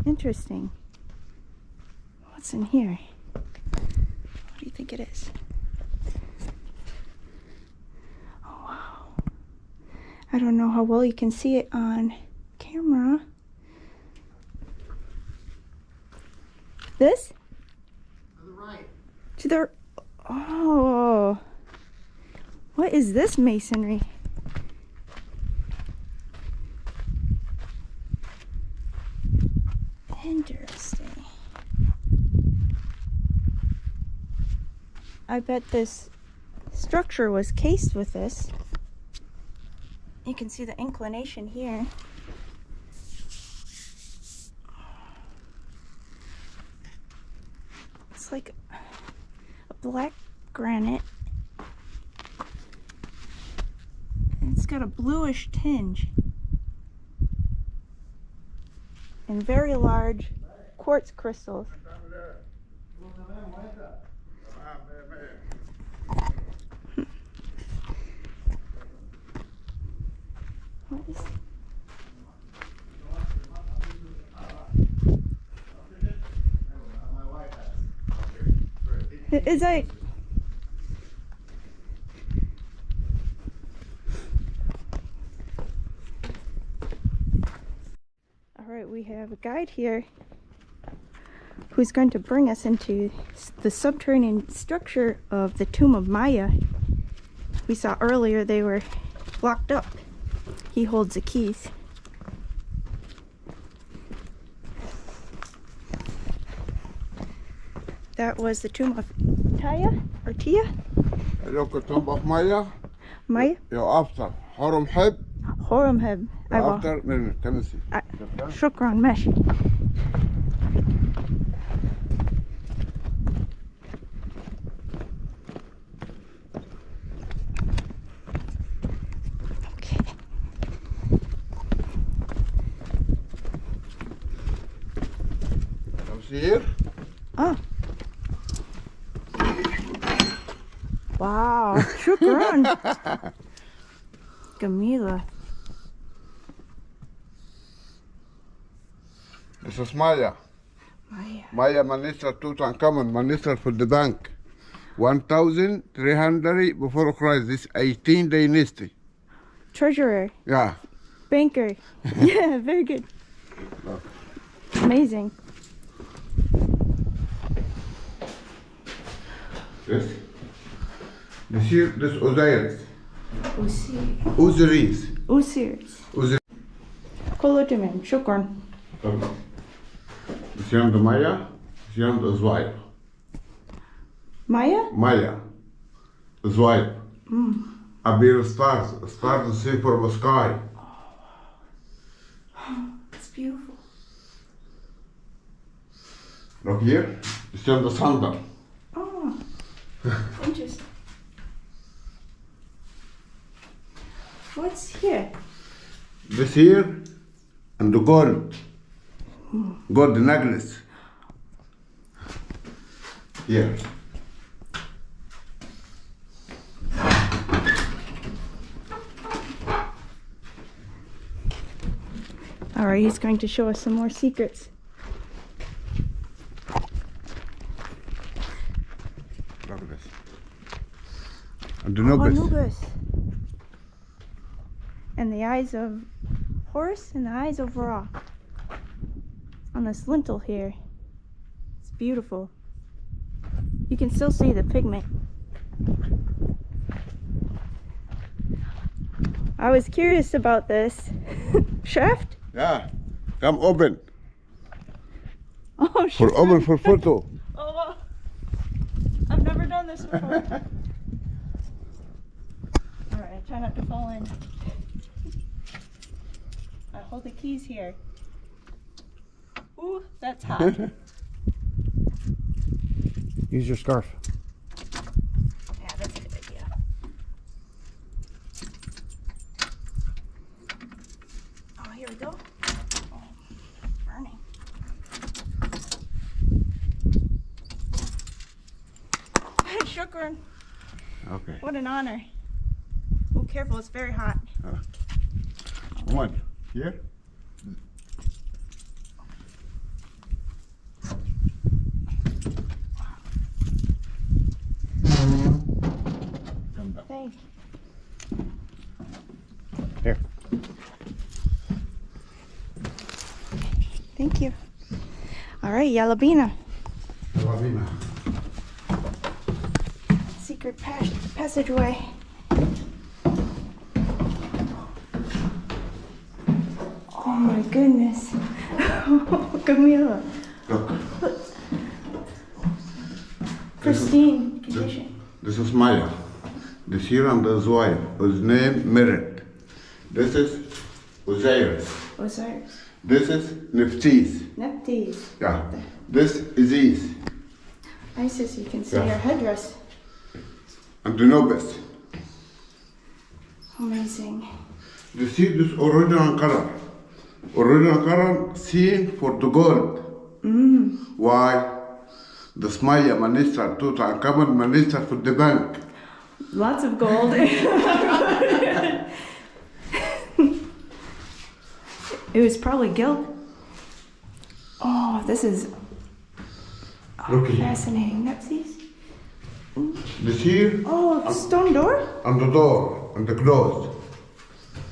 C: Interesting. What's in here? What do you think it is? Oh, wow. I don't know how well you can see it on camera. This?
B: To the right.
C: To the... Oh. What is this masonry? Interesting. I bet this structure was cased with this. You can see the inclination here. It's like a black granite. And it's got a bluish tinge. And very large quartz crystals. What is it? Is that... Alright, we have a guide here who's going to bring us into the subterranean structure of the tomb of Maia. We saw earlier they were locked up. He holds the keys. That was the tomb of Tia or Tia?
H: Look at the tomb of Maia.
C: Maia?
H: You're after Horemheb.
C: Horemheb.
H: After, can you see?
C: Shukran, ماشي. Okay.
H: Can you see here?
C: Oh. Wow. Shukran. Jamila.
H: This is Maia. Maia Minister Tutankhamun, Minister for the bank. 1300 before Christ, this 18 dynasty.
C: Treasurer.
H: Yeah.
C: Banker. Yeah, very good. Amazing.
H: Yes. This here, this Osiris.
C: Osiris.
H: Osiris.
C: Osiris. كله تمام. شكرا.
H: طبعا. This here the Maia, this here the Zwaib.
C: Maia?
H: Maia. Zwaib. Appear stars to see from the sky.
C: It's beautiful.
H: Look here, this here the sandal.
C: Oh, interesting. What's here?
H: This here and the gold. gold necklace. Here.
C: All right, he's going to show us some more secrets.
H: Look at this. And the Anubis.
C: Anubis. And the eyes of Horus and the eyes of Ra. On this lintel here. It's beautiful. You can still see the pigment. I was curious about this. Shaft?
H: Yeah. Come open.
C: Oh,
H: For open for photo.
C: Oh, I've never done this before. Alright, I try not to fall in. I hold the keys here. Ooh, that's hot.
B: Use your scarf.
C: Yeah, that's a good idea. Oh, here we go. Oh, burning. Shukran.
H: Okay.
C: What an honor. Oh, careful, it's very hot.
H: Come on. Here. Come back.
C: Thank you.
B: Here.
C: Thank you. All right, Yalabina.
H: Lavina.
C: Secret passageway. Oh my goodness. Camila.
H: Look.
C: Pristine condition.
H: This is Maia. This here and this wife whose name Merit. This is Osiris.
C: Osiris.
H: This is Nephthys.
C: Nephthys.
H: Yeah. This is Isis.
C: Isis, you can see
H: Yeah.
C: her headdress.
H: And the Anubis.
C: Amazing.
H: You see this original color. Original color seen for the gold. Why? The Maia minister Tutankhamun minister for the bank.
C: Lots of gold. It was probably gilt. Oh, this is
H: Look here.
C: fascinating. Nephthys.
H: This here
C: Oh, the stone door?
H: and the door and the closed.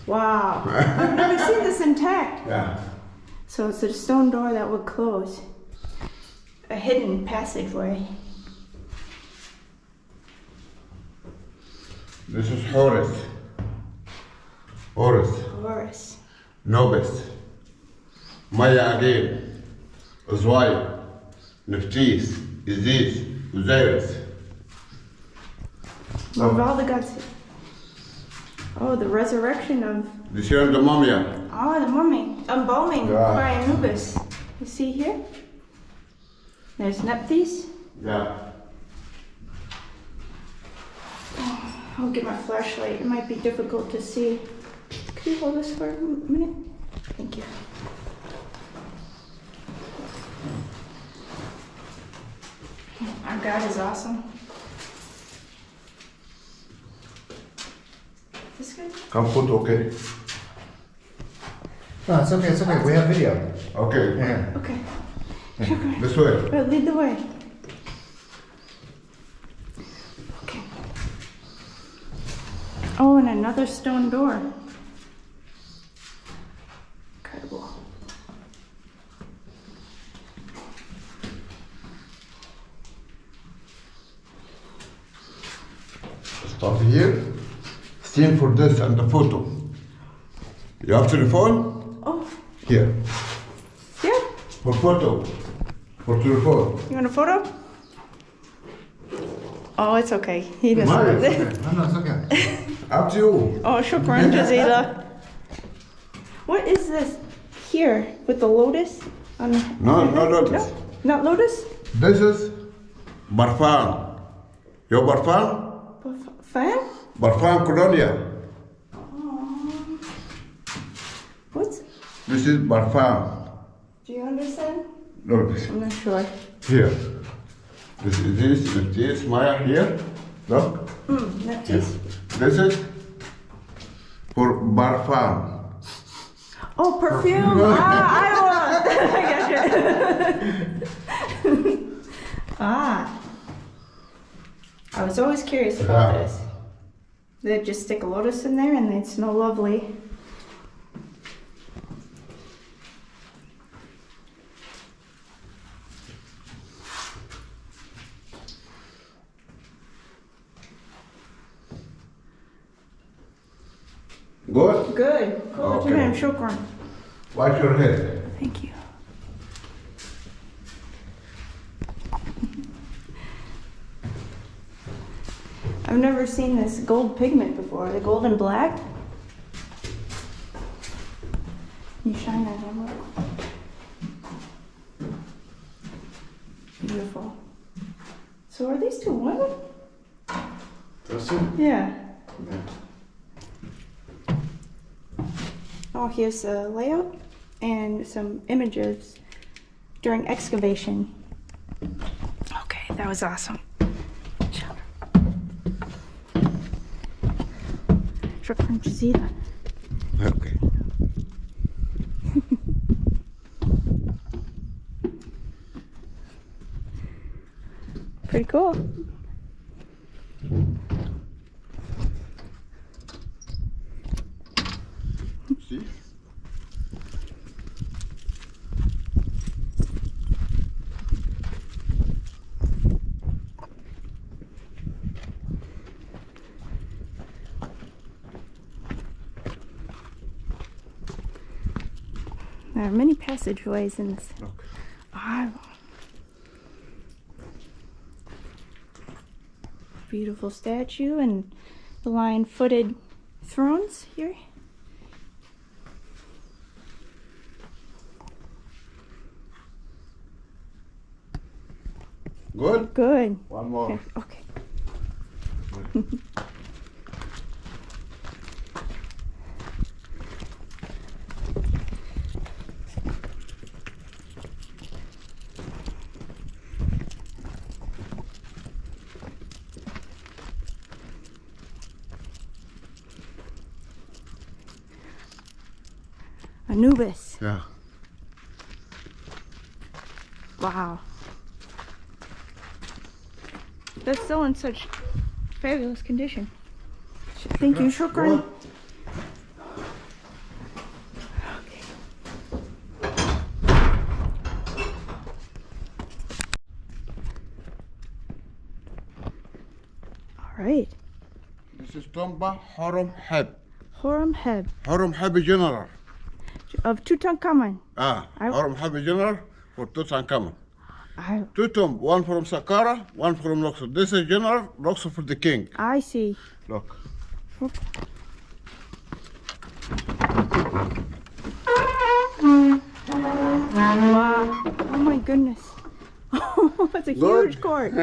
C: Wow. I've never seen this intact.
H: Yeah.
C: So it's a stone door that would close. A hidden passageway.
H: This is Horus. Horus.
C: Horus.
H: Nobis. Maia again. Oswai. Nephthys. Isis. Osiris.
C: What of all the gods? Oh, the resurrection of.
H: This here and the mumia.
C: Oh, the mummy. Embalming
H: Yeah.
C: by Anubis. You see here? There's Nephthys.
H: Yeah.
C: I'll get my flashlight. It might be difficult to see. Could you hold this for a minute? Thank you. Our God is awesome. Is this good?
H: Come put okay.
B: No, it's okay, it's okay. We have video.
H: Okay.
B: Yeah.
C: Okay.
H: This way.
C: Lead the way. Okay. Oh, and another stone door. Incredible.
H: Stop here. Stand for this and the photo. You have telephone?
C: Oh,
H: Here.
C: yeah.
H: For photo. For telephone.
C: You want a photo? Oh, it's okay. He doesn't
H: Mine
C: want
H: is
C: it.
B: No, no, it's okay.
H: Up to you.
C: Oh, shukran, Jazila. What is this here with the lotus? On the...
H: No, no lotus.
C: No, not lotus?
H: This is Barfan. Your Barfan?
C: Fan?
H: Barfan Colonia.
C: What's...
H: This is Barfan.
C: Do you understand?
H: Look this.
C: I'm not sure.
H: Here. This Maia here. Look.
C: Not this.
H: This is for parfum.
C: Oh, perfume! I want! Ah. I was always curious about this. They'd just stick a lotus in there and they'd smell lovely.
H: Good?
C: Good.
H: Okay.
C: تمام شكرا.
H: Wash your head.
C: Thank you. I've never seen this gold pigment before. The gold and black. You shine that on. Beautiful. So are these two women?
B: Those two?
C: Yeah. Oh, here's a layout and some images during excavation. Okay, that was awesome. شكرا جزيلا.
H: Okay.
C: Pretty cool.
H: See?
C: There are many passageways in this.
H: Look.
C: Beautiful statue and the lion-footed thrones here.
H: Good?
C: Good.
H: One more.
C: Okay. Anubis.
H: Yeah.
C: Wow. That's still in such fabulous condition. Thank you, shukran. Okay. All right.
H: This is Tomba Horemheb.
C: Horemheb
H: Horemheb General.
C: of Tutankhamun.
H: Horemheb General for Tutankhamun.
C: I
H: Two tombs, one from Saqqara, one from Luxor. This is General, Luxor for the king.
C: see.
H: Look.
C: Wow. Oh my goodness. That's a
H: Good.
C: huge court.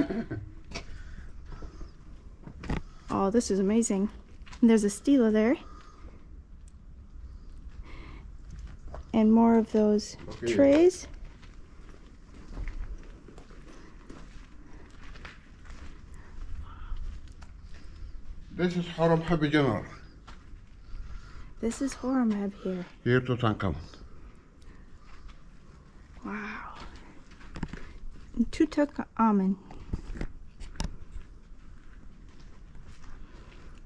C: Oh, this is amazing. And there's a stela there. And more of those trays.
H: This is Horemheb General.
C: This is Horemheb here.
H: Here Tutankhamun.
C: Wow. And Tutankhamun.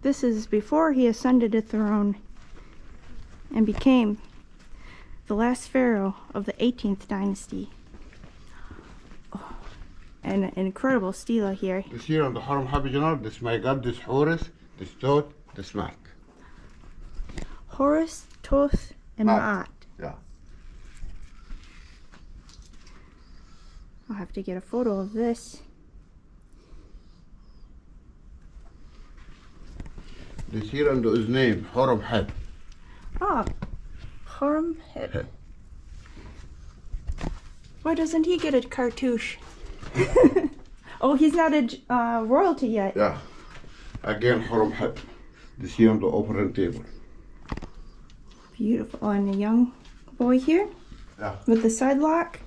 C: This is before he ascended the throne and became the last pharaoh of the 18th dynasty. Oh, and an incredible stela here.
H: This here on the Horemheb General, this my god, this Horus, this Thoth, this Maat.
C: Horus, Thoth, and Maat.
H: Yeah.
C: I'll have to get a photo of this.
H: This here under his name, Horemheb.
C: Ah, Horemheb. Why doesn't he get a cartouche? Oh, he's not a royalty yet.
H: Yeah. Again, Horemheb. This here on the operating table.
C: Beautiful. Oh, and a young boy here.
H: Yeah.
C: With the side lock?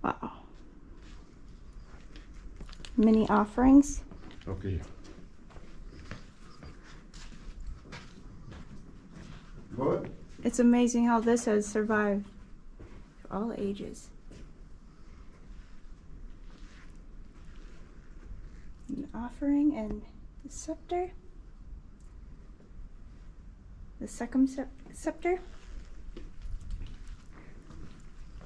C: Wow. Mini offerings.
H: Okay. Good.
C: It's amazing how this has survived all ages. An offering and the scepter. The Sekhemket.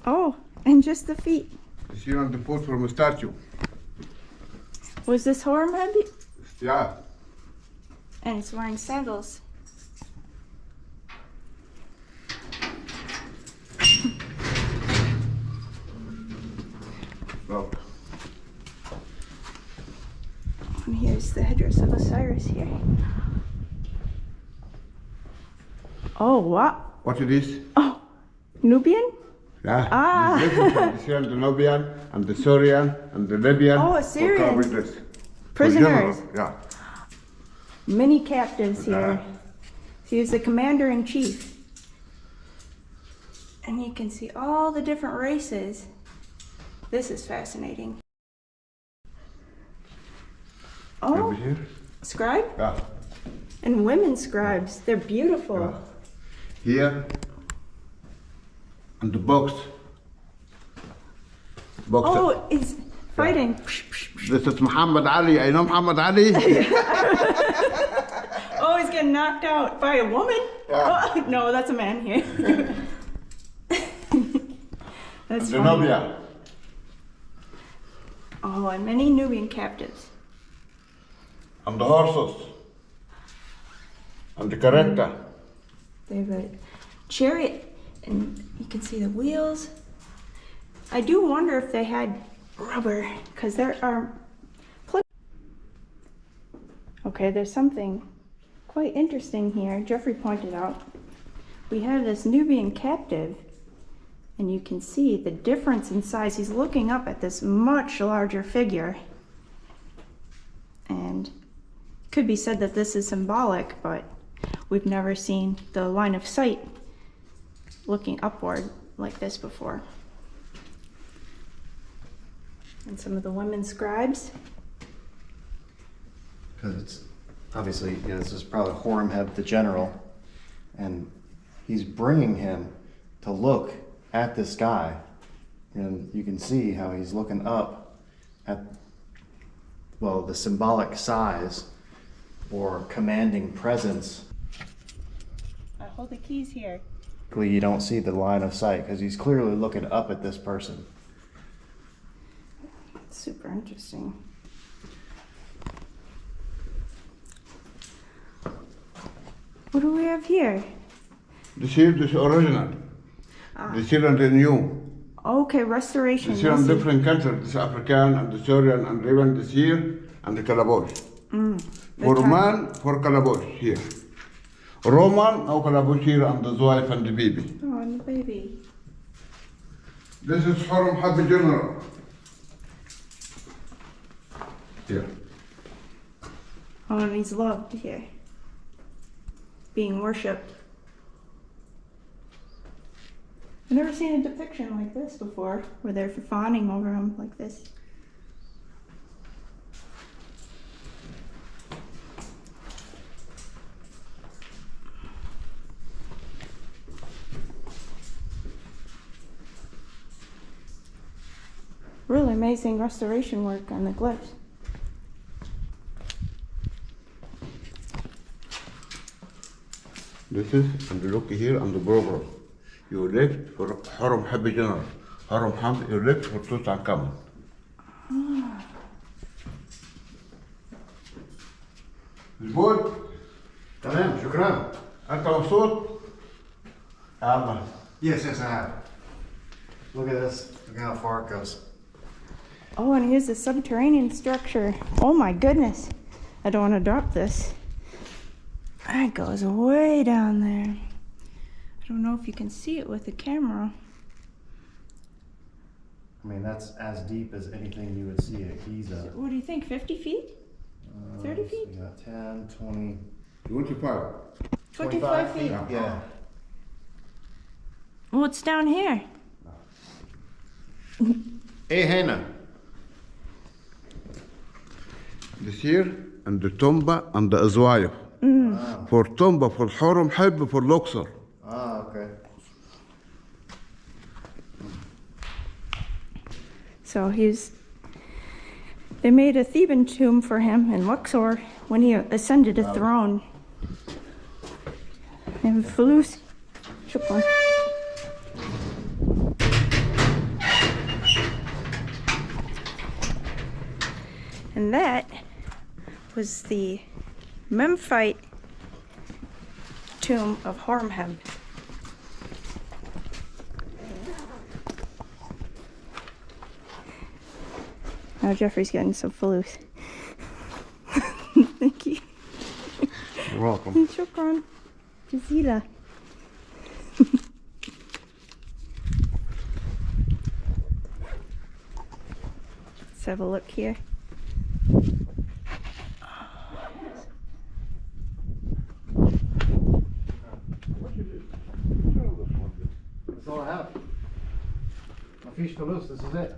C: Oh, and just the feet.
H: You see on the foot from a statue.
C: Was this Horemheb?
H: Yeah.
C: And it's wearing sandals.
H: Look.
C: And here's the headdress of Osiris here. Oh, wow.
H: What it is?
C: Oh, Nubian?
H: Yeah.
C: Ah.
H: You see on the Nubian and the Syrian and the Libyan.
C: Oh,
H: for
C: Assyrian.
H: covering this. For
C: Prisoners.
H: general, yeah.
C: Many captives here. He was the commander-in-chief. And you can see all the different races. This is fascinating. Oh,
H: Over here.
C: scribe?
H: Yeah.
C: And women scribes. They're beautiful.
H: Yeah. Here. And the box. Box.
C: Oh, he's fighting.
H: This is Muhammad Ali. I know Muhammad Ali.
C: Oh, he's getting knocked out by a woman?
H: Yeah.
C: Oh, no, that's a man here. That's
H: The
C: funny.
H: Nubia.
C: Oh, and many Nubian captives.
H: And the horses. And the character.
C: They have a chariot, and you can see the wheels. I do wonder if they had rubber, because there are... Okay, there's something quite interesting here. Geoffrey pointed out. We have this Nubian captive, and you can see the difference in size. He's looking up at this much larger figure. And it could be said that this is symbolic, but we've never seen the line of sight looking upward like this before. And some of the women scribes.
B: Because it's obviously, this is probably Horemheb the general, and he's bringing him to look at the sky, and you can see how he's looking up at, well, the symbolic size or commanding presence.
C: I hold the keys here.
B: You don't see the line of sight because he's clearly looking up at this person.
C: Super interesting. What do we have here?
H: This here, this original. This here and the new.
C: Okay, restoration.
H: This here on different cultures. This African and the Syrian and even this here and the Calabosh. For man, for Calabosh here. Roman or Calabosh here and the wife and the baby.
C: Oh, and the baby.
H: This is Horemheb general. Here.
C: Oh, and he's loved here. Being worshipped. I've never seen a depiction like this before, where they're fawning over him like this. Really amazing restoration work on the glyphs.
H: This is, and look here on the program. You left for Horemheb general. Horemheb, you left for Tutankhamun. البول
B: تمام شكرا.
H: أنت مبسوط؟ يلا.
B: Yes, I have. Look at this. Look how far it goes.
C: Oh, and here's the subterranean structure. Oh my goodness. I don't want to drop this. That goes way down there. I don't know if you can see it with the camera.
B: I mean, that's as deep as anything you would see at Giza.
C: What do you think, 50 feet? 30 feet?
B: We got 10, 20.
H: 25.
C: 25 feet.
B: Yeah.
C: What's down here?
B: Hey, Hannah.
H: This here and the tomba and the azwayah. For tomba, for haram help, for Luxor.
B: Ah, okay.
C: So they made a Theban tomb for him in Luxor when he ascended a throne. And Fulus. Shukran. And that was the Memphite tomb of Horemheb. Now Geoffrey's getting some Fulus. Thank you.
H: You're welcome.
C: Shukran. Jazila. Let's have a look here.
B: That's all I have. مفيش فلوس, this is it.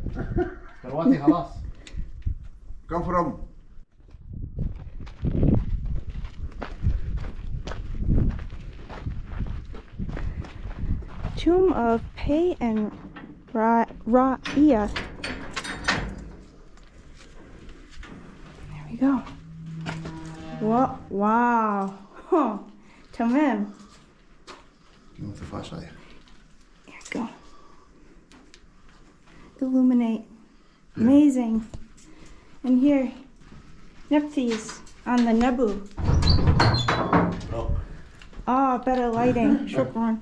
B: دلوقتي خلاص.
H: Come from.
C: Tomb of Pe and Ra'ia. There we go. What? Wow. Huh. Tamam.
B: You want the flashlight?
C: Here we go. Illuminate. Amazing. And here, Nephthys on the Nebu. Oh, better lighting. Shukran.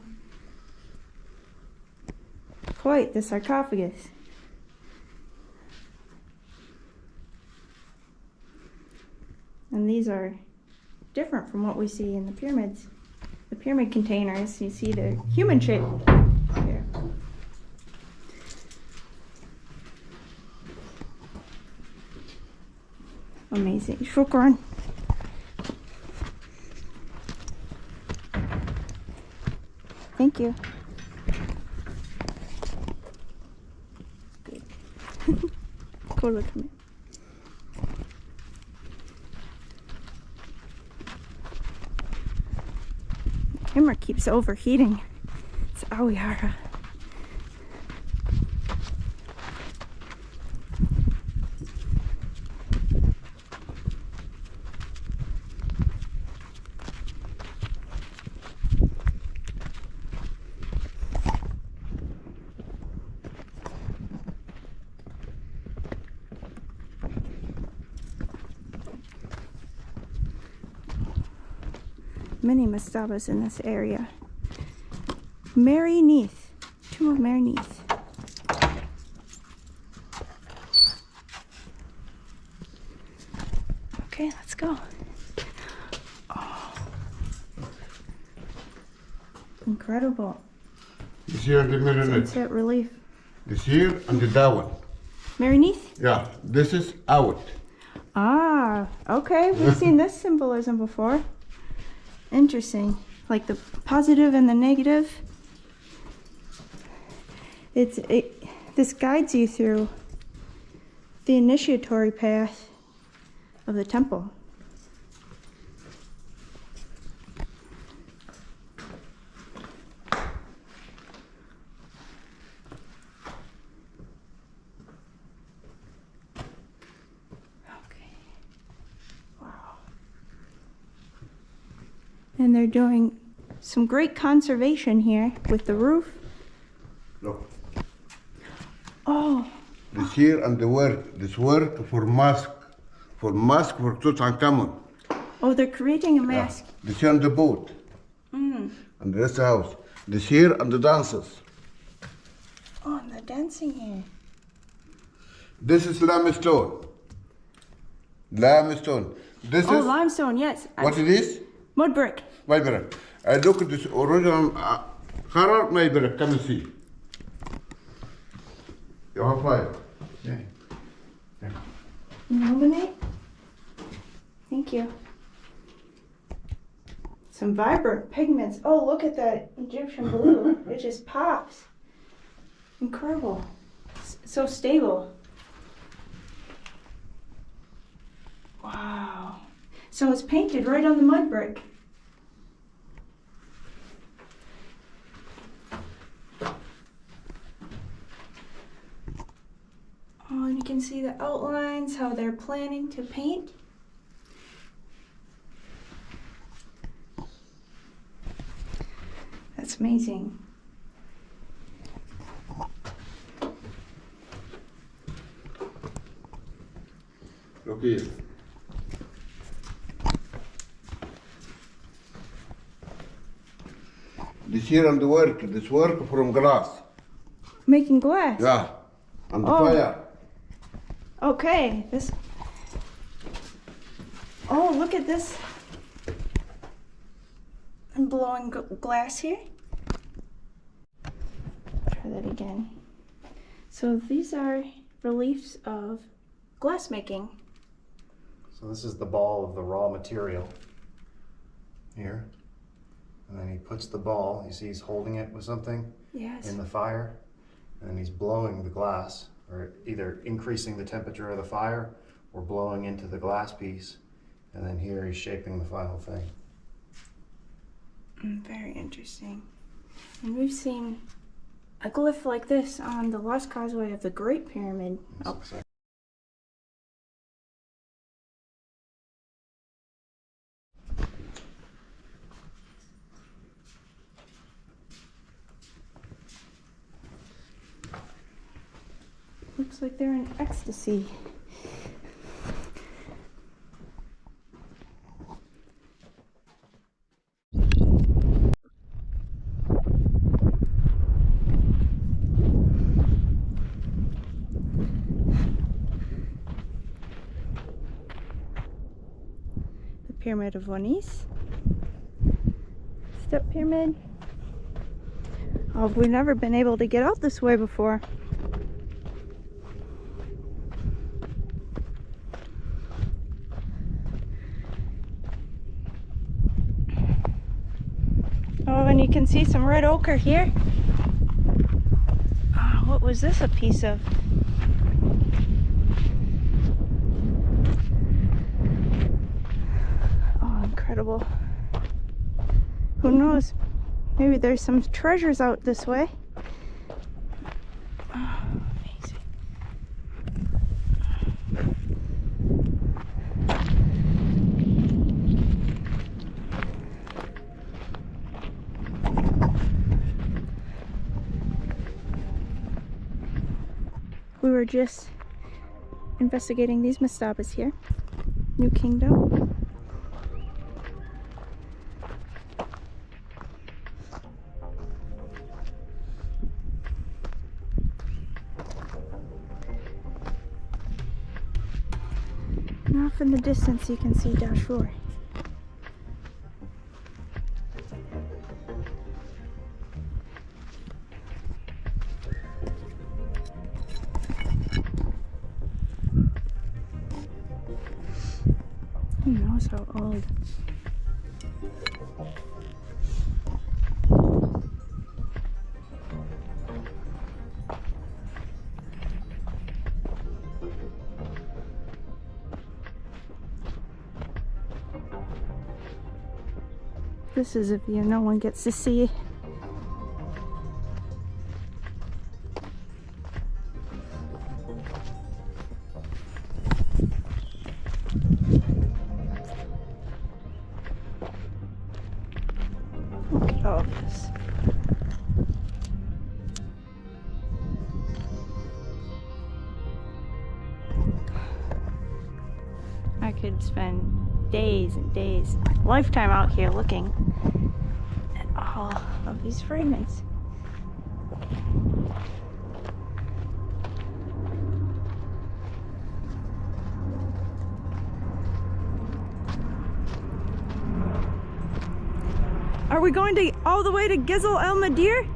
C: Quite the sarcophagus. And these are different from what we see in the pyramids. The pyramid containers, you see the human shape here. Amazing. Shukran. Thank you. Good. Cool, look at me. The camera keeps overheating. It's Awihara. Many mastabas in this area. Mary Neath. Tomb of Mary Neath. Okay, let's go. Oh. Incredible.
H: This here and the Marinette.
C: Sunset relief.
H: This here and the Dawan.
C: Mary Neath?
H: Yeah, this is out.
C: Ah, okay. We've seen this symbolism before. Interesting. Like the positive and the negative. This guides you through the initiatory path of the temple. And they're doing some great conservation here with the roof.
H: Look.
C: Oh.
H: This here and the work. This work for mask for Tutankhamun.
C: Oh, they're creating a mask.
H: Yeah. This here and the boat. And the rest of the house. This here and the dancers.
C: Oh, and the dancing here.
H: This is limestone. Limestone. This
C: Oh,
H: is
C: limestone, yes.
H: what it is?
C: Mud brick.
H: My brother. I look at this original color, my brother. Come and see. You have five.
B: Yeah.
C: Illuminate. Thank you. So some vibrant pigments. Oh, look at that Egyptian blue. It just pops. Incredible. So stable. Wow. So it's painted right on the mud brick. Oh, and you can see the outlines, how they're planning to paint. That's amazing.
H: Look here. This here and the work, this work from glass.
C: Making glass?
H: Yeah. And the
C: Oh.
H: fire.
C: Okay, this. Oh, look at this. I'm blowing glass here. Try that again. So these are reliefs of glass making.
B: So this is the ball of the raw material here. And then he puts the ball, you see he's holding it with something
C: Yes.
B: in the fire. And then he's blowing the glass, or either increasing the temperature of the fire or blowing into the glass piece. And then here he's shaping the final thing.
C: Very interesting. And we've seen a glyph like this on the lost causeway of the Great Pyramid. Oh, looks like they're in ecstasy. The Pyramid of Wenise. Step pyramid. Oh, we've never been able to get out this way before. Oh, and you can see some red ochre here. Oh, what was this a piece of? Oh, incredible. Who knows? Maybe there's some treasures out this way. Oh, amazing. We were just investigating these mastabas here. New Kingdom. And off in the distance you can see Djoser. Who knows how old? This is a view no one gets to see. Look at all this. I could spend days and days, lifetime out here looking at all of these fragments. Are we going to all the way to Gizel El Madir?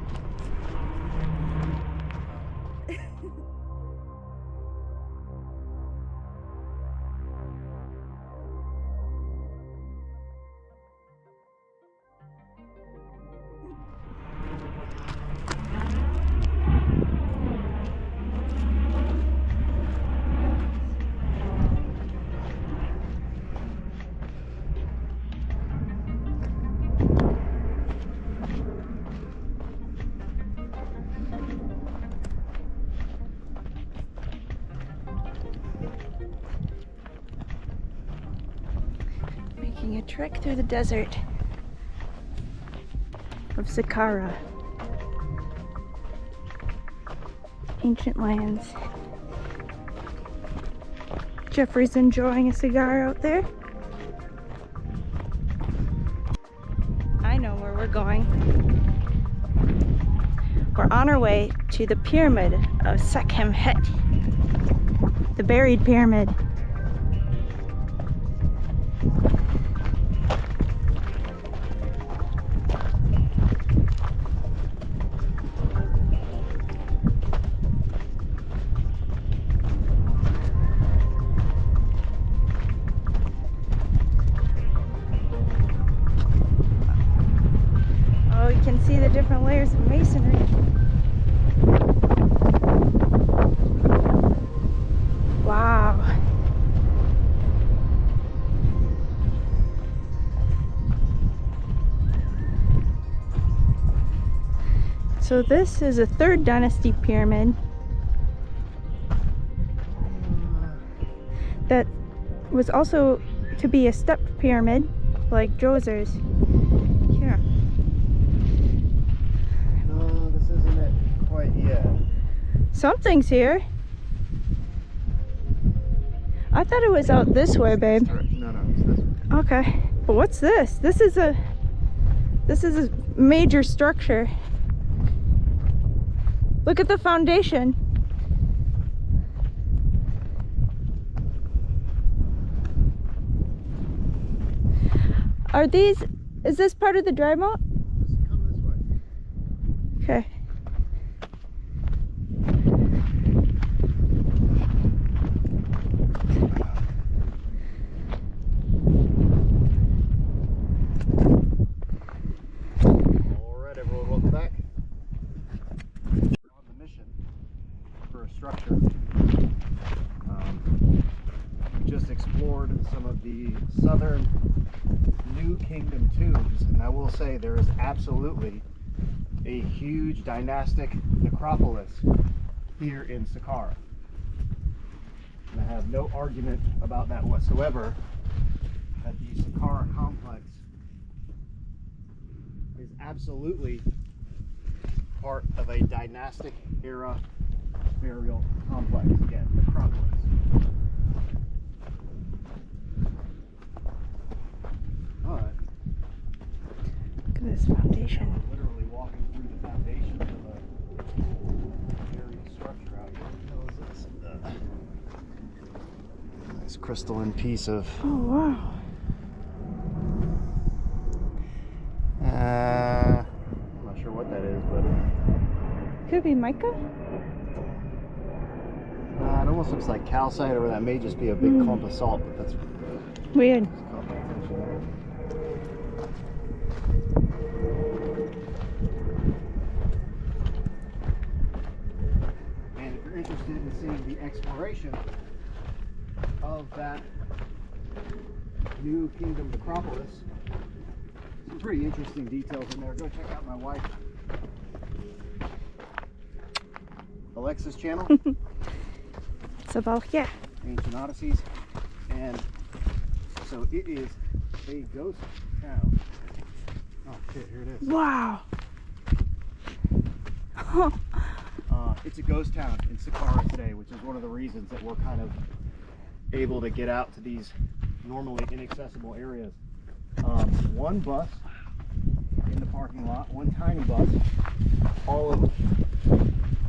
C: Taking a trek through the desert of Saqqara. Ancient lands. Geoffrey's enjoying a cigar out there. I know where we're going. We're on our way to the pyramid of Sekhemkhet, the buried pyramid. Oh, you can see the different layers of masonry. Wow. So this is a 3rd dynasty pyramid that was also to be a stepped pyramid like Djoser's. Here.
B: No, this isn't it quite yet.
C: Something's here. I thought it was out this way, babe.
B: No, it's this way.
C: Okay, but what's this? This is a major structure. Look at the foundation. Are these, is this part of the dry moat?
B: Just come this way.
C: Okay.
B: Alright everyone, welcome back. We're on the mission for a structure. We just explored some of the southern New Kingdom tombs, and I will say there is absolutely a huge dynastic necropolis here in Saqqara. And I have no argument about that whatsoever, that the Saqqara complex is absolutely part of a dynastic era burial complex. Again, necropolis. But
C: Look at this foundation.
B: we're literally walking through the foundation of a buried structure out here. What is this? Nice crystalline piece of
C: Oh, wow.
B: I'm not sure what that is, but
C: Could be mica?
B: it almost looks like calcite, or that may just be a big clump of salt, but that's
C: Weird.
B: caught my attention there. And if you're interested in seeing the exploration of that New Kingdom necropolis, some pretty interesting details in there. Go check out my wife Alexa's channel,
C: Sabalkhya.
B: Ancient Odysseys, and so it is a ghost town. Oh shit, here it is.
C: Wow.
B: It's a ghost town in Saqqara today, which is one of the reasons that we're kind of able to get out to these normally inaccessible areas. One bus in the parking lot, one tiny bus, all of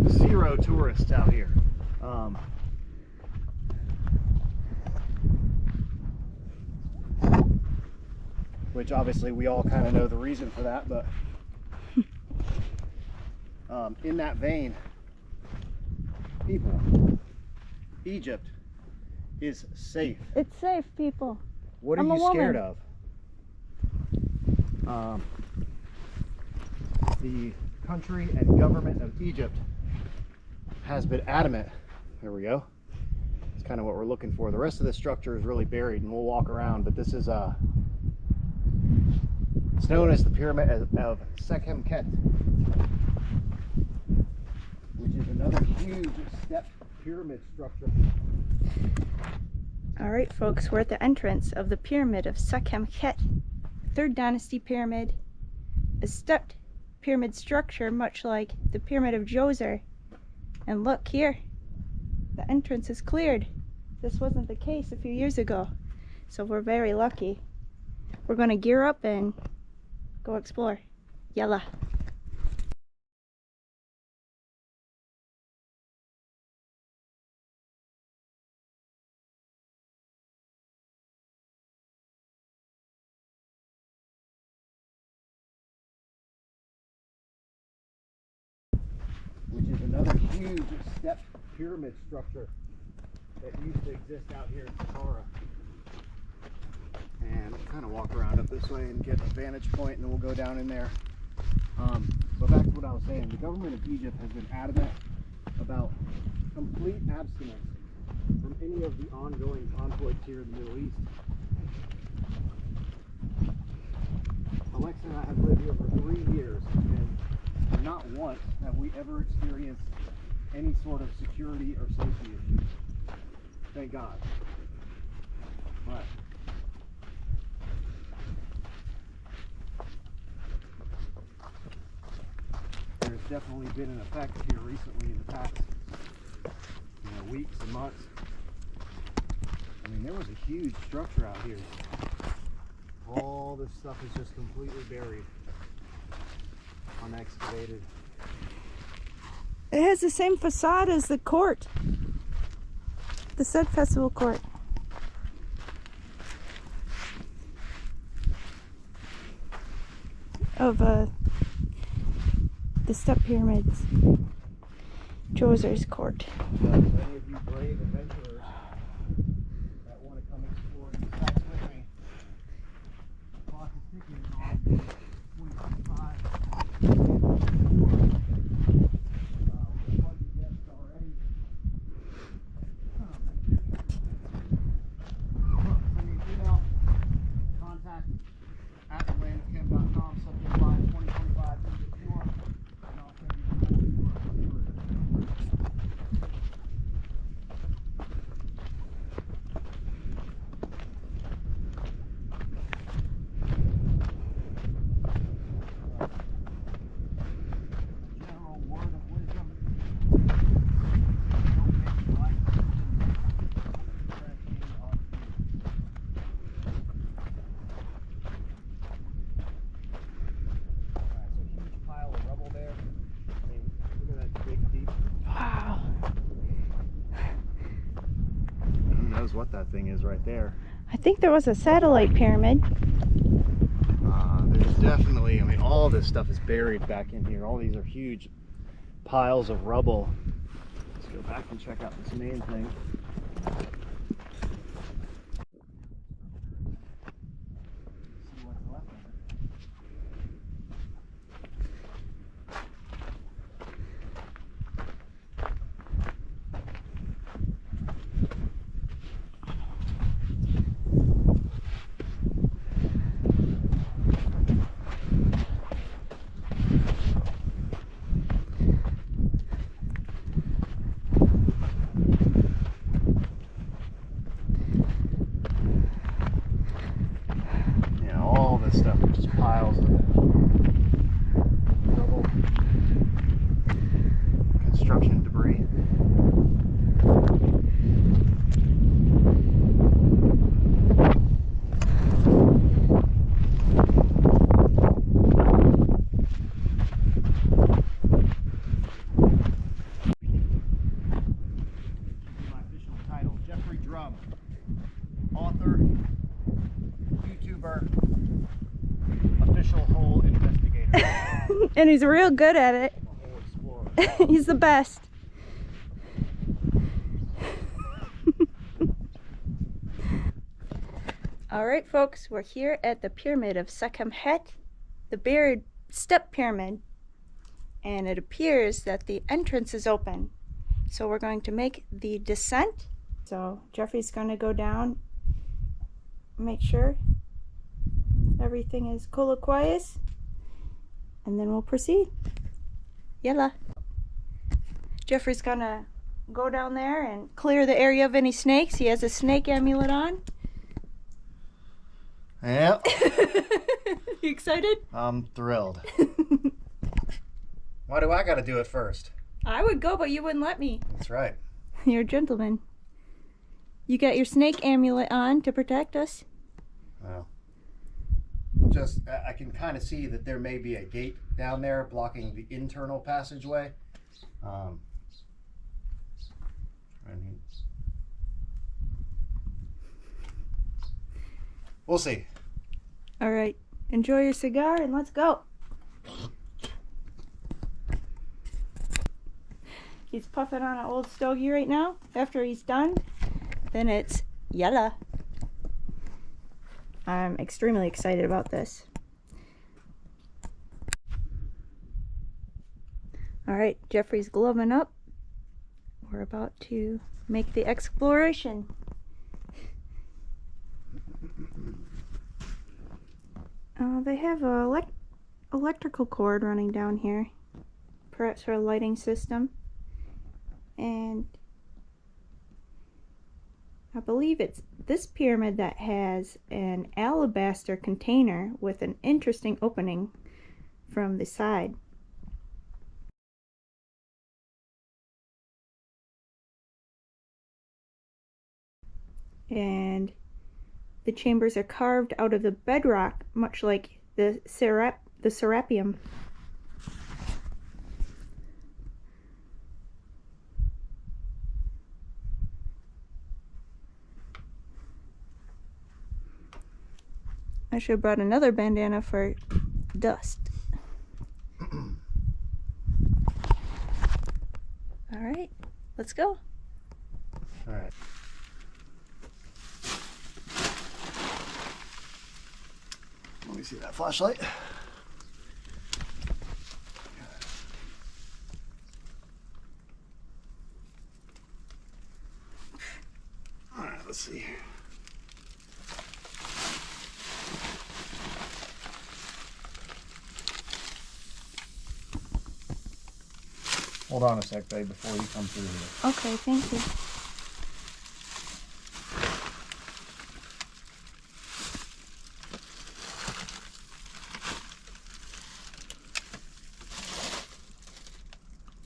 B: 0 tourists out here. Which obviously we all kind of know the reason for that, but in that vein, people, Egypt is safe.
C: It's safe, people.
B: What are
C: I'm a
B: you scared
C: woman.
B: of? The country and government of Egypt has been adamant. There we go. It's kind of what we're looking for. The rest of the structure is really buried, and we'll walk around, but this is it's known as the Pyramid of Sekhemket, which is another huge stepped pyramid structure.
C: Alright folks, we're at the entrance of the Pyramid of Sekhemket, 3rd Dynasty pyramid, a stepped pyramid structure much like the Pyramid of Djoser. And look here, the entrance is cleared. This wasn't the case a few years ago, so we're very lucky. We're going to gear up and go explore. Yalla!
B: Which is another huge step pyramid structure that used to exist out here in Saqqara. And we'll kind of walk around up this way and get a vantage point, and then we'll go down in there. But back to what I was saying, the government of Egypt has been adamant about complete abstinence from any of the ongoing conflicts here in the Middle East. Alexa and I have lived here for 3 years, and not once have we ever experienced any sort of security or safety issues. Thank God. But there's definitely been an effect here recently in the past weeks and months. I mean, there was a huge structure out here. All this stuff is just completely buried, unexcavated.
C: It has the same facade as the court, the Sed Festival court. Of the step pyramids, Djoser's court.
B: Any of you brave adventurers that want to come explore these sites with me, the clock is ticking on 2025. Send me an email, contact at labyrinthofhotepsekhemwy, subject line 2025, and I'll send you the full tour. General word of wisdom: don't make life Subterranean on you. Alright, so huge pile of rubble there. I mean, look at that big deep.
C: Wow.
B: Who knows what that thing is right there?
C: I think there was a satellite pyramid.
B: There's definitely, I mean, all this stuff is buried back in here. All these are huge piles of rubble. Let's go back and check out this main thing. See what's left of it. Stuff are just piles of rubble, construction debris. My official title: Geoffrey Drumm, author, YouTuber, official hole investigator.
C: And he's real good at it.
B: Hole explorer.
C: He's the best. Alright folks, we're here at the Pyramid of Sekhemket, the buried step pyramid, and it appears that the entrance is open. So we're going to make the descent. So Geoffrey's going to go down, make sure everything is quiet, and then we'll proceed. Yalla. Geoffrey's gonna go down there and clear the area of any snakes. He has a snake amulet on.
B: Yep.
C: You excited?
B: I'm thrilled. Why do I gotta do it first?
C: I would go, but you wouldn't let me.
B: That's right.
C: You're a gentleman. You got your snake amulet on to protect us.
B: Well, just I can kind of see that there may be a gate down there blocking the internal passageway. We'll see.
C: All right, enjoy your cigar and let's go. He's puffing on an old stogie right now. After he's done, then it's yalla. I'm extremely excited about this. All right, Geoffrey's gloving up. We're about to make the exploration. They have a electrical cord running down here, perhaps for a lighting system. And I believe it's this pyramid that has an alabaster container with an interesting opening from the side. And the chambers are carved out of the bedrock, much like the Serapeum. I should have brought another bandana for dust. All right, let's go.
B: All right. Let me see that flashlight. All right, let's see. Hold on a sec, babe, before you come through here.
C: Okay, thank you.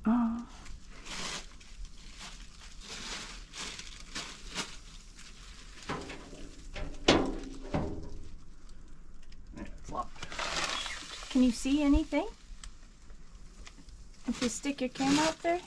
C: Oh.
B: Yeah, it's locked.
C: Can you see anything? If you stick your camera up there?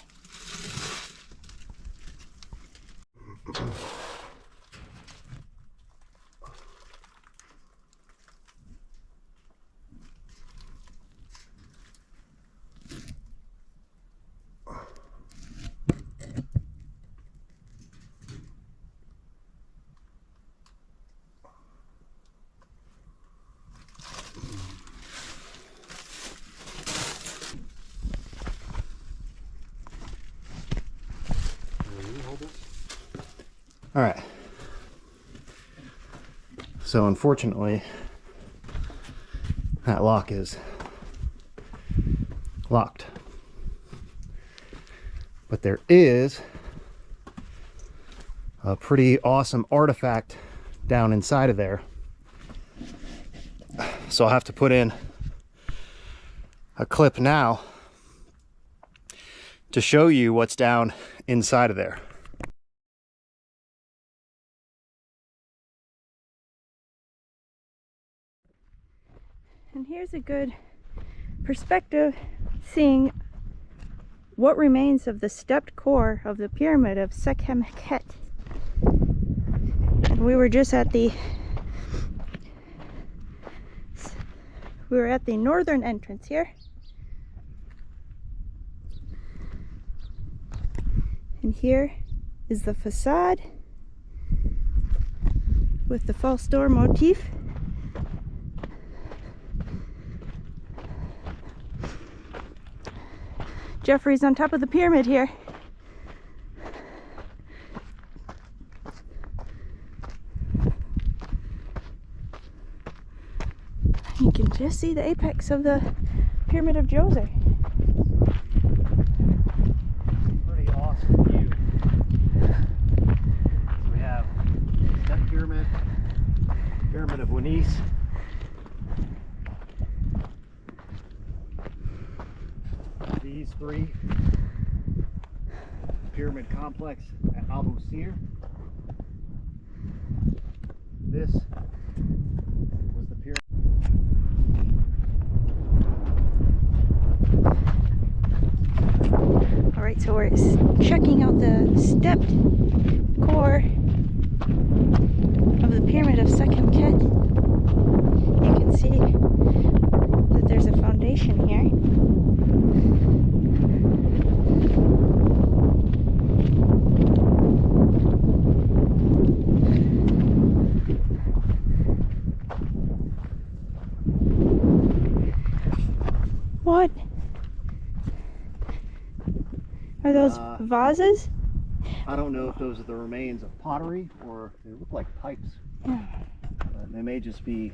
B: All right. So unfortunately, that lock is locked. But there is a pretty awesome artifact down inside of there. So I'll have to put in a clip now to show you what's down inside of there.
C: And here's a good perspective, seeing what remains of the stepped core of the pyramid of Sekhemket. And we were just at the northern entrance here. And here is the facade with the false door motif. Geoffrey's on top of the pyramid here. You can just see the apex of the Pyramid of Djoser.
B: Pretty awesome view. Pyramid of Wenise. These three, Pyramid Complex at Abu Sir. This was the pyramid.
C: All right, so we're checking out the stepped core of the Pyramid of Sekhemket. You can see that there's a foundation here. What? Are those vases?
B: I don't know if those are the remains of pottery or they look like pipes.
C: Yeah.
B: They may just be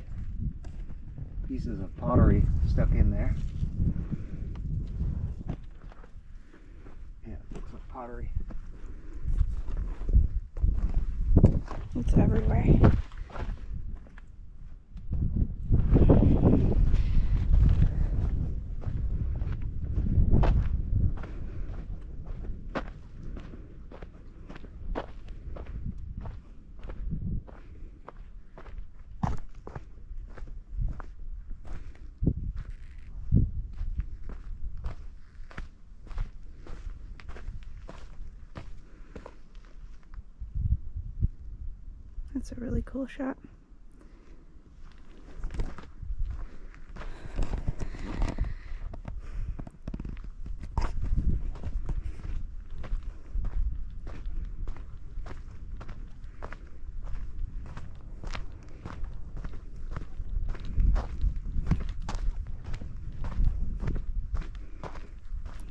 B: pieces of pottery stuck in there. Yeah, it looks like pottery.
C: It's everywhere. That's a really cool shot.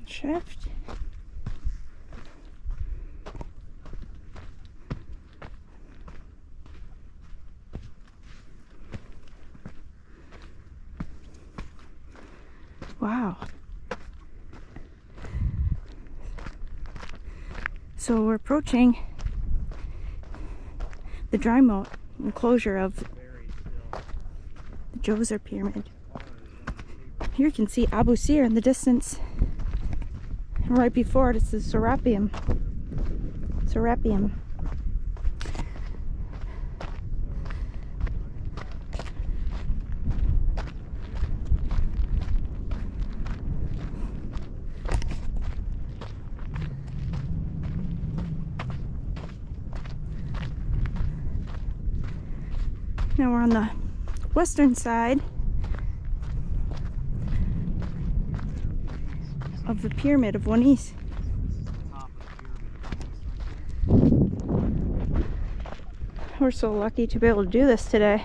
C: Shift. Wow. So we're approaching the dry moat enclosure of the Djoser Pyramid. Here you can see Abu Sir in the distance. And right before it is the Serapeum. Now we're on the western side of the Pyramid of Wenise. We're so lucky to be able to do this today.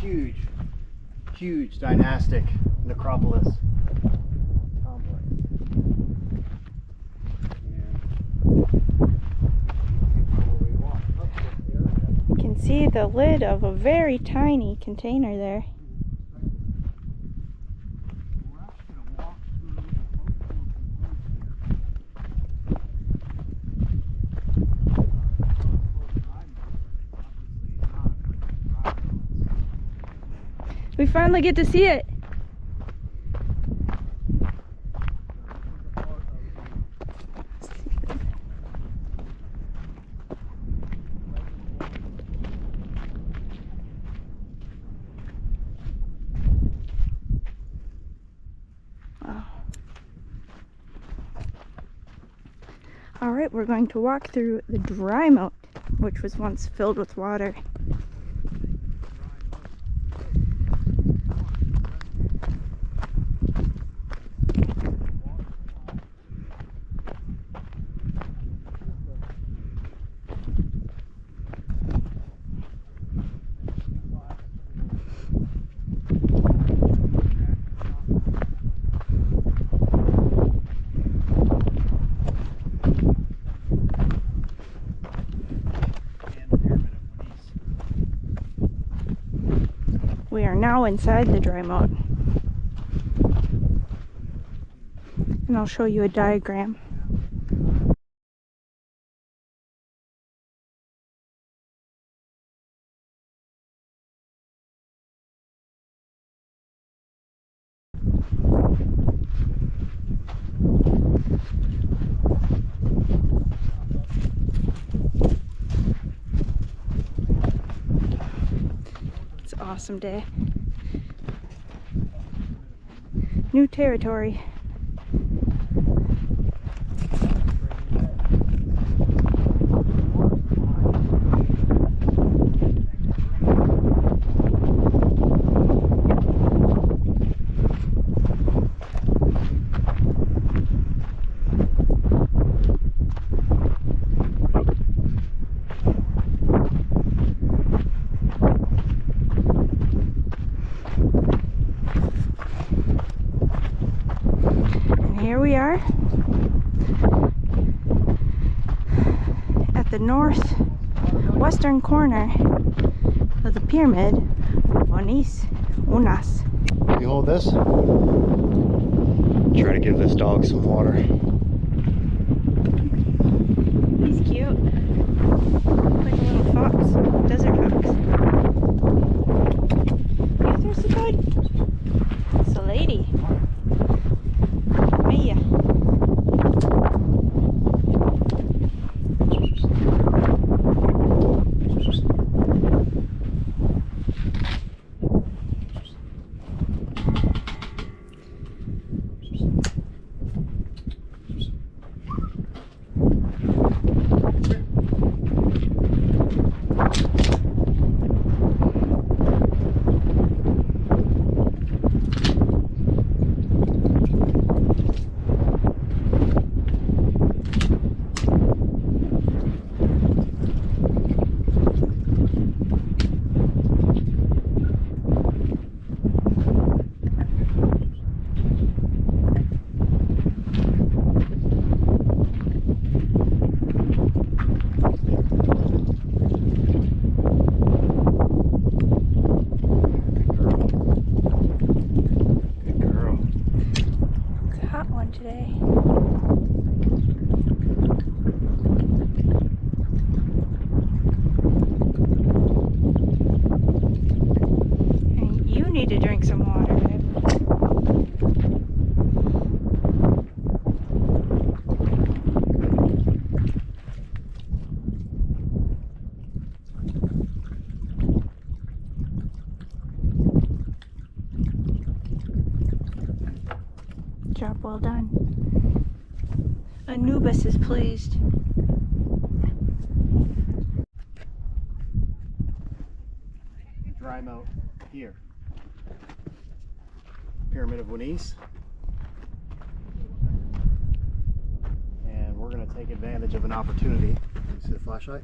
B: huge, huge dynastic necropolis complex.
C: You can see the lid of a very tiny container there. We finally get to see it. Wow. All right, we're going to walk through the dry moat, which was once filled with water. We are now inside the dry moat, and I'll show you a diagram. It's an awesome day. New territory. Here we are at the northwestern corner of the pyramid of Wenise.
B: You hold this. Try to give this dog some water.
C: He's cute. Like a little fox, desert fox. You thirsty, bud? It's a lady. Maia. Today. And you need to drink some water, babe. Job well done. Anubis is pleased.
B: Dry moat here. Pyramid of Wenise. And we're going to take advantage of an opportunity. Can you see the flashlight?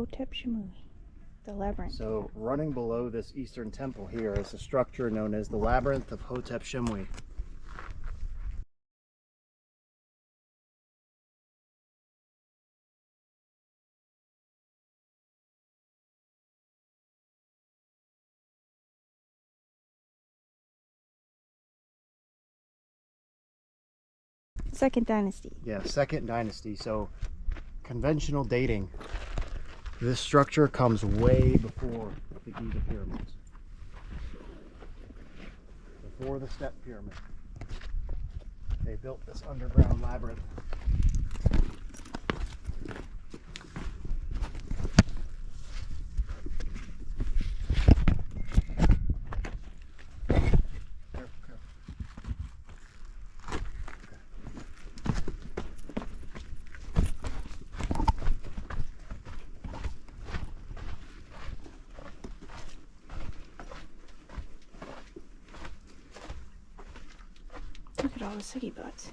C: Hotepsekhemwy, the labyrinth.
B: So running below this eastern temple here is a structure known as the Labyrinth of Hotepsekhemwy.
C: Second dynasty.
B: Yeah, second dynasty. So conventional dating, this structure comes way before the Giza pyramids, before the step pyramid. They built this underground labyrinth.
C: Look at all the sooty butts.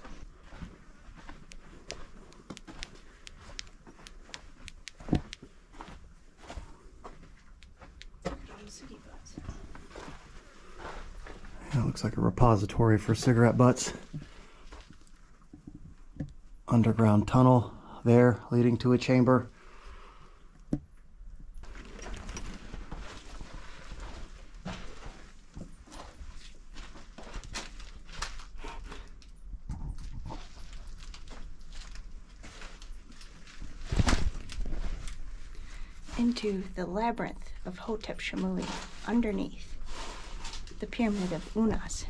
B: That looks like a repository for cigarette butts. Underground tunnel there leading to a chamber.
C: Into the labyrinth of Hotepsekhemwy, underneath the pyramid of Unas.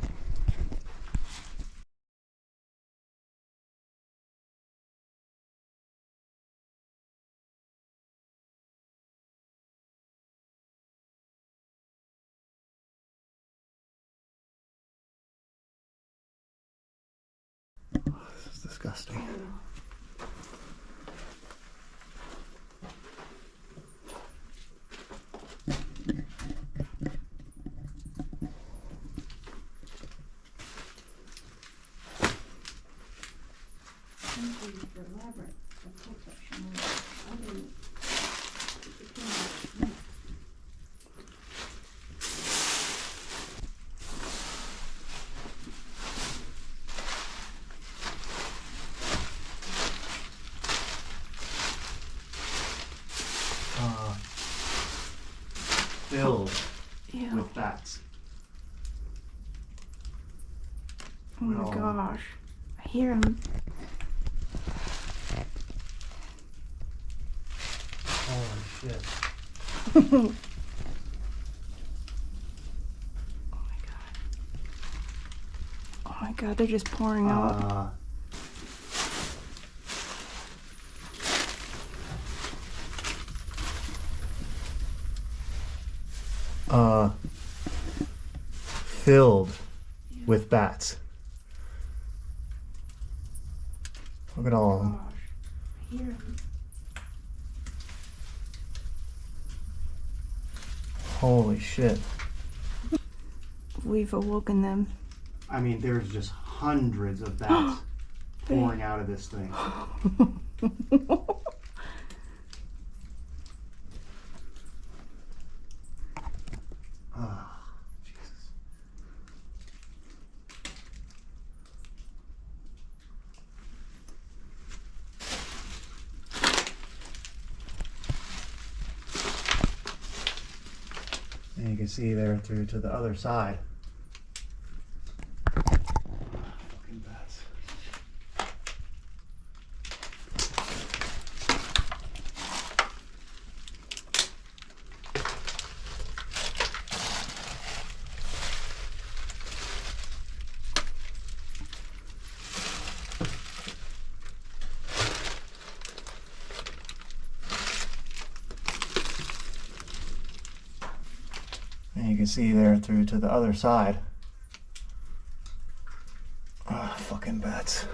B: This is disgusting.
C: The labyrinth of Hotepsekhemwy, underneath the
B: Filled
C: Ew.
B: with bats.
C: Oh my gosh. I hear him.
B: Holy shit.
C: Oh my god. Oh my god, they're just pouring out.
B: Filled with bats. Look at all of them.
C: Gosh. I hear him.
B: Holy shit.
C: We've awoken them.
B: I mean, there's just hundreds of bats pouring out of this thing. Jesus. And you can see there through to the other side. Fucking bats. And you can see there through to the other side. Ah, fucking bats.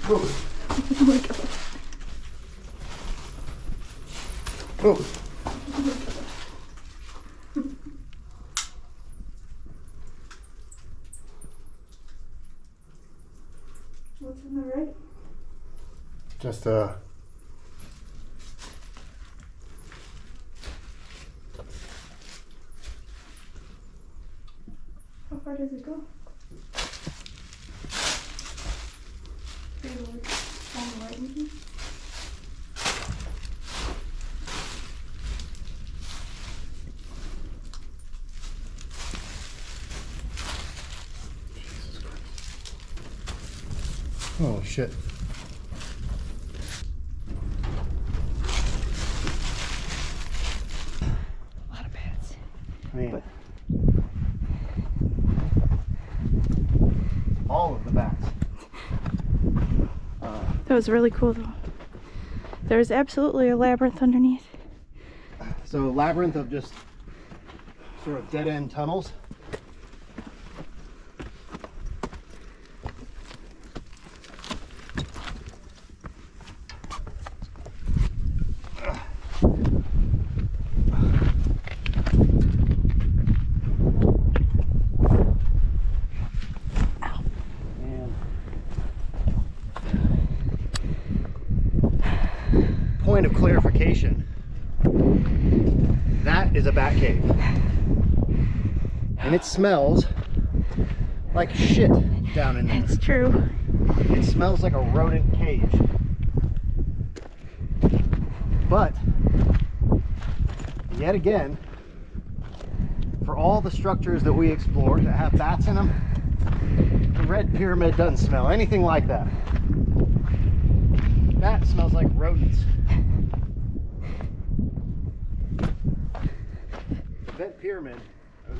C: Oh my god.
B: Oh.
C: What's on the right?
B: Just
C: How far does it go?
B: Oh shit.
C: A lot of bats.
B: Man. All of the bats.
C: That was really cool though. There's absolutely a labyrinth underneath.
B: So labyrinth of just sort of dead-end tunnels. Point of clarification, that is a bat cave, and it smells like shit down in there.
C: It's true.
B: It smells like a rodent cage. But yet again, for all the structures that we explored that have bats in them, the Red Pyramid doesn't smell anything like that. That smells like rodents.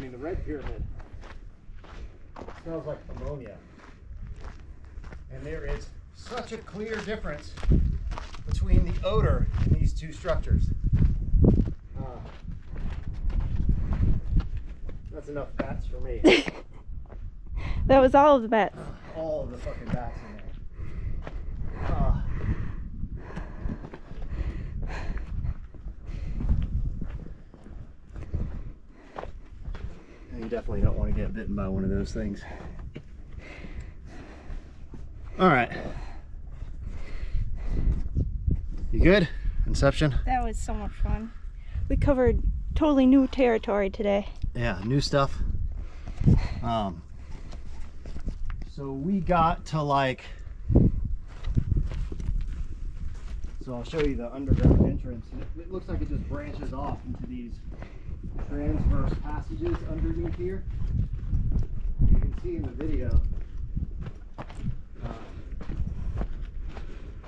B: The Red Pyramid smells like ammonia. And there is such a clear difference between the odor in these two structures. That's enough bats for me.
C: That was all of the bats.
B: All of the fucking bats in there. You definitely don't want to get bitten by one of those things. All right. You good? Inception?
C: That was so much fun. We covered totally new territory today.
B: Yeah, new stuff. So we got to like, so I'll show you the underground entrance. It looks like it just branches off into these transverse passages underneath here. You can see in the video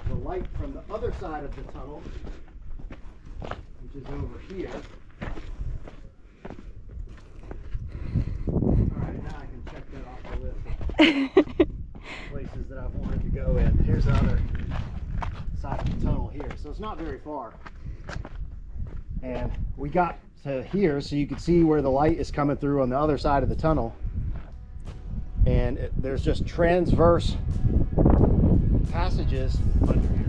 B: the light from the other side of the tunnel, which is over here. Alright, now I can check that off the list of places that I've wanted to go in. Here's the other side of the tunnel here. So it's not very far. And we got to here so you could see where the light is coming through on the other side of the tunnel. And there's just transverse passages under here.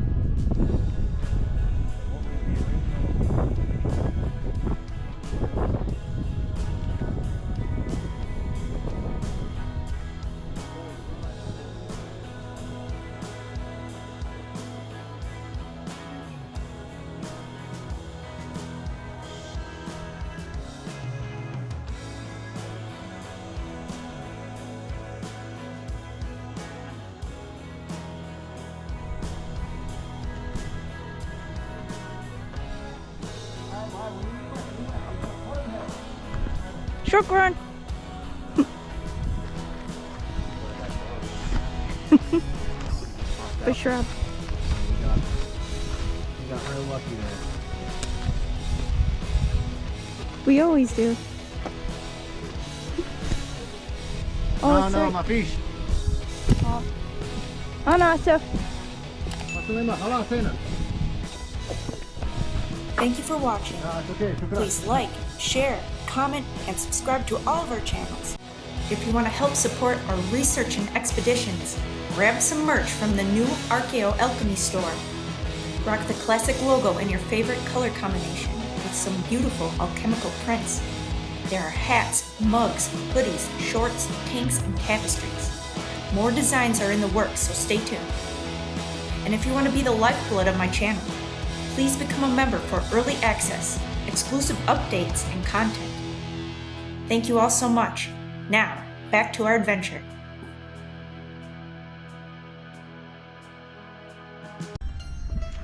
C: Shukran. The shrub.
B: We got real lucky there.
C: We always do. Oh,
B: No,
C: that's
B: no,
C: right.
B: my fish.
C: Oh, no, Asif.
A: Thank you for watching.
B: It's okay.
A: Please like, share, comment, and subscribe to all of our channels. If you want to help support our research and expeditions, grab some merch from the new Archaeo.alchemy store. Rock the classic logo in your favorite color combination with some beautiful alchemical prints. There are hats, mugs, hoodies, shorts, tanks, and tapestries. More designs are in the works, so stay tuned. And if you want to be the lifeblood of my channel, please become a member for early access, exclusive updates, and content. Thank you all so much. Now, back to our adventure.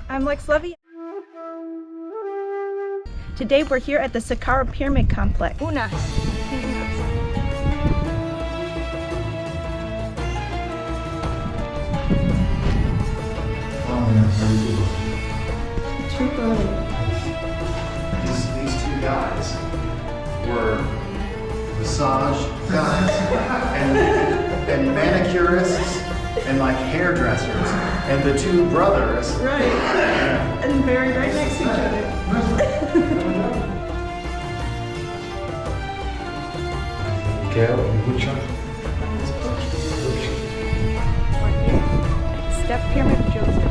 C: I'm Lex Levy. Today we're here at the Saqqara Pyramid Complex. Una. Two brothers.
B: These two guys were massage guys and manicurists and like hairdressers. And the two brothers.
C: Right. And buried right next to each other. Step Pyramid of Djoser.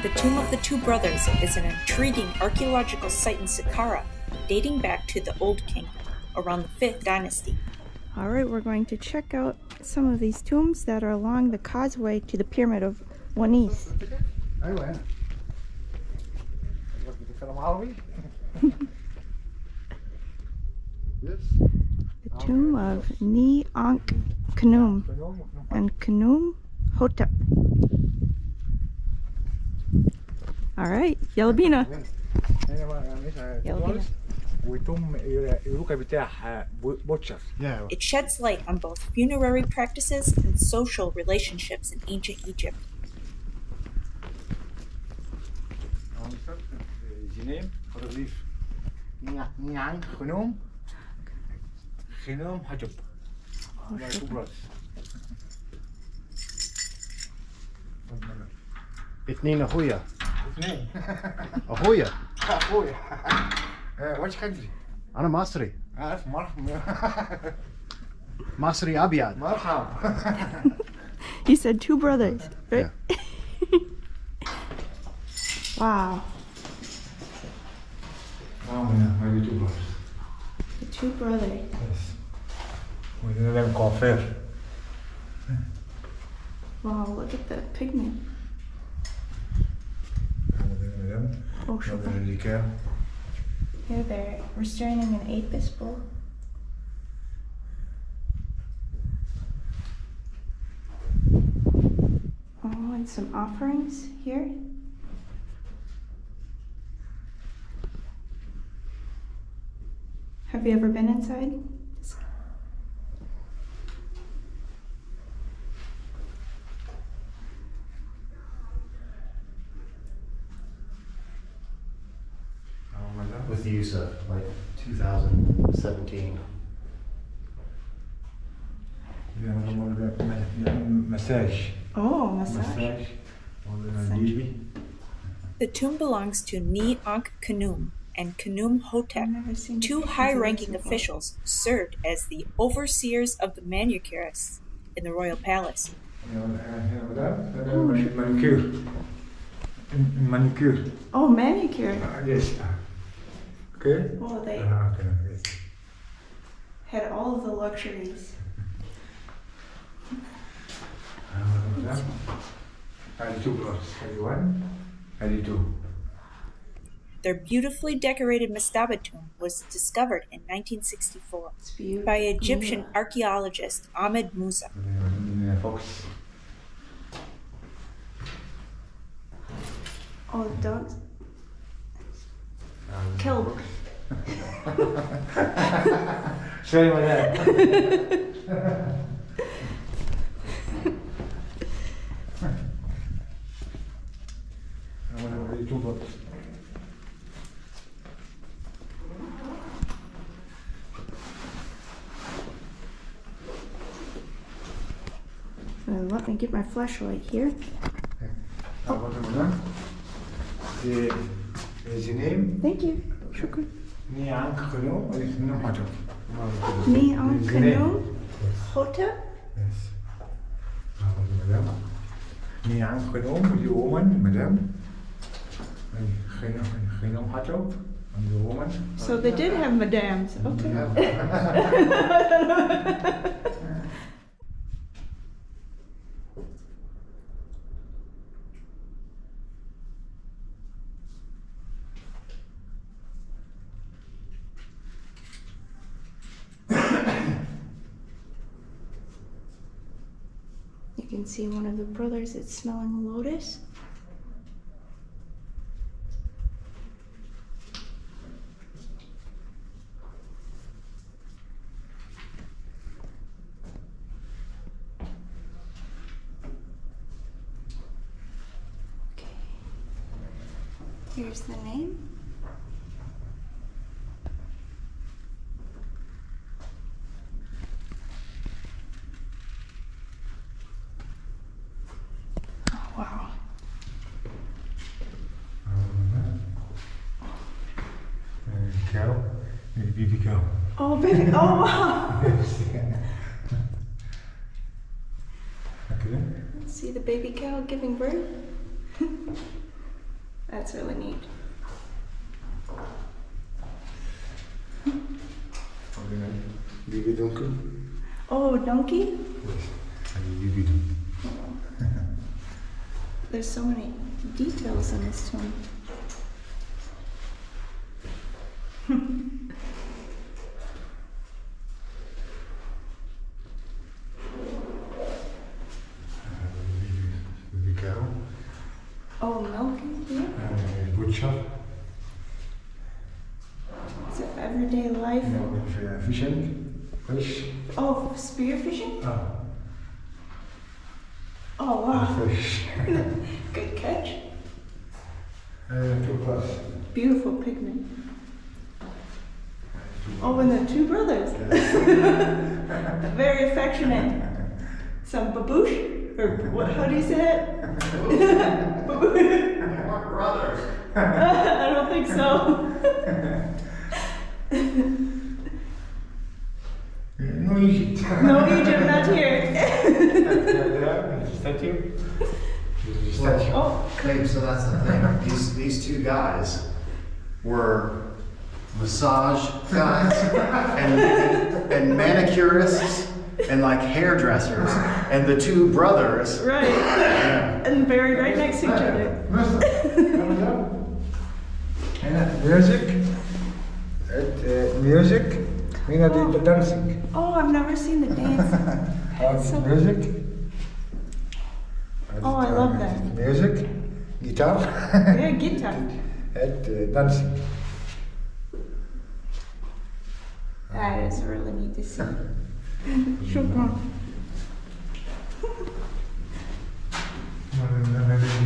A: The Tomb of the Two Brothers is an intriguing archaeological site in Saqqara, dating back to the Old Kingdom, around the 5th dynasty.
C: All right, we're going to check out some of these tombs that are along the causeway to the Pyramid of Wenise. The tomb of Ni-Ankh-Khnum and Khnum Hotep. All right, Yalabina. Yalabina.
A: It sheds light on both funerary practices and social relationships in ancient Egypt.
B: Itnin Ahoya. Ahoya.
H: Which country?
B: Ana Masri. Masri Abiad.
C: He said two brothers, right?
B: Yeah.
C: Wow.
H: Maybe two brothers.
C: The two brothers.
H: Yes. We didn't have coffee.
C: Wow, look at the pigment. Oh, sure. Here they're restraining an apis bull. Oh, and some offerings here. Have you ever been inside?
B: With the use of like 2017.
H: Massage.
C: Oh, massage.
A: The tomb belongs to Ni-Ankh-Khnum and Khnum Hotep,
C: I've never seen
A: two
C: pictures of
A: high-ranking
C: this before.
A: officials who served as the overseers of the manicurists in the royal palace.
H: Manicure. Manicure.
C: Oh, manicure.
H: Yes. Okay.
C: Oh, they
H: Okay. Yes.
C: had all of the luxuries.
D: two plots. Hari one, hari two.
A: Their beautifully decorated mastaba tomb was discovered in 1964 by Egyptian archaeologist Ahmed Musa.
D: Fox.
C: Oh, the dogs. Killed.
D: Sorry, madam. I want to read two books.
C: Let me get my flashlight here.
D: What am I done? Is your name?
C: Thank you. Shukran.
D: Niang Kano or is no matter?
C: Neon Canoe Hotep.
D: Yes. Madam. Niang Kano, the woman, madam. Kano Hato, and the woman.
C: So they did have madams. Okay. You can see one of the brothers that's smelling a lotus. Okay. Here's the name. Wow.
D: Cow, baby cow.
C: Oh, baby. Oh, wow.
D: Okay.
C: See the baby cow giving birth? That's really neat.
D: Baby donkey.
C: Oh, donkey?
D: Yes. Baby donkey.
C: There's so many details in this tomb.
D: Baby cow.
C: Oh, milking, yeah.
D: Butcher.
C: Is it everyday life?
D: Fishing. Fish.
C: Oh, spearfishing?
D: Ah.
C: Oh, wow.
D: Fish.
C: Good catch.
D: 2+.
C: Beautiful pigment. Oh, and the two brothers. Very affectionate. Some baboosh? Or what, how do you say it? Baboosh.
B: We're brothers.
C: I don't think so.
D: No Egypt.
C: No Egypt, not here.
D: Statue.
C: Oh,
B: Babe, so that's the thing. These two guys were massage guys and manicurists and like hairdressers, and the two brothers.
C: right. And buried right next to each other.
D: Music. Music. We know the dancing.
C: Oh, I've never seen the dance. So-
D: Music.
C: Oh, I love that.
D: Music. Guitar.
C: Yeah, guitar.
D: And dancing.
C: That is really neat to see. Shukran.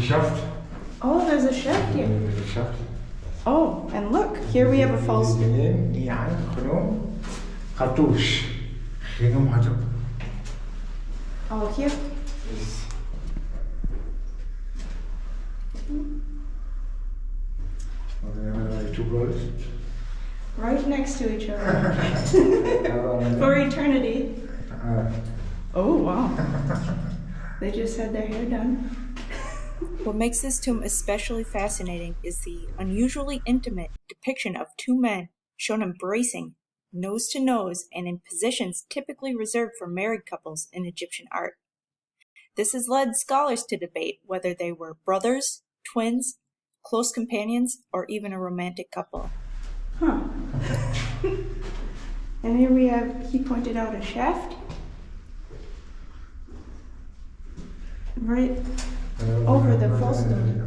D: Shaft.
C: Oh, there's a shaft here.
D: Shaft.
C: Oh, and look, here we have a false.
D: Cartouche. Genome Hajab.
C: Oh, here.
D: Two brothers.
C: Right next to each other. For eternity. Oh, wow. They just had their hair done.
A: What makes this tomb especially fascinating is the unusually intimate depiction of two men shown embracing, nose to nose, and in positions typically reserved for married couples in Egyptian art. This has led scholars to debate whether they were brothers, twins, close companions, or even a romantic couple.
C: Huh. And here we have, he pointed out a shaft. Right over the false stone.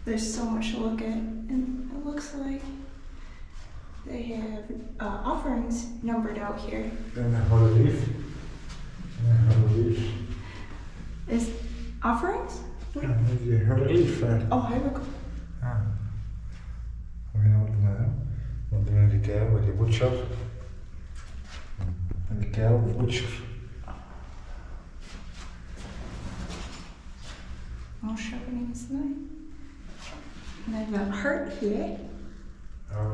C: There's so much to look at, and it looks like they have offerings numbered out here. Is offerings? Oh, hieroglyph. Oh, sharpening his knife. And I have a heart here. Oh.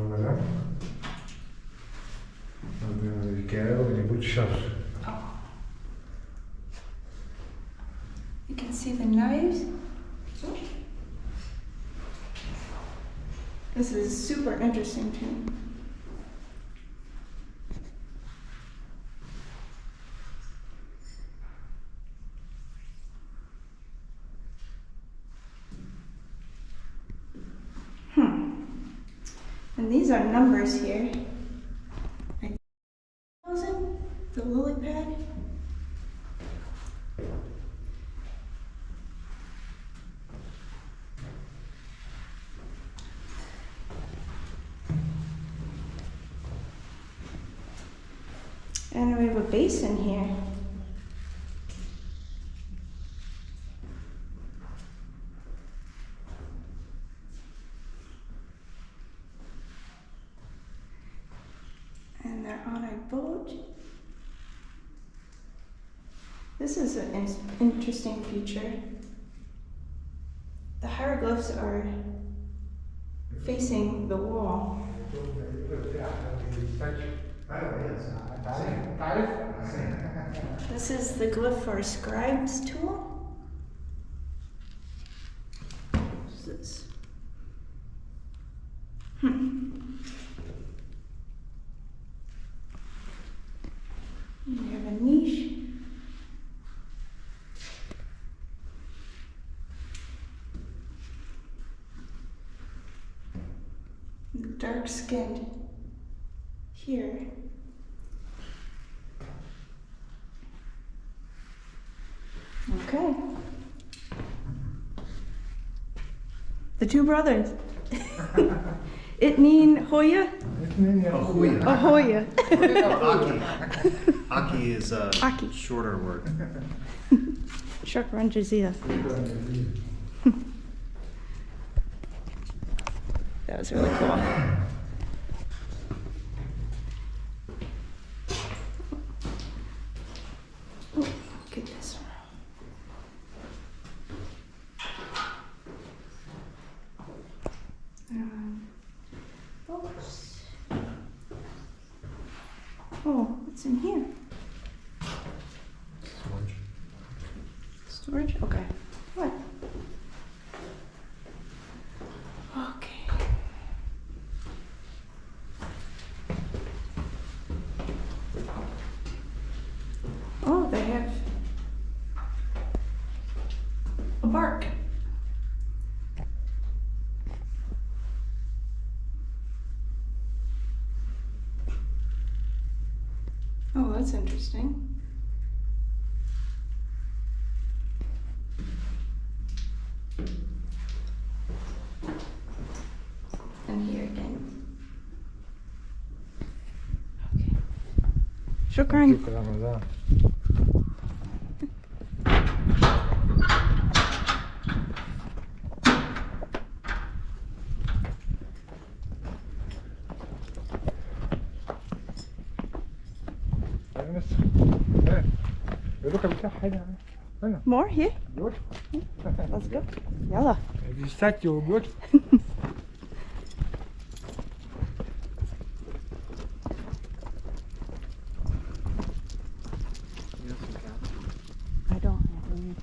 C: You can see the knives. This is super interesting too. And these are numbers here. 1,000, the lily pad. And we have a basin here. And they're on a boat. This is an interesting feature. The hieroglyphs are facing the wall. This is the glyph for a scribe's tool. What is this? You have a niche. Dark skinned here. Okay. The two brothers. Itnin Hoya?
B: Ahoya.
C: Ahoya.
B: Aki is a
C: Aki.
B: shorter word.
C: Shukran Jazila. That was really cool. Oh, goodness. Books. Oh, what's in here? Storage? Okay. What? Okay. Oh, they have a bark. Oh, that's interesting. And here again. Okay. Shukran. More here? Let's go. Yalla. I don't have any.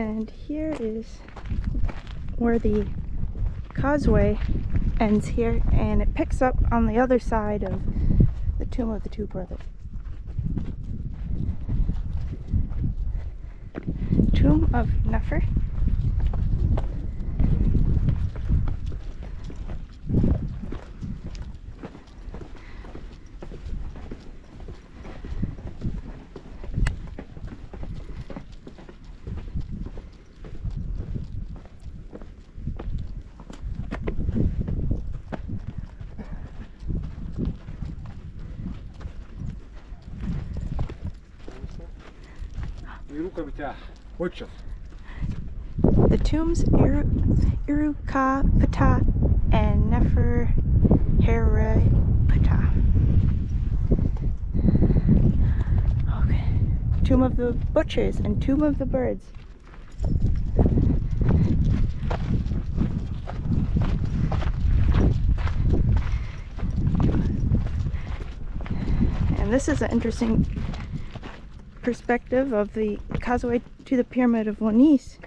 C: And here is where the causeway ends here, and it picks up on the other side of the tomb of the two brothers. Tomb of Nefer. The tombs Userkaf and Nefer Okay. Tomb of the butchers and Tomb of the birds. And this is an interesting perspective of the causeway to the Pyramid of Wenise.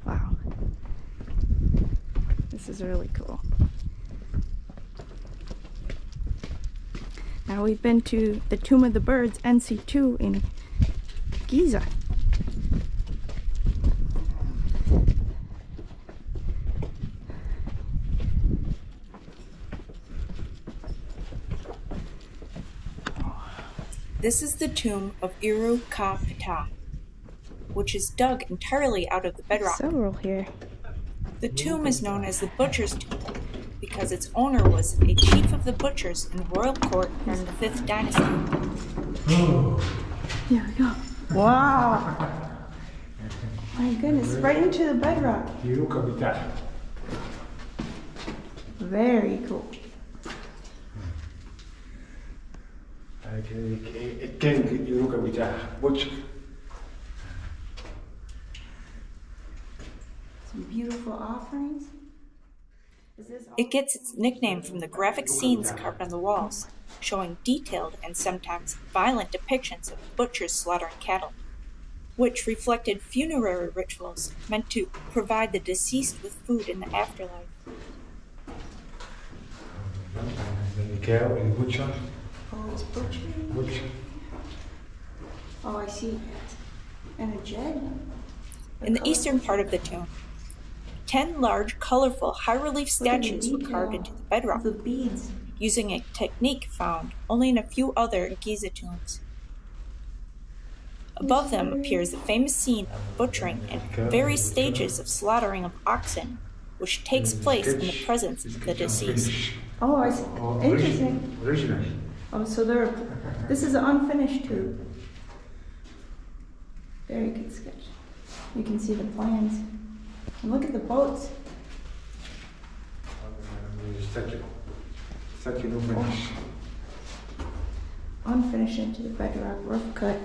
C: Wow. This is really cool. Now we've been to the Tomb of the Birds, NC2 in Giza.
A: This is the tomb of Userkaf, which is dug entirely out of the bedrock.
C: Several here.
A: The tomb is known as the Butcher's Tomb because its owner was a chief of the butchers in the royal court during the 5th dynasty.
C: Here we go. Wow! My goodness, right into the bedrock. Very cool. Some beautiful offerings.
A: It gets its nickname from the graphic scenes carved on the walls, showing detailed and sometimes violent depictions of butchers slaughtering cattle, which reflected funerary rituals meant to provide the deceased with food in the afterlife.
C: Oh, it's butchering. Oh, I see. And a jug.
A: In the eastern part of the tomb, 10 large, colorful, high-relief statues were carved into the bedrock,
C: The beads.
A: using a technique found only in a few other Giza tombs. Above them appears the famous scene of butchering and various stages of slaughtering of oxen, which takes place in the presence of the deceased.
C: Oh, I see. Interesting. Oh, so this is an unfinished tube. Very good sketch. You can see the plans. And look at the boats. Unfinished into the bedrock, rough cut.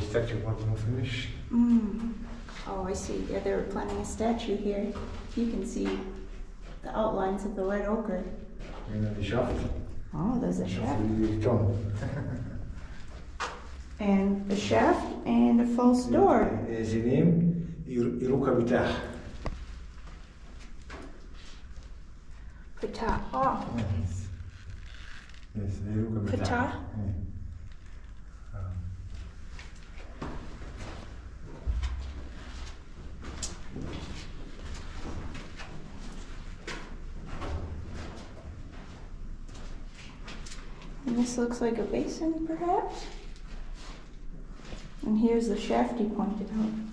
E: Statue wasn't finished.
C: Oh, I see. Yeah, they were planning a statue here. You can see the outlines of the red ochre.
E: The shaft.
C: Oh, there's a shaft.
E: Tom.
C: And the shaft and a false door.
E: The name Userkaf.
C: Ptah. Oh,
E: Yes, Userkaf.
C: Ptah. And this looks like a basin, perhaps? And here's the shaft he pointed out.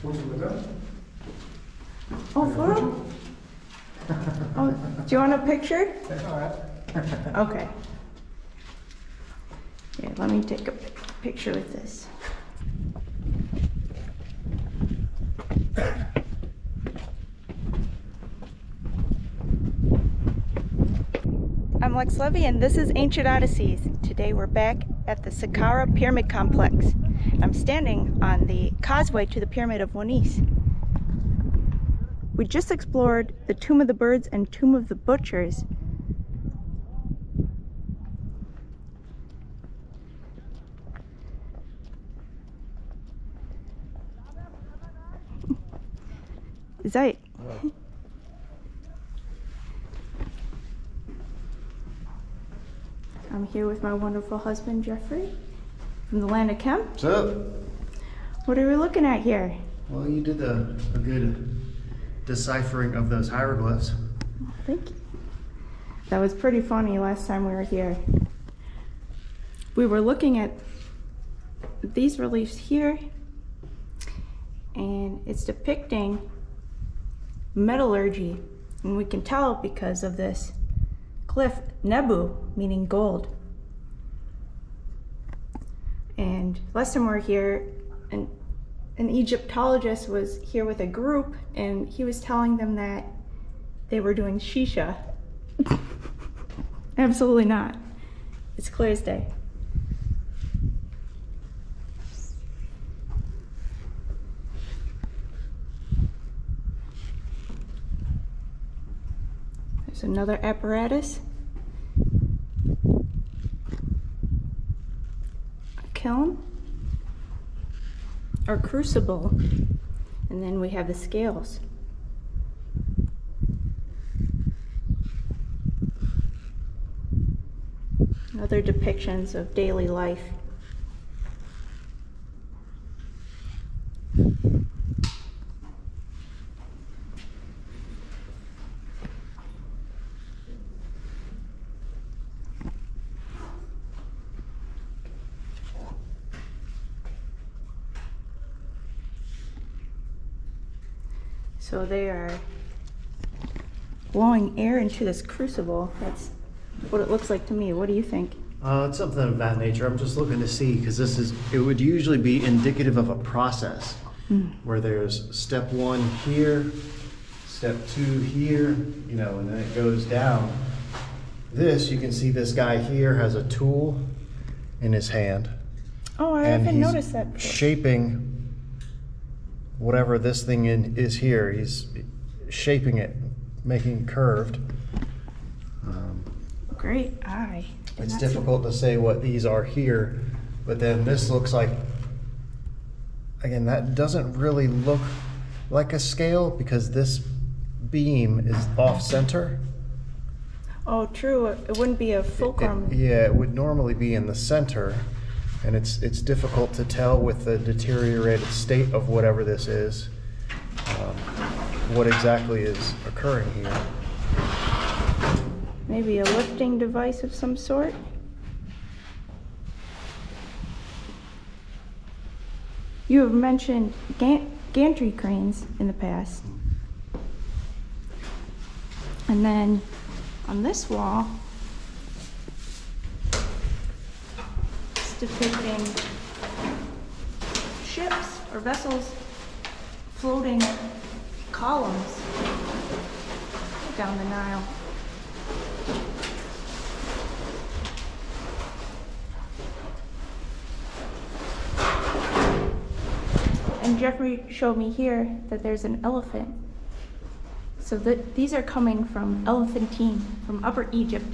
C: Oh, photo? Oh, do you want a picture? Okay. Here, let me take a picture with this. I'm Lex Levy and this is Ancient Odysseys. Today we're back at the Saqqara Pyramid Complex. I'm standing on the causeway to the Pyramid of Wenise. We just explored the Tomb of the Birds and Tomb of the Butchers. Zeit. I'm here with my wonderful husband, Geoffrey, from the land of Chem.
B: What's up?
C: What are we looking at here?
B: Well, you did a good deciphering of those hieroglyphs.
C: Thank you. That was pretty funny last time we were here. We were looking at these reliefs here, and it's depicting metallurgy, and we can tell because of this glyph, Nebu, meaning gold. And last time we were here, an Egyptologist was here with a group, and he was telling them that they were doing shisha. Absolutely not. It's clear as day. There's another apparatus. A kiln. Or crucible. And then we have the scales. Other depictions of daily life. So they are blowing air into this crucible. That's what it looks like to me. What do you think?
B: It's something of that nature. I'm just looking to see, because it would usually be indicative of a process where there's step 1 here, step 2 here, and then it goes down. You can see this guy here has a tool in his hand.
C: Oh, I haven't noticed that before.
B: Shaping whatever this thing is here. He's shaping it, making it curved.
C: Great eye.
B: It's difficult to say what these are here, but then this looks like, again, that doesn't really look like a scale because this beam is off center.
C: Oh, true. It wouldn't be a fulcrum.
B: It would normally be in the center, and it's difficult to tell with the deteriorated state of whatever this is, what exactly is occurring here.
C: Maybe a lifting device of some sort? You have mentioned gantry cranes in the past. And then on this wall, it's depicting ships or vessels floating columns down the Nile. And Geoffrey showed me here that there's an elephant. So these are coming from Elephantine, from Upper Egypt.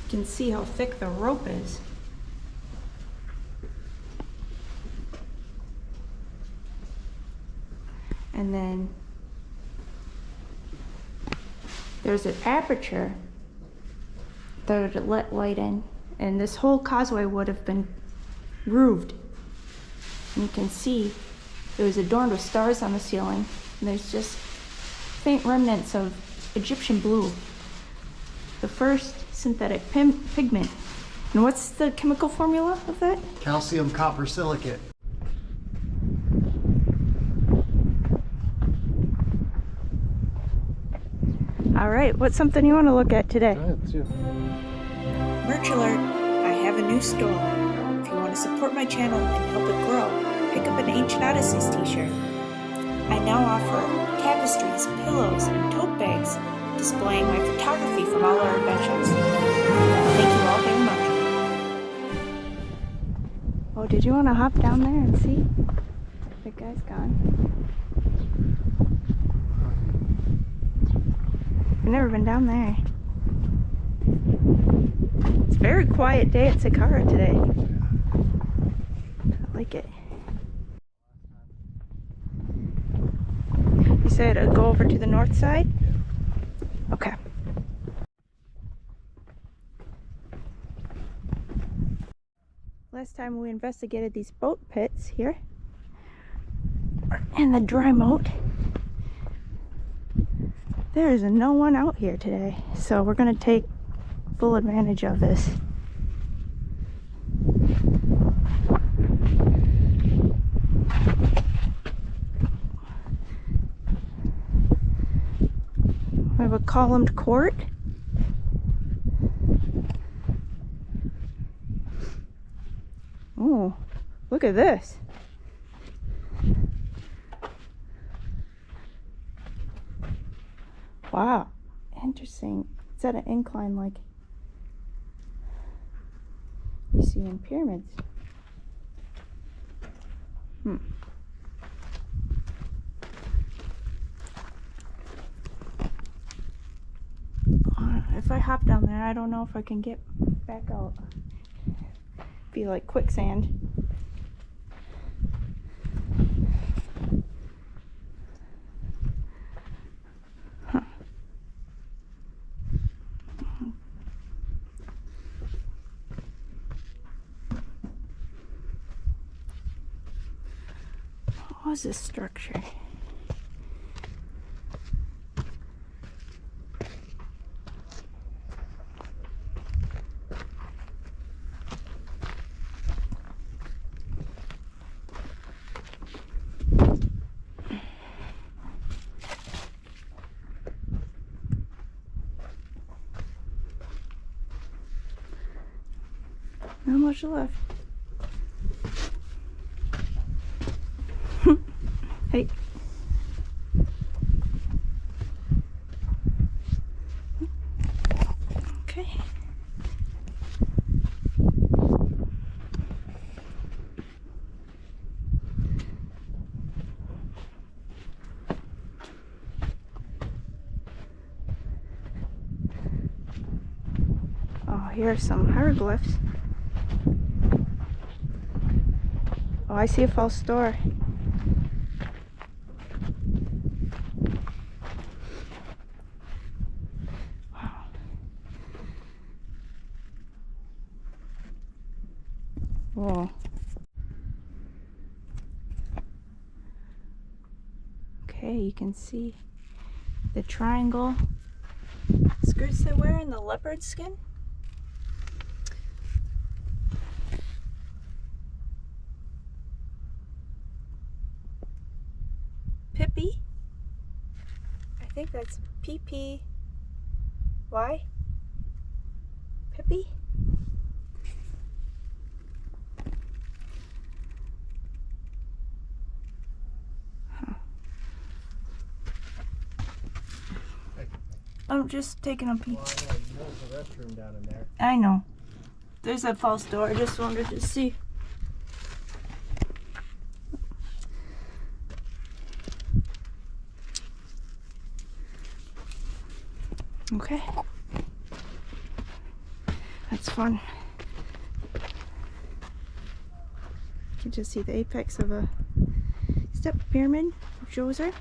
C: You can see how thick the rope is. And then there's an aperture that would let light in, and this whole causeway would have been roofed. And you can see it was adorned with stars on the ceiling. And there's just faint remnants of Egyptian blue, the first synthetic pigment. And what's the chemical formula of that?
B: Calcium copper silicate.
C: All right, what's something you want to look at today?
A: Merch alert! I have a new store. If you want to support my channel and help it grow, pick up an Ancient Odysseys t-shirt. I now offer tapestries, pillows, and tote bags displaying my photography from all our adventures. Thank you all very much.
C: Oh, did you want to hop down there and see? The guy's gone. I've never been down there. It's a very quiet day at Saqqara today. I like it. You said I'd go over to the north side? Okay. Last time we investigated these boat pits here and the dry moat. There is no one out here today, so we're gonna take full advantage of this. We have a columned court. Oh, look at this. Wow, interesting. It's at an incline like you see in pyramids. If I hop down there, I don't know if I can get back out. Be like quicksand. Huh. What was this structure? Not much left. Hey. Okay. Oh, here are some hieroglyphs. Oh, I see a false door. Wow. Whoa. Okay, you can see the triangle skirts they wear in the leopard skin. Pippi. I think that's P-P-Y. Pippi. Huh. I'm just taking a peek.
B: Well, I know there's a restroom down in there.
C: I know. There's a false door. I just wanted to see. Okay. That's fun. You can just see the apex of a step pyramid of Djoser.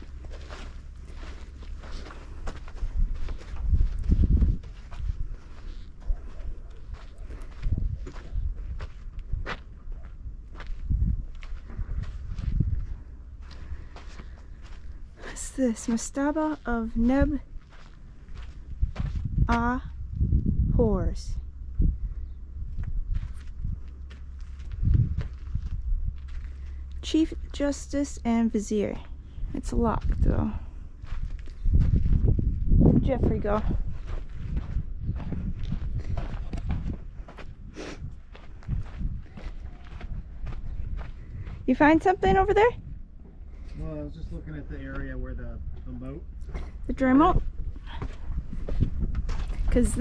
C: What's this? Mastaba of Neb Ah Horse. Chief Justice and Vizier. It's locked though. Where'd Geoffrey go? You find something over there?
B: Well, I was just looking at the area where the moat.
C: The dry moat? Because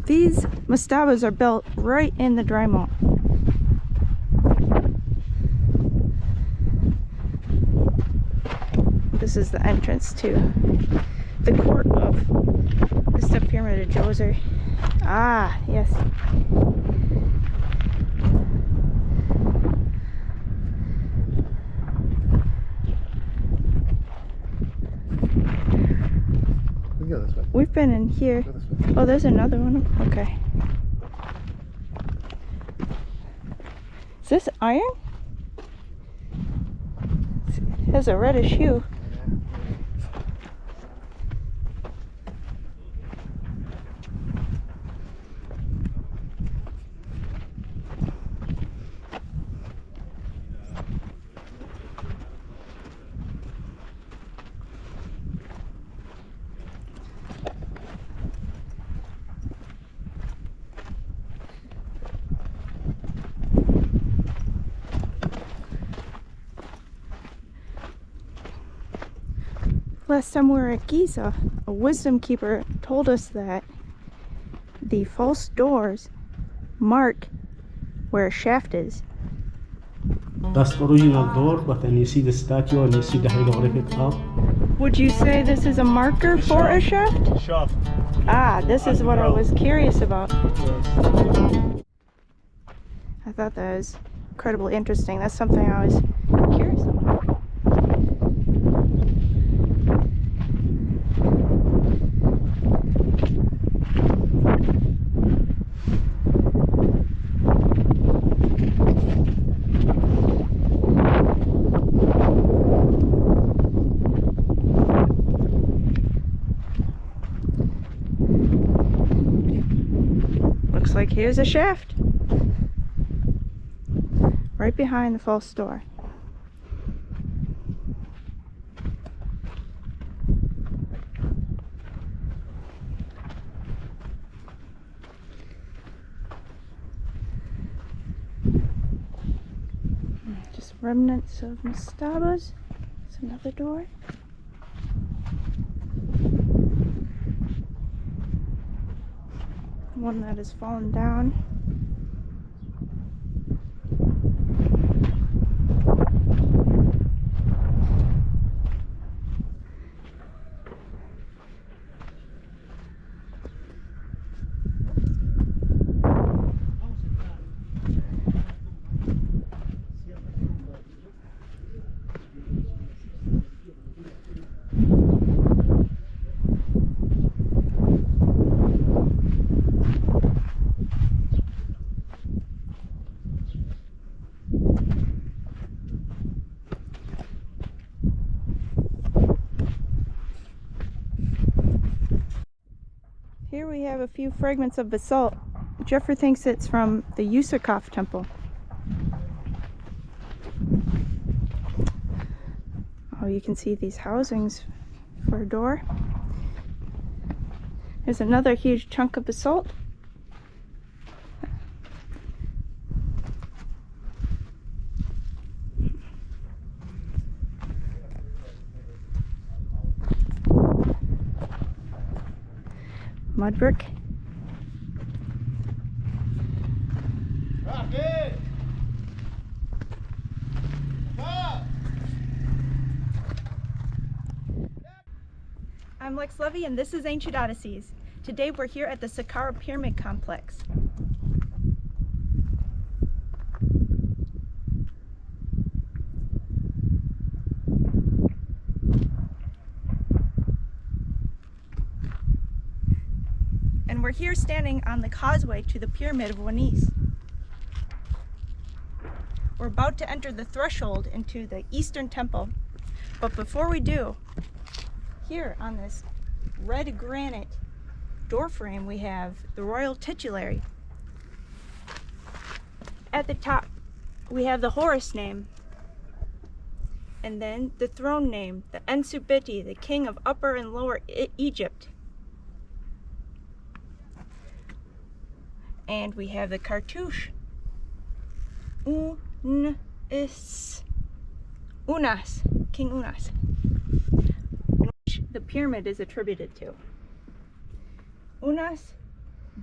C: these mastabas are built right in the dry moat. This is the entrance to the court of the Pyramid of Djoser. Ah, yes.
B: We go this way.
C: We've been in here.
B: Go this way.
C: Oh, there's another one. Okay. Is this iron? It has a reddish hue. Last time we were at Giza, a wisdom keeper told us that the false doors mark where a shaft is.
I: That's the original door, but then you see the statue and you see the hieroglyphic up.
C: Would you say this is a marker for a shaft?
E: Shaft.
C: Ah, this is what I was curious about. I thought that was incredibly interesting. That's something I was curious about. Looks like here's a shaft right behind the false door. Just remnants of mastabas. It's another door. One that has fallen down. Here we have a few fragments of basalt. Geoffrey thinks it's from the Userkaf temple. Oh, you can see these housings for a door. There's another huge chunk of basalt. Mud brick. I'm Lex Levy and this is Ancient Odysseys. Today we're here at the Saqqara Pyramid Complex. And we're here standing on the causeway to the Pyramid of Wenise. We're about to enter the threshold into the Eastern Temple, But before we do, here on this red granite door frame we have the royal titulary. At the top we have the Horus name, and then the throne name, the Ensubiti, the king of Upper and Lower Egypt. And we have the cartouche, Unas, King Unas, which the pyramid is attributed to. Unas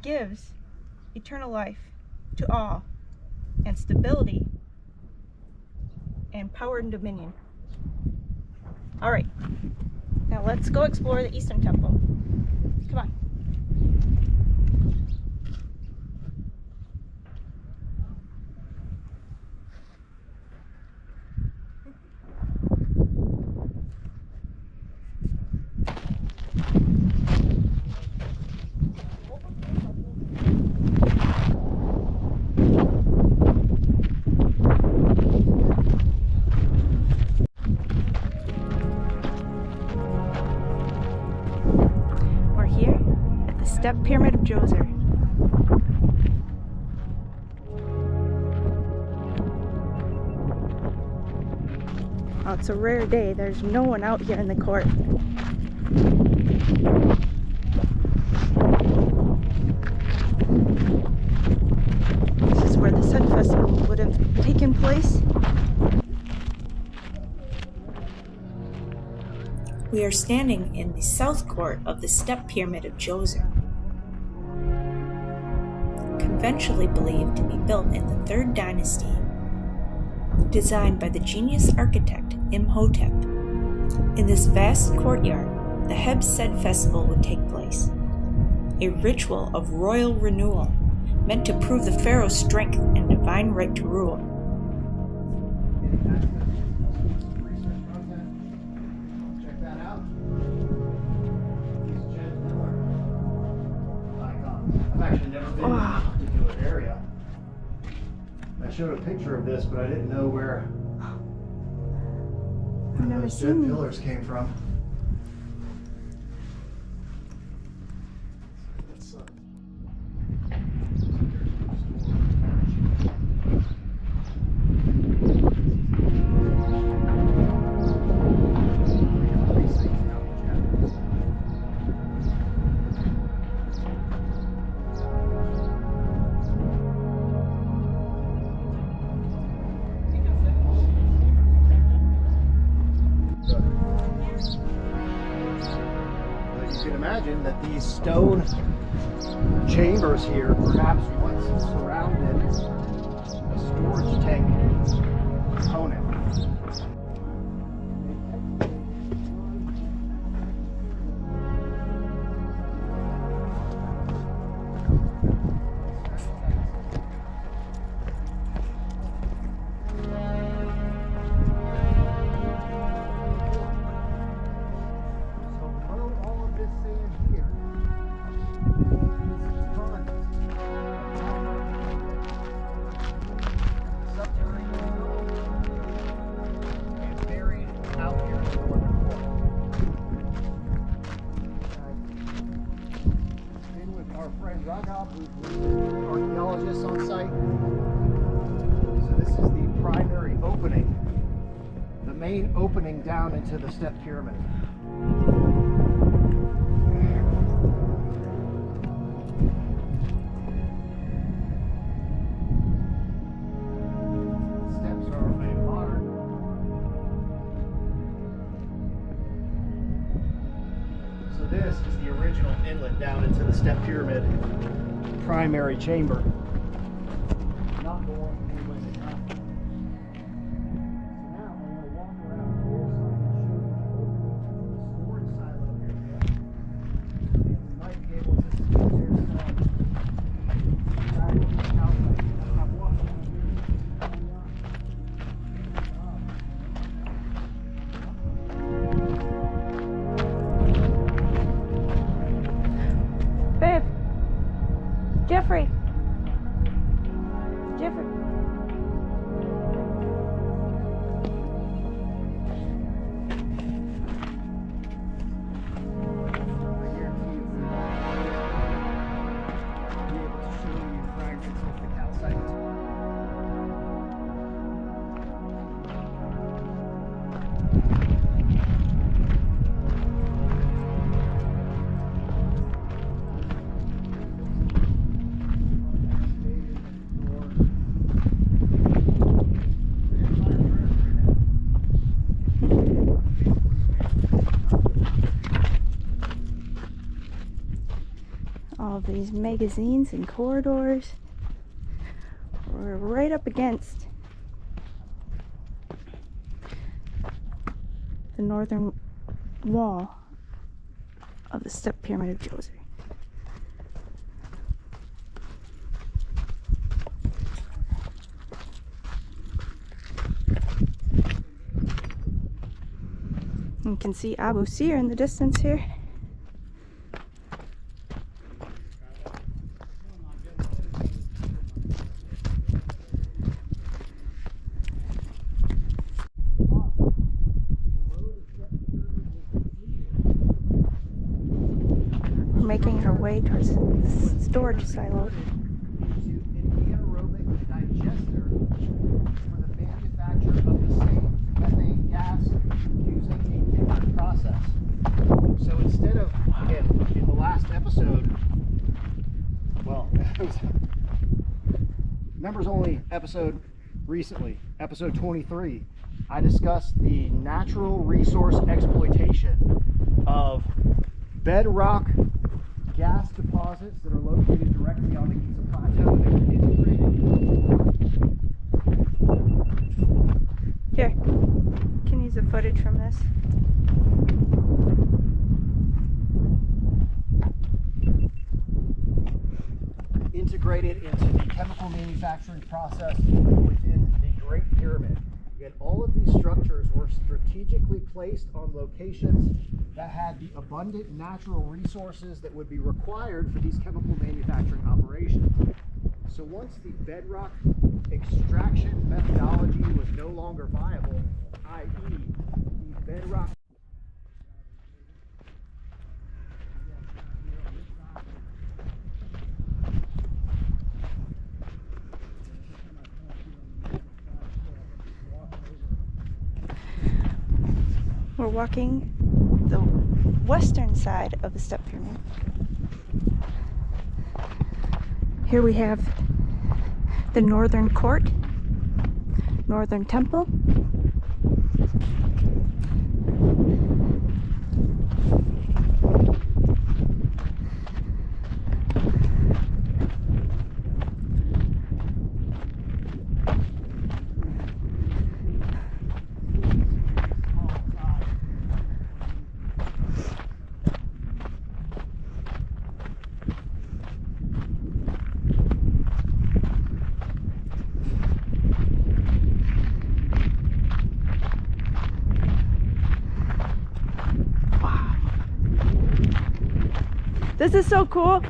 C: gives eternal life to all, and stability, and power and dominion. All right, now let's go explore the Eastern Temple. Come on. Step Pyramid of Djoser. Oh, it's a rare day. There's no one out here in the court. This is where the Sun Festival would have taken place.
A: We are standing in the south court of the Step Pyramid of Djoser. Conventionally believed to be built in the 3rd dynasty, designed by the genius architect Imhotep. In this vast courtyard, the Heb-Sed festival would take place, a ritual of royal renewal meant to prove the pharaoh's strength and divine right to rule.
B: Check that out. I've actually never been to this particular area. I showed a picture of this, but I didn't know where those jet pillars came from. You can imagine that these stone chambers here perhaps once surrounded a storage tank component. Archaeologists on site. So this is the primary opening, the main opening down into the Step Pyramid. Steps are made modern. So this is the original inlet down into the Step Pyramid. Primary chamber. Not the one anyway they come. So now I'm going to walk around here so I can show you the storage silo area. And we might be able to see there's some outside. I've walked
C: Babe, Geoffrey, these magazines and corridors. We're right up against the northern wall of the step pyramid of Djoser. You can see Abu Sir in the distance here. We're making our way towards the storage silos.
B: Into an anaerobic digester for the manufacture of the same methane gas using a different process. So instead of, in the last episode, well, it was members only episode recently, episode 23, I discussed the natural resource exploitation of bedrock gas deposits that are located directly on the Giza Plateau that were integrated.
C: Here, you can use the footage from this.
B: Integrated into the chemical manufacturing process within the Great Pyramid. Again, all of these structures were strategically placed on locations that had the abundant natural resources that would be required for these chemical manufacturing operations. So once the bedrock extraction methodology was no longer viable, i.e. the bedrock
C: We're walking the western side of the step pyramid. Here we have the northern court, northern temple. This is so cool.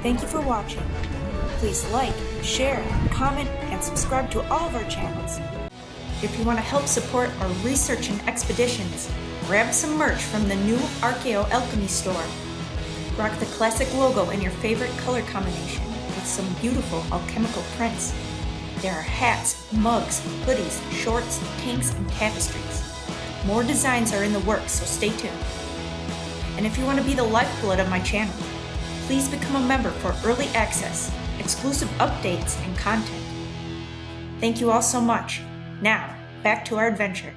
A: Thank you for watching. Please like, share, comment, and subscribe to all of our channels. If you want to help support our research and expeditions, grab some merch from the new Archaeo.alchemy store. Rock the classic logo in your favorite color combination with some beautiful alchemical prints. There are hats, mugs, hoodies, shorts, tanks, and tapestries. More designs are in the works, so stay tuned. And if you want to be the lifeblood of my channel, please become a member for early access, exclusive updates, and content. Thank you all so much. Now, back to our adventure.